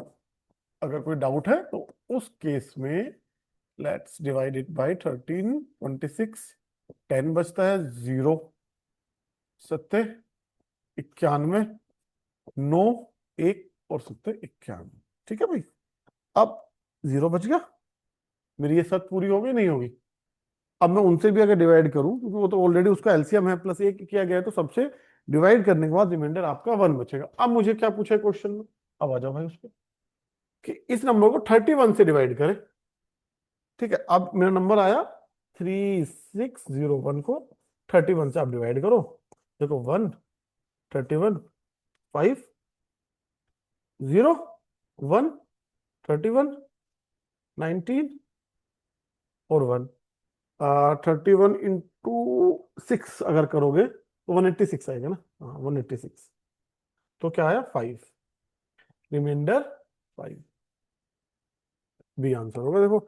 अगर कोई डाउट है तो उस केस में लेट्स डिवाइड इट बाय 13, 26, 10 बचता है 0, 7 91, 9 1 और 7 91। ठीक है भाई, अब 0 बच गया, मेरी ये शर्त पूरी हो गई नहीं होगी। अब मैं उनसे भी अगर डिवाइड करूं, क्योंकि वो तो ऑलरेडी उसका एलसीएम है प्लस 1 किया गया है, तो सबसे डिवाइड करने के बाद रिमाइंडर आपका 1 बचेगा। अब मुझे क्या पूछा है क्वेश्चन में, अब आ जाओ भाई उस पर, कि इस नंबर को 31 से डिवाइड करें। ठीक है, अब मेरा नंबर आया 3601 को 31 से आप डिवाइड करो। देखो 1, 31, 5, 0, 1, 31, 19 और 1। 31 इंटू 6 अगर करोगे तो 186 आएगा ना, हाँ 186। तो क्या आया, 5, रिमाइंडर 5, बी आंसर होगा। देखो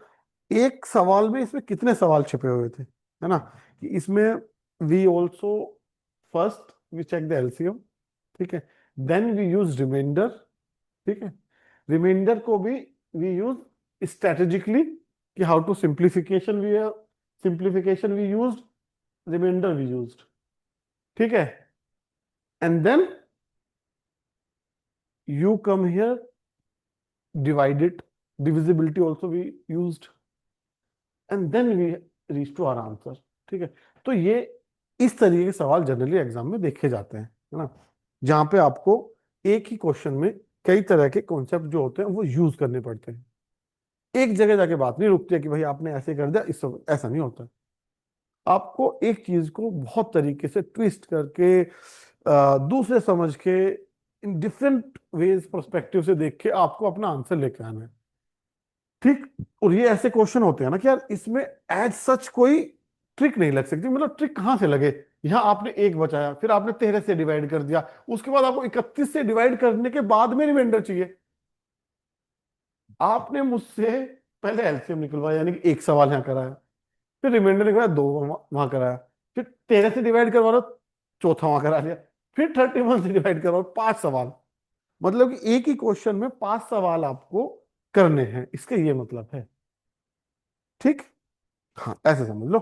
एक सवाल में इसमें कितने सवाल छिपे हुए थे, है ना, कि इसमें we also first we check the LCM. ठीक है, देन वी यूज रिमाइंडर। ठीक है, रिमाइंडर को भी वी यूज स्ट्रेटेजिकली, कि how to simplification we use, remainder we use. ठीक है, and then you come here, divide it, divisibility also we used, and then we reach to our answer। ठीक है, तो ये इस तरीके के सवाल जनरली एग्जाम में देखे जाते हैं, है ना, जहां पे आपको एक ही क्वेश्चन में कई तरह के कॉन्सेप्ट जो होते हैं वो यूज करने पड़ते हैं। एक जगह जाके बात नहीं रुकती है कि भाई आपने ऐसे कर दिया, इस ऐसा नहीं होता। आपको एक चीज को बहुत तरीके से ट्विस्ट करके, दूसरे समझ के, इन डिफरेंट वेज पर्सपेक्टिव से देख के आपको अपना आंसर लेके आना है। ठीक, और ये ऐसे क्वेश्चन होते हैं ना कि यार इसमें एज सच कोई ट्रिक नहीं लग सकती, मतलब ट्रिक कहां से लगे। यहाँ आपने एक बचाया, फिर आपने 13 से डिवाइड कर दिया, उसके बाद आपको 31 से डिवाइड करने के बाद में रिमाइंडर चाहिए। आपने मुझसे पहले एलसीएम निकलवाया, यानी कि एक सवाल यहाँ कराया, फिर रिमाइंडर निकलवाया, दो वहां कराया, फिर 13 से डिवाइड करवा रहा, चौथा वहां करा लिया, फिर 31 से डिवाइड करवा, 5 सवाल। मतलब कि एक ही क्वेश्चन में 5 सवाल आपको करने हैं, इसका ये मतलब है। ठीक, हाँ ऐसे समझ लो।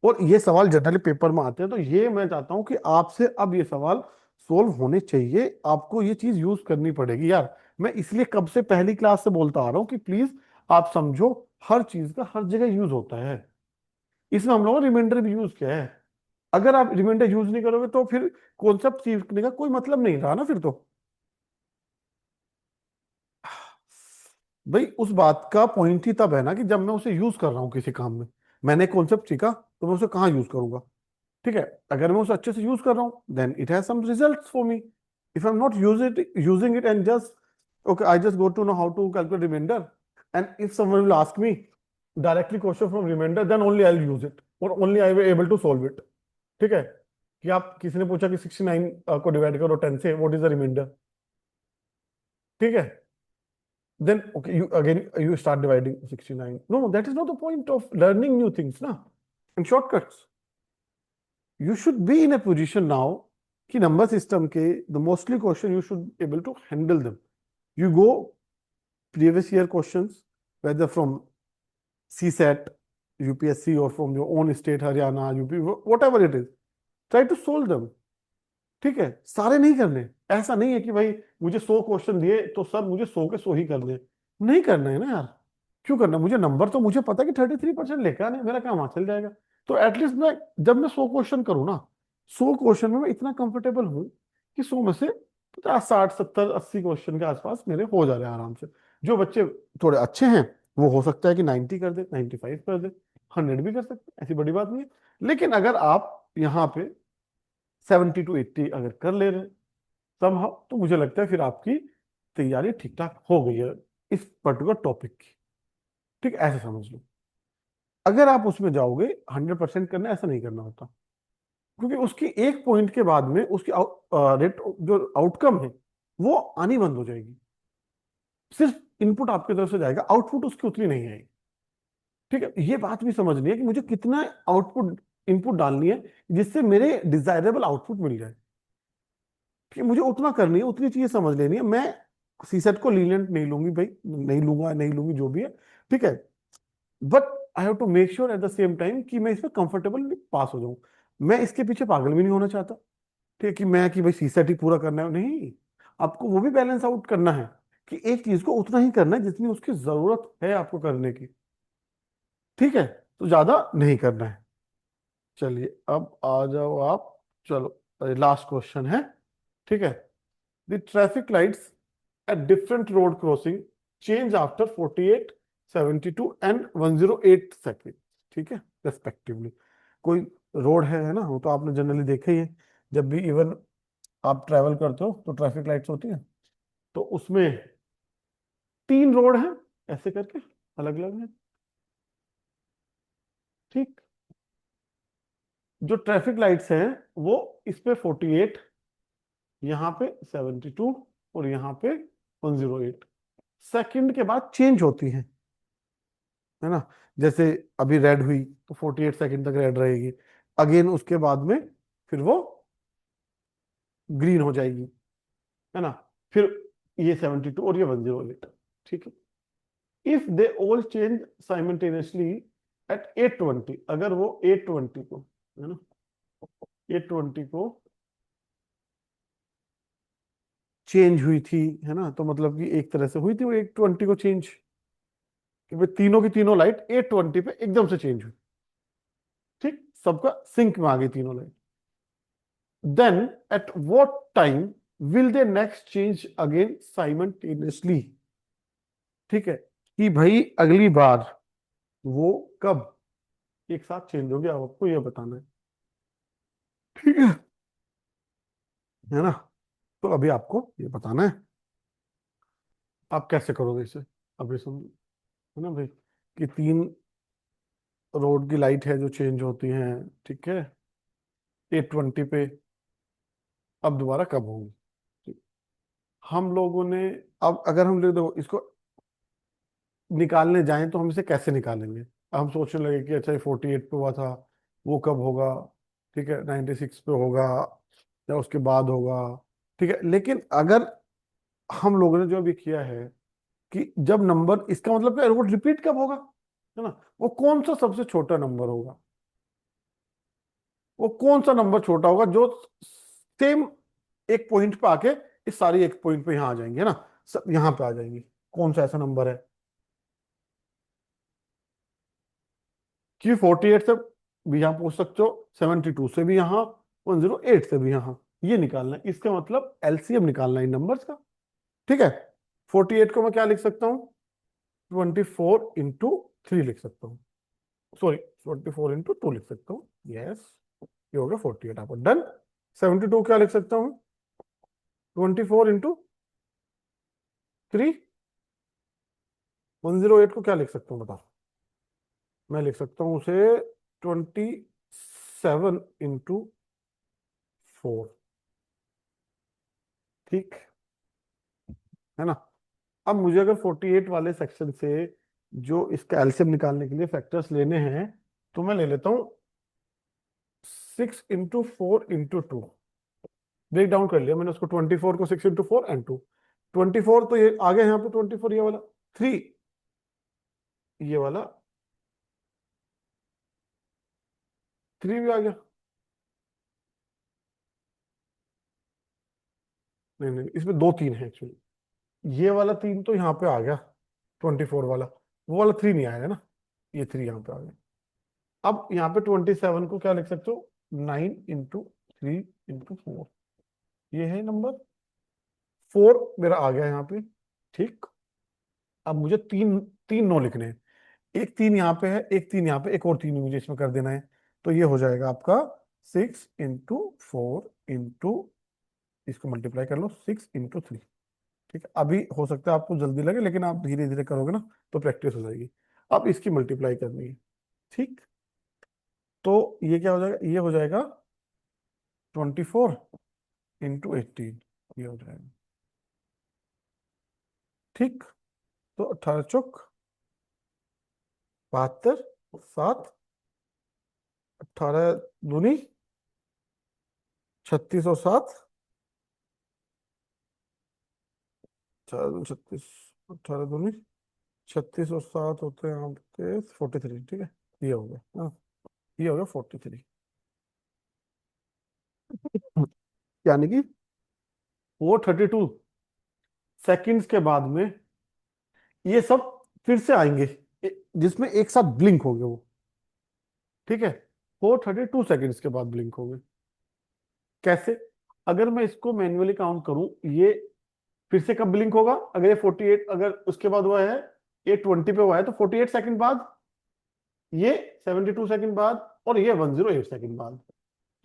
और ये सवाल जनरली पेपर में आते हैं, तो ये मैं चाहता हूं कि आपसे अब ये सवाल सोल्व होने चाहिए, आपको ये चीज यूज करनी पड़ेगी यार। मैं इसलिए कब से पहली क्लास से बोलता आ रहा हूं कि प्लीज आप समझो, हर चीज का हर जगह यूज होता है। इसमें हम लोगों ने रिमाइंडर भी यूज किया है। अगर आप रिमाइंडर यूज नहीं करोगे तो फिर कॉन्सेप्ट सीखने का कोई मतलब नहीं रहा ना फिर तो। भाई उस बात का पॉइंट ही तब है ना कि जब मैं उसे यूज कर रहा हूँ किसी काम में। मैंने कॉन्सेप्ट सीखा तो मैं उसे कहाँ यूज करूंगा, ठीक है, अगर मैं उसे अच्छे से यूज कर रहा हूँ then it has some results for me. If I am not using it and just okay, I just go to know how to calculate remainder, and if someone will ask me directly question from remainder, then only I'll use it or only I will able to solve it. ठीक है, कि आप किसी ने पूछा कि 69 को divide करो 10 से, व्हाट इज द रिमाइंडर. ठीक है, then okay, you again you start dividing 69. No, that is not the point of learning new things na, and shortcuts. You should be in a position now कि number system के the mostly question you should able to handle them. You go previous year questions, whether from CSAT, UPSC, or from your own state, Haryana, UP, whatever it is, try to solve them. ठीक है, सारे नहीं करने. ऐसा नहीं है कि भाई मुझे 100 क्वेश्चन दिए तो सब मुझे 100 के 100 ही करने. नहीं करना है ना यार. क्यों करना, मुझे नंबर तो मुझे पता है कि 33% लेकर आने, मेरा काम हाथ चल जाएगा. तो एटलीस्ट मैं जब मैं 100 क्वेश्चन करूँ ना, 100 क्वेश्चन में मैं इतना कंफर्टेबल हूँ कि 100 में से 50, 60, 70, 80 क्वेश्चन के आसपास मेरे हो जा रहे हैं आराम से. जो बच्चे थोड़े अच्छे हैं वो हो सकता है कि 90 कर दे, 95 कर दे, 100 भी कर सकते हैं, ऐसी बड़ी बात नहीं है. लेकिन अगर आप यहाँ पे 70 to 80 अगर कर ले रहे समहाउ, तो मुझे लगता है फिर आपकी तैयारी ठीक ठाक हो गई है इस पर्टिकुलर टॉपिक की. ठीक, ऐसे समझ लो. अगर आप उसमें जाओगे 100% करना, ऐसा नहीं करना होता, क्योंकि उसकी एक पॉइंट के बाद में उसकी रेट जो आउटकम है वो आनी बंद हो जाएगी. सिर्फ इनपुट आपकी तरफ से जाएगा, आउटपुट उसकी उतनी नहीं आएगी. ठीक है, ये बात भी समझनी है कि मुझे कितना आउटपुट इनपुट डालनी है जिससे मेरे डिजायरेबल आउटपुट मिल जाए. कि मुझे उतना करनी है, उतनी चीजें समझ लेनी है. मैं सीसेट को लीनियंट नहीं लूंगी भाई, नहीं लूंगा, नहीं लूंगी, जो भी है. ठीक है, but I have to make sure at the same time कि मैं इसमें कंफर्टेबल पास हो जाऊं. मैं इसके पीछे पागल भी नहीं होना चाहता. ठीक है, कि मैं कि भाई सीसेट ही पूरा करना है, नहीं. आपको वो भी बैलेंस आउट करना है कि एक चीज को उतना ही करना है जितनी उसकी जरूरत है आपको करने की. ठीक है, तो ज्यादा नहीं करना है. चलिए अब आ जाओ आप. चलो लास्ट क्वेश्चन है. ठीक है, the traffic lights at different road crossing change after 48, 72 and 108 seconds. ठीक है, रेस्पेक्टिवली. कोई रोड है ना, वो तो आपने जनरली देखा ही है. जब भी इवन आप ट्रैवल करते हो तो ट्रैफिक लाइट्स होती है, तो उसमें 3 रोड हैं ऐसे करके, अलग अलग हैं. ठीक, जो ट्रैफिक लाइट्स हैं वो इस पे 48, यहाँ पे 72 और यहाँ पे 108 सेकंड के बाद चेंज होती हैं, है ना. जैसे अभी रेड हुई तो 48 सेकंड तक रेड रहेगी. अगेन उसके बाद में फिर वो ग्रीन हो जाएगी, है ना. फिर ये 72 और ये 108. ठीक है, if they all change simultaneously eight 820, अगर वो 820 को, है ना, 820 को चेंज हुई थी, है ना, तो मतलब कि एक तरह से हुई थी वो 820 को चेंज, कि भाई तीनों की तीनों लाइट 820 पे एकदम से चेंज हुई. ठीक, सबका सिंक में आ गई तीनों light. Then at what time will they next change again simultaneously. ठीक है, कि भाई अगली बार वो कब एक साथ चेंज हो गया, आपको ये बताना है. ठीक है ना. तो अभी आपको ये बताना है आप कैसे करोगे इसे. अभी सुन, है ना भाई, कि 3 रोड की लाइट है जो चेंज होती हैं. ठीक है, 820 पे, अब दोबारा कब होंगी. ठीक, हम लोगों ने, अब अगर हम लोग देखो इसको निकालने जाएं तो हम इसे कैसे निकालेंगे. हम सोचने लगे कि अच्छा ये 48 पे हुआ था, वो कब होगा. ठीक है, 96 पे होगा या उसके बाद होगा. ठीक है, लेकिन अगर हम लोगों ने जो अभी किया है कि जब नंबर, इसका मतलब क्या, वो रिपीट कब होगा, है ना, वो कौन सा सबसे छोटा नंबर होगा, वो कौन सा नंबर छोटा होगा जो सेम एक पॉइंट पे आके इस सारी एक पॉइंट पे यहाँ आ जाएंगे, है ना, सब यहाँ पे आ जाएंगी. कौन सा ऐसा नंबर है कि 48 से भी यहाँ पूछ सकते हो, 72 से भी यहाँ, 108 से भी यहाँ. ये निकालना है, इसका मतलब एलसीएम निकालना है इन नंबर्स का. ठीक है, 48 को मैं क्या लिख सकता हूँ, 24 into 3 लिख सकता हूँ. सॉरी, 24 into 2 लिख सकता हूँ. यस, ये हो गया 48 आपका डन। 72 क्या लिख सकता हूँ, 24 × 3, 108 को क्या लिख सकता हूँ बताओ। मैं लिख सकता हूँ उसे 27 × 4, ठीक है ना। अब मुझे अगर 48 वाले सेक्शन से जो इसका एलसीएम निकालने के लिए फैक्टर्स लेने हैं, तो मैं ले लेता हूँ 6 × 4 × 2। ब्रेक डाउन कर लिया मैंने उसको, 24 को 6 × 4 and 2। 24 तो ये आ गया यहाँ पे, 24 ये वाला, 3 ये वाला, 3 भी आ गया। नहीं नहीं, इसमें दो 3 है एक्चुअली। ये वाला 3 तो यहाँ पे आ गया, 24 वाला, वो वाला 3 नहीं आया है ना, ये 3 यहाँ पे आ गया। अब यहाँ पे 27 को क्या लिख सकते हो, 9 × 3 × 4, ये है नंबर 4 मेरा आ गया यहाँ पे, ठीक। अब मुझे तीन तीन 9 लिखने हैं, एक 3 यहाँ पे है, एक 3 यहाँ पे, एक और 3 मुझे इसमें कर देना है। तो ये हो जाएगा आपका 6 × 4 × इसको मल्टीप्लाई कर लो 6 × 3, ठीक है। अभी हो सकता है आपको जल्दी लगे, लेकिन आप धीरे धीरे करोगे ना तो प्रैक्टिस हो जाएगी। अब इसकी मल्टीप्लाई करनी है, ठीक। तो ये क्या हो जाएगा, ये हो जाएगा 24 × 18, ये हो जाएगा, ठीक। तो 18 × 4 = 72, 7 18 दूनी 36 और 7 36, 18 दूनी 36 और 7 होते हैं आपके 43, ठीक है। ये हो गया, हाँ, ये हो गया 43, यानी कि 432 सेकंड्स के बाद में ये सब फिर से आएंगे, जिसमें एक साथ ब्लिंक होंगे वो, ठीक है। 432 सेकंड्स के बाद ब्लिंक होंगे। कैसे, अगर मैं इसको मैन्युअली काउंट करूं, ये फिर से कब ब्लिंक होगा, अगर ये 48 अगर उसके बाद हुआ है, ये 20 पे हुआ है, तो 48 सेकंड बाद, ये 72 सेकंड बाद, और ये 108 सेकंड बाद,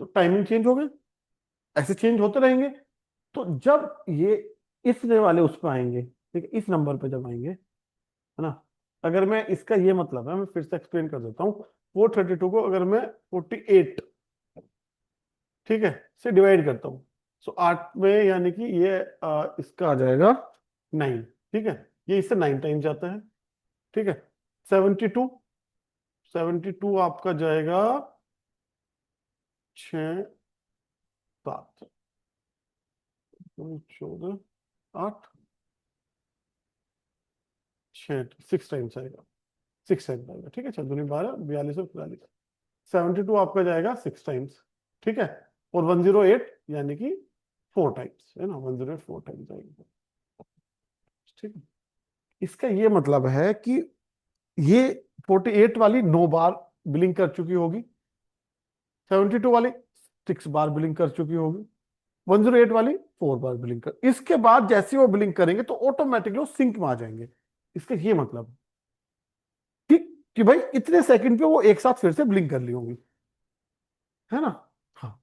तो टाइमिंग चेंज हो गई। ऐसे चेंज होते रहेंगे। तो जब ये इस वाले उस पर आएंगे, ठीक है, इस नंबर पे जब आएंगे, है ना, अगर मैं इसका ये मतलब है, मैं फिर से एक्सप्लेन कर देता हूँ। 432 को अगर मैं 48, ठीक है, से डिवाइड करता हूँ, सो 8 में, यानी कि ये इसका आ जाएगा 9, ठीक है। ये इससे 9 टाइम जाता है, ठीक है। 72, 72 आपका जाएगा 6 7 14 8 6, 6 टाइम्स आएगा, 6 टाइम्स आएगा, ठीक है। 6 × 2 = 12, 42 और 42, 72 आपका जाएगा 6 टाइम्स, ठीक है। और 108 यानी कि 4 टाइम्स, है ना, 108 4 टाइम्स आएगा, ठीक है। इसका ये मतलब है कि ये 48 वाली 9 बार ब्लिंक कर चुकी होगी, 72 वाली 6 बार ब्लिंक कर चुकी होगी, 108 वाली 4 बार ब्लिंक कर, इसके बाद जैसे वो ब्लिंक करेंगे तो ऑटोमेटिकली वो सिंक में आ जाएंगे। इसका ये मतलब है, ठीक, कि भाई इतने सेकंड पे वो एक साथ फिर से ब्लिंक कर ली होंगी, है ना। हाँ,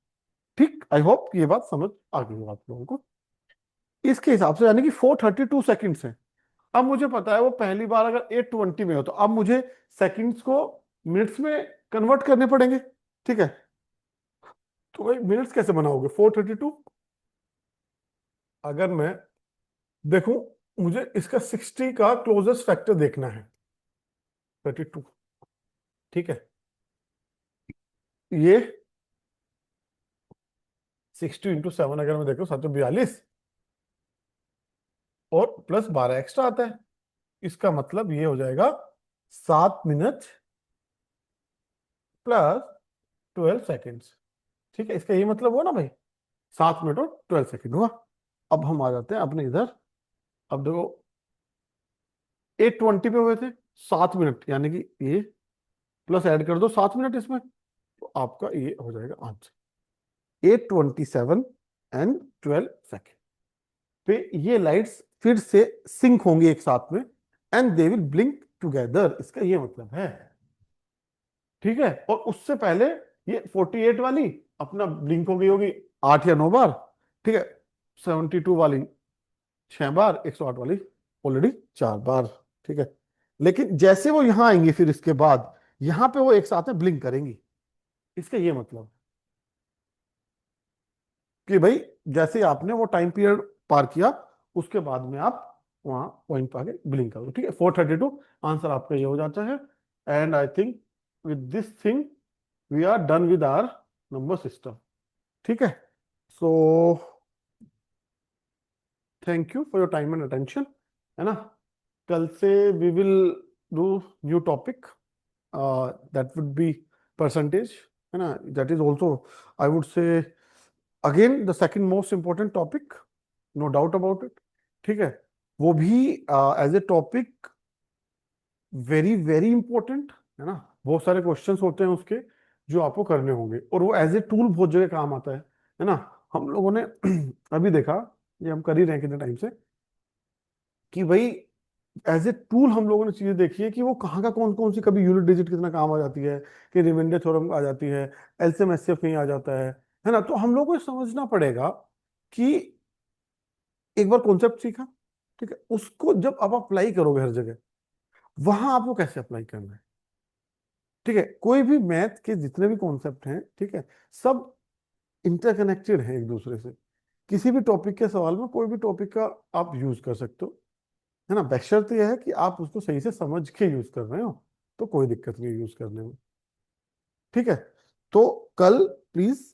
ठीक, आई होप ये बात समझ आ गई आप लोगों को। इसके हिसाब से यानी कि 432 सेकंड्स है। अब मुझे पता है वो पहली बार अगर 820 में हो, तो अब मुझे सेकंड्स को मिनट्स में कन्वर्ट करने पड़ेंगे, ठीक है। तो भाई मिनट्स कैसे बनाओगे 432, अगर मैं देखूं, मुझे इसका 60 का क्लोजेस्ट फैक्टर देखना है, 32, ठीक है। ये 60 × 7 अगर मैं देखूं 742, और प्लस 12 एक्स्ट्रा आता है, इसका मतलब ये हो जाएगा 7 मिनट प्लस 12 सेकेंड्स, ठीक है। इसका ये मतलब हुआ ना भाई, 7 मिनट और 12 सेकेंड हुआ। अब हम आ जाते हैं अपने इधर। अब देखो 820 पे हुए थे 7 मिनट, यानी कि ये प्लस ऐड कर दो 7 मिनट इसमें, तो आपका ये हो जाएगा आंसर 827 and 12 सेकेंड पे ये लाइट्स फिर से सिंक होंगी एक साथ में, and they will blink together, इसका ये मतलब है, ठीक है। और उससे पहले ये 48 वाली अपना ब्लिंक हो गई होगी 8 या 9 बार, ठीक है। 72 वाली 6 बार, 108 वाली ऑलरेडी 4 बार, ठीक है। लेकिन जैसे वो यहां आएंगी फिर इसके बाद यहां पे वो एक साथ में ब्लिंक करेंगी। इसका ये मतलब कि भाई जैसे ही आपने वो टाइम पीरियड पार किया उसके बाद में आप वहां पॉइंट पे आके ब्लिंक करो, ठीक है। 432 आंसर आपका ये हो जाता है। And I think with this thing we are done with our number system, ठीक है। So thank you for your time and attention, है ना। कल से we will do new topic, that would be percentage, है ना। That is also I would say again the second most important topic, no doubt about it, ठीक है। वो भी as a topic very very important, है ना। बहुत सारे क्वेश्चंस होते हैं उसके जो आपको करने होंगे, और वो एज ए टूल बहुत जगह काम आता है ना। हम लोगों ने अभी देखा, ये हम कर ही रहे हैं कितने टाइम से, कि भाई एज ए टूल हम लोगों ने चीजें देखी है कि वो कहाँ का कौन कौन सी, कभी यूनिट डिजिट कितना काम आ जाती है, कि रिमाइंडर थ्योरम आ जाती है, एलसीएम एचसीएफ कहीं आ जाता है ना। तो हम लोगों को ये समझना पड़ेगा कि एक बार कॉन्सेप्ट सीखा, ठीक है, उसको जब आप अप्लाई करोगे हर जगह, वहां आपको कैसे अप्लाई करना है, ठीक है। कोई भी मैथ के जितने भी कॉन्सेप्ट हैं, ठीक है, सब इंटरकनेक्टेड है एक दूसरे से। किसी भी टॉपिक के सवाल में कोई भी टॉपिक का आप यूज कर सकते हो, है ना। बशर्ते यह है कि आप उसको सही से समझ के यूज कर रहे हो, तो कोई दिक्कत नहीं यूज करने में, ठीक है। तो कल प्लीज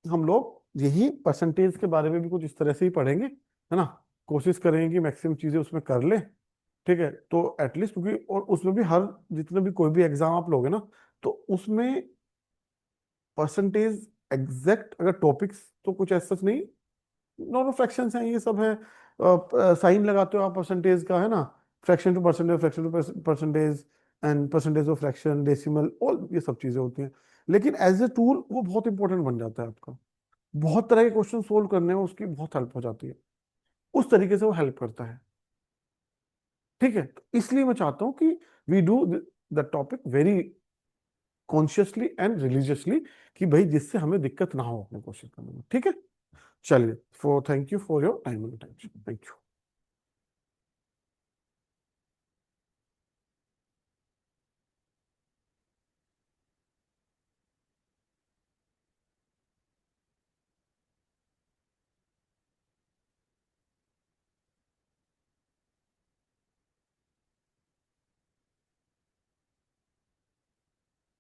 हम लोग यही परसेंटेज के बारे में भी कुछ इस तरह से ही पढ़ेंगे, है ना। कोशिश करेंगे कि मैक्सिमम चीजें उसमें कर ले, ठीक है। तो एटलीस्ट क्योंकि और उसमें भी हर जितने भी कोई भी एग्जाम आप लोगे ना, तो उसमें परसेंटेज एग्जैक्ट अगर टॉपिक्स तो कुछ ऐसा नहीं, नॉर्मल फ्रैक्शंस हैं, ये सब है। साइन लगाते हो आप परसेंटेज का, है ना। Fraction to percentage, fraction to percentage, and percentage of fraction, decimal, all ये सब चीजें होती हैं। लेकिन एज ए टूल वो बहुत इंपॉर्टेंट बन जाता है आपका। बहुत तरह के क्वेश्चन सोल्व करने में उसकी बहुत हेल्प हो जाती है, उस तरीके से वो हेल्प करता है, ठीक है। तो इसलिए मैं चाहता हूँ कि we do the topic very consciously and religiously, कि भाई जिससे हमें दिक्कत ना हो अपने क्वेश्चन करने में, ठीक है। चलिए, for thank you for your time and attention, thank you.